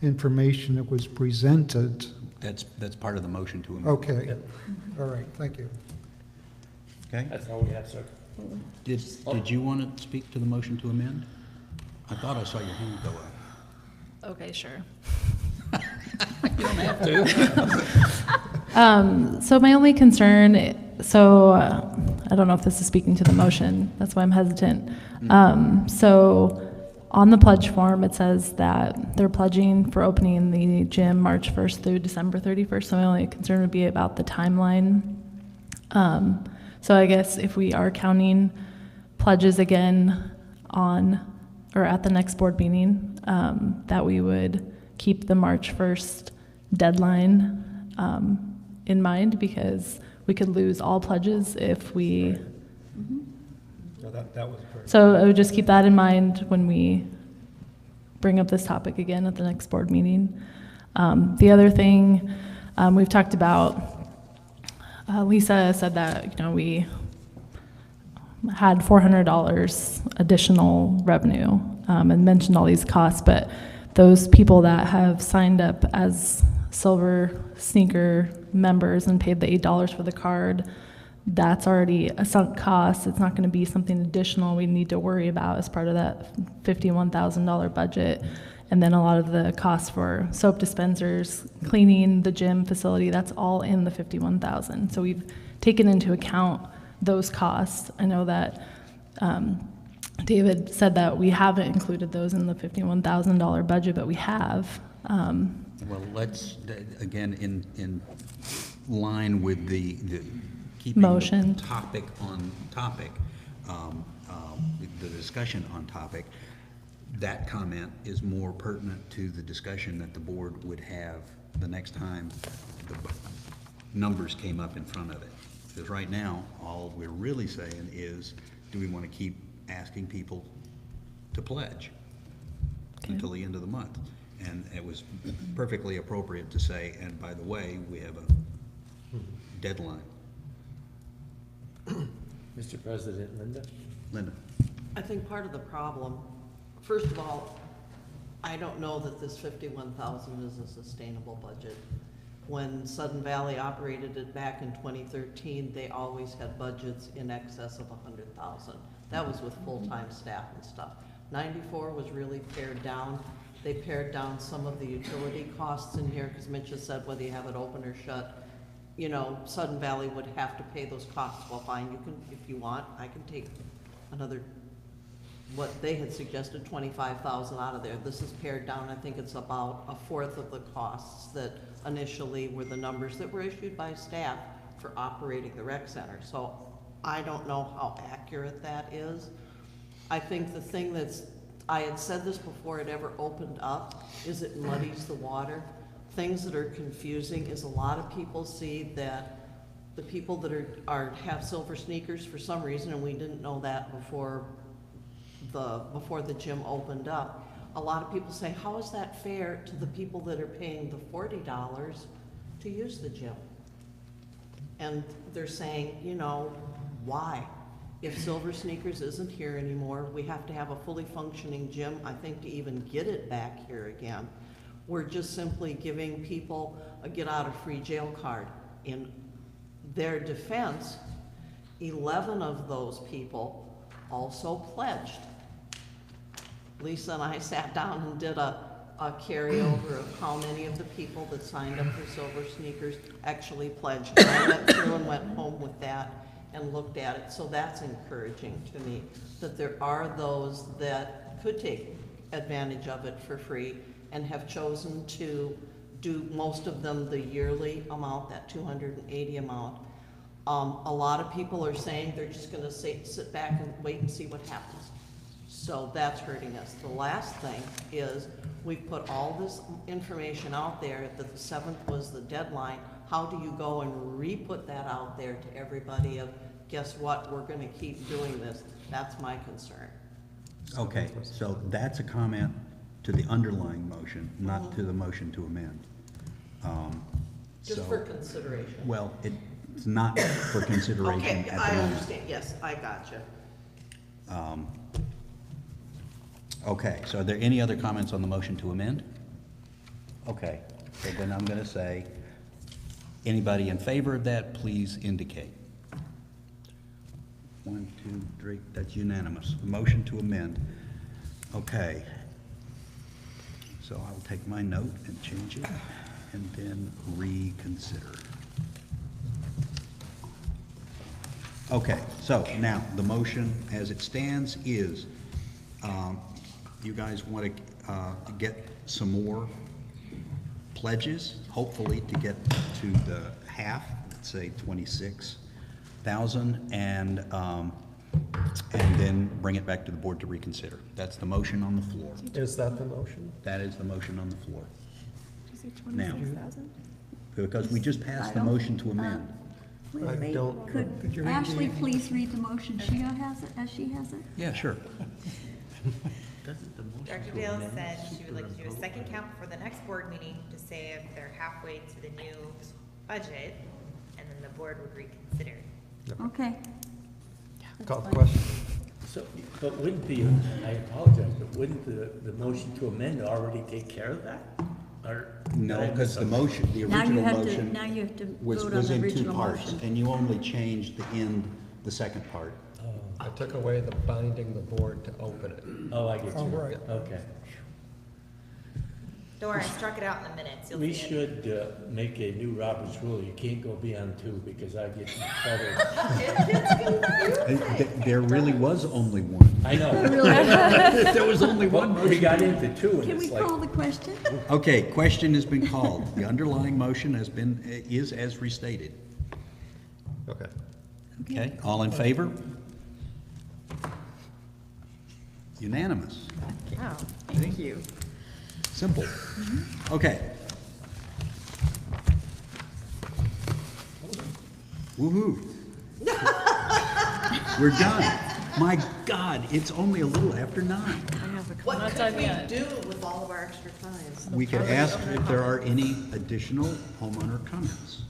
information that was presented. That's part of the motion to amend. Okay, all right, thank you. Okay? That's all we have, sir. Did you want to speak to the motion to amend? I thought I saw your hand go up. Okay, sure. You don't have to. So my only concern, I don't know if this is speaking to the motion, that's why I'm hesitant. So on the pledge form, it says that they're pledging for opening the gym March 1st through December 31st, so my only concern would be about the timeline. So I guess if we are counting pledges again at the next board meeting, that we would keep the March 1st deadline in mind, because we could lose all pledges if we. No, that was correct. So I would just keep that in mind when we bring up this topic again at the next board meeting. The other thing we've talked about, Lisa said that, we had $400 additional revenue and mentioned all these costs, but those people that have signed up as Silver Sneaker members and paid the $8 for the card, that's already a sunk cost. It's not going to be something additional we need to worry about as part of that $51,000 budget. And then a lot of the costs for soap dispensers, cleaning the gym facility, that's all in the $51,000. So we've taken into account those costs. I know that David said that we haven't included those in the $51,000 budget, but we have. Well, let's, again, in line with the keeping Motion. the topic on topic, the discussion on topic, that comment is more pertinent to the discussion that the board would have the next time the numbers came up in front of it. Because right now, all we're really saying is, do we want to keep asking people to pledge until the end of the month? And it was perfectly appropriate to say, and by the way, we have a deadline. Mr. President, Linda? Linda? I think part of the problem, first of all, I don't know that this 51,000 is a sustainable budget. When Sudden Valley operated it back in 2013, they always had budgets in excess of 100,000. That was with full-time staff and stuff. 94 was really pared down. They pared down some of the utility costs in here, because Mitch has said whether you have it open or shut, Sudden Valley would have to pay those costs. Well, fine, you can, if you want, I can take another, what they had suggested, 25,000 out of there. This is pared down. I think it's about a fourth of the costs that initially were the numbers that were issued by staff for operating the rec center. So I don't know how accurate that is. I think the thing I had said this before it ever opened up, is it muddies the water. things that are confusing is a lot of people see that the people that have silver sneakers for some reason, and we didn't know that before the gym opened up. A lot of people say, how is that fair to the people that are paying the $40 to use the gym? And they're saying, you know, why? If Silver Sneakers isn't here anymore, we have to have a fully functioning gym, I think, to even get it back here again. We're just simply giving people a get-out-of-free-jail card. In their defense, 11 of those people also pledged. Lisa and I sat down and did a carryover of how many of the people that signed up for Silver Sneakers actually pledged. And I went through and went home with that and looked at it. So that's encouraging to me, that there are those that could take advantage of it for free and have chosen to do, most of them, the yearly amount, that $280 amount. A lot of people are saying they're just gonna sit back and wait and see what happens. So that's hurting us. The last thing is, we've put all this information out there that the 7th was the deadline. How do you go and re-put that out there to everybody of, guess what, we're gonna keep doing this? That's my concern. Okay, so that's a comment to the underlying motion, not to the motion to amend. Just So- for consideration. Well, it's not for consideration Okay, at the I moment. understand, yes, I gotcha. Okay, so are there any other comments on the motion to amend? Okay, so then I'm gonna say, anybody in favor of that, please indicate. 1, 2, 3, that's unanimous. Motion to amend. Okay. So I'll take my note and change it, and then reconsider. Okay, so now, the motion as it stands is, you guys want to get some more pledges, hopefully to get to the half, let's say 26,000, and then bring it back to the board to reconsider. That's the motion on the floor. Is that the motion? That is the motion on the floor. Did you say Now, 26,000? because we just passed the motion to amend. Could you Could read Ashley the- please read the motion she has it, as she has it? Yeah, sure. Dr. Dale said she would like to do a second count for the next board meeting to say if they're halfway to the new budget, and then the board would reconsider. Okay. Call the question. So, but wouldn't I apologize, but wouldn't the motion to amend already take care of that? Or? No, because the motion, the Now you original have to, motion now you have to was vote on the in two original parts, motion. and you only changed the second part. I took away the binding the board to open it. Oh, I get you. Oh, right. Okay. Don't worry, I struck it out in the minutes, you'll We see it. should make a new Robert's rule. You can't go beyond 2 because I get in trouble. There really was only one. I know. There was only one But we motion. got into 2 and Can we it's like. call the question? Okay, question has been called. The underlying motion is as restated. Okay. Okay, all in favor? Unanimous. Wow, thank you. Simple. Okay. Woo-hoo. We're done. My God, it's only a little after 9. What could we do with all of our extra time? We could ask if there are any additional homeowner comments.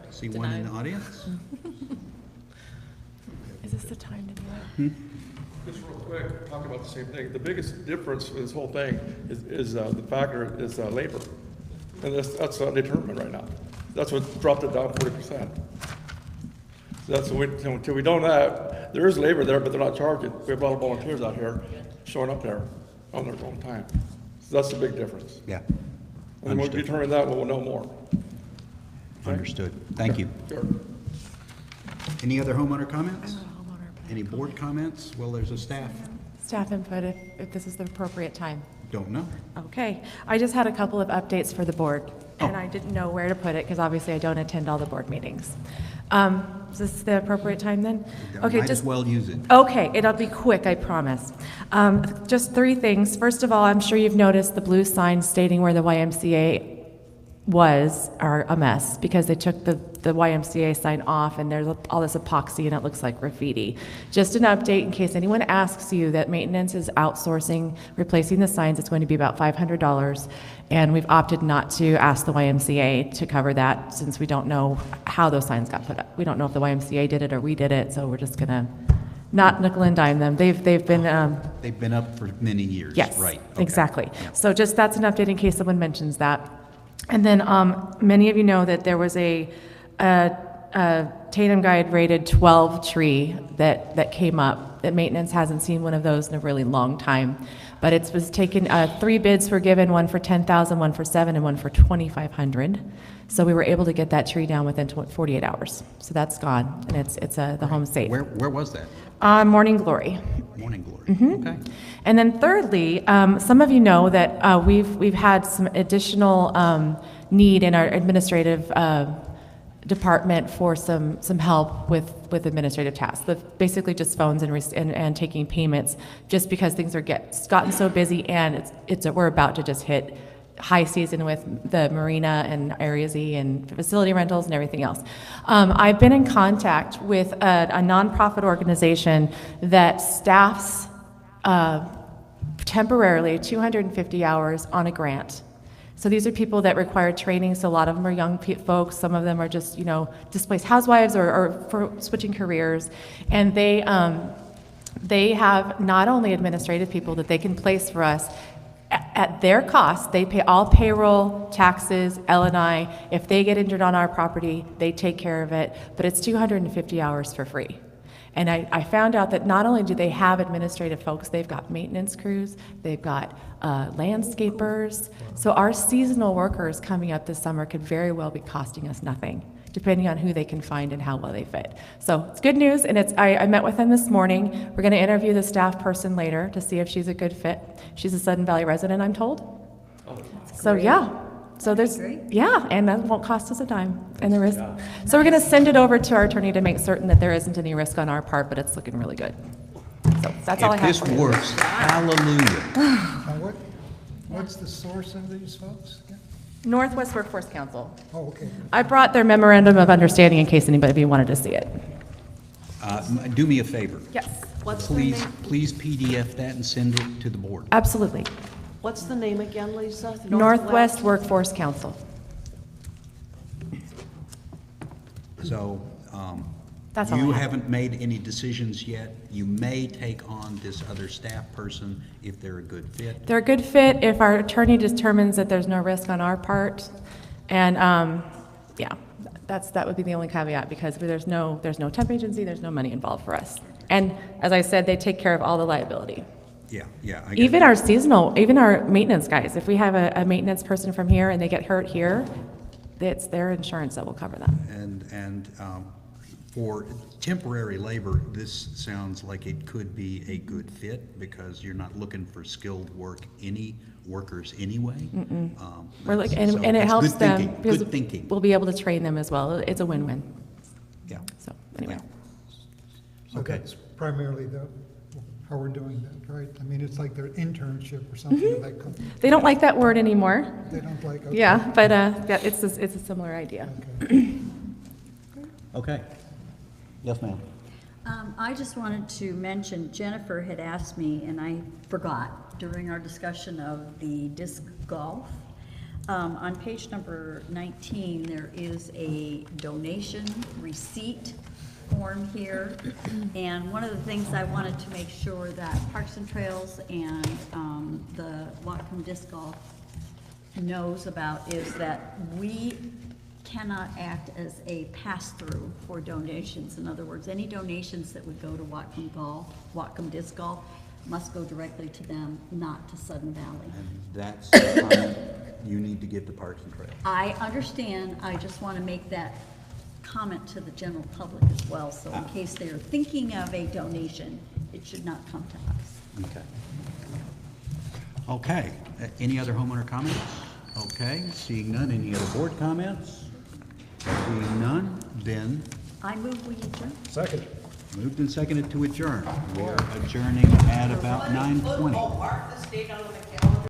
See one in the audience? Is this the time to do it? Just real quick, talking about the same thing, the biggest difference with this whole thing is the factor is labor. And that's determined right now. That's what dropped it down 40%. So that's, until we don't have, there is labor there, but they're not charging. We have a lot of volunteers out here showing up there on their own time. So that's the big difference. Yeah. And when we Understood. determine that, we'll know more. Understood. Thank you. Sure. Any other homeowner comments? Any board comments? Well, there's a staff. Staff input if this is the appropriate time. don't know. Okay, I just had a couple of updates for the board, and I didn't know where to put it, because obviously I don't attend all the board meetings. Is this the appropriate time then? Okay, Might as well use it. Okay, it'll be quick, I promise. Just 3 things. First of all, I'm sure you've noticed the blue signs stating where the YMCA are a mess, because they took the YMCA sign off, and there's all this epoxy and it looks like graffiti. Just an update in case anyone asks you that maintenance is outsourcing, replacing the signs. It's going to be about $500, and we've opted not to ask the YMCA to cover that, since we don't know how those signs got put up. We don't know if the YMCA did it or we did it, so we're just gonna not nickel and dime them. They've been They've been up for many years, yes, right? Okay. Exactly. Yeah. So just that's an update in case someone mentions that. And then many of you know that there was a Tatum Guide rated 12 tree that came up, that maintenance hasn't seen one of those in a really long time. But it was taken, 3 bids were given, one for $10,000, one for $7,000, and one for $2,500. So we were able to get that tree down within 48 hours. So that's gone, and it's the home safe. Where was that? Morning Glory. Morning Glory. Mm-hmm. Okay. And then thirdly, some of you know that we've had some additional need in our administrative department for some help with administrative tasks. Basically just phones and taking payments, just because things are gotten so busy, and we're about to just hit high season with the marina and Areas E and facility rentals and everything else. I've been in contact with a nonprofit organization that staffs temporarily 250 hours on a grant. So these are people that require training, so a lot of them are young folks, some of them are just, displaced housewives or for switching careers, and they have not only administrative people that they can place for us at their cost. They pay all payroll, taxes, L&I. If they get injured on our property, they take care of it, but it's 250 hours for free. And I found out that not only do they have administrative folks, they've got maintenance crews, they've got landscapers. So our seasonal workers coming up this summer could very well be costing us nothing, depending on who they can find and how well they fit. So it's good news, and I met with them this morning. We're going to interview the staff person later to see if she's a good fit. She's a Sudden Valley resident, I'm told. So yeah. So there's, yeah, and that won't cost us a dime. And there is, so we're going to send it over to our attorney to make certain that there isn't any risk on our part, but it's looking really good. So that's all I have. If this works, hallelujah. What's the source of these folks? Northwest Workforce Council. Oh, okay. I brought their memorandum of understanding in case anybody wanted to see it. Do me a favor. Yes. What's the Please, name? please PDF that and send it to the board. Absolutely. What's the name again, Lisa? Northwest Workforce Council. So, That's all I you have. haven't made any decisions yet. You may take on this other staff person if they're a good fit. They're a good fit if our attorney determines that there's no risk on our part. And, yeah, that would be the only caveat, because there's no temp agency, there's no money involved for us. And as I said, they take care of all the liability. Yeah. Even our maintenance guys, if we have a maintenance person from here and they get hurt here, it's their insurance that will cover them. And for temporary labor, this sounds like it could be a good fit, because you're not looking for skilled workers anyway. We're like, So and it it's helps good them. thinking, because good thinking. We'll be able to train them as well. It's a win-win. Yeah. So, anyway. So that's primarily how we're doing that, right? I mean, it's like their internship or something like that. They don't like that word anymore. They don't like, okay. Yeah, but yeah, it's a similar idea. Okay. Yes, ma'am. I just wanted to mention, Jennifer had asked me, and I forgot during our discussion of the disc golf. On page number 19, there is a donation receipt form here, and one of the things I wanted to make sure that Parks and Trails and the Whatcom Disc Golf knows about is that we cannot act as a pass-through for donations. In other words, any donations that would go to Whatcom Disc Golf must go directly to them, not to Sudden Valley. And that's the comment you need to give to Parks and Trails. I understand, I just want to make that comment to the general public as well, so in case they are thinking of a donation, it should not come to us. Okay. Okay, any other homeowner comments? Okay, seeing none, any other board comments? Seeing none, then I move we adjourn. Second. moved and seconded to adjourn. We are adjourning at about 9:20. Mark this date on the calendar.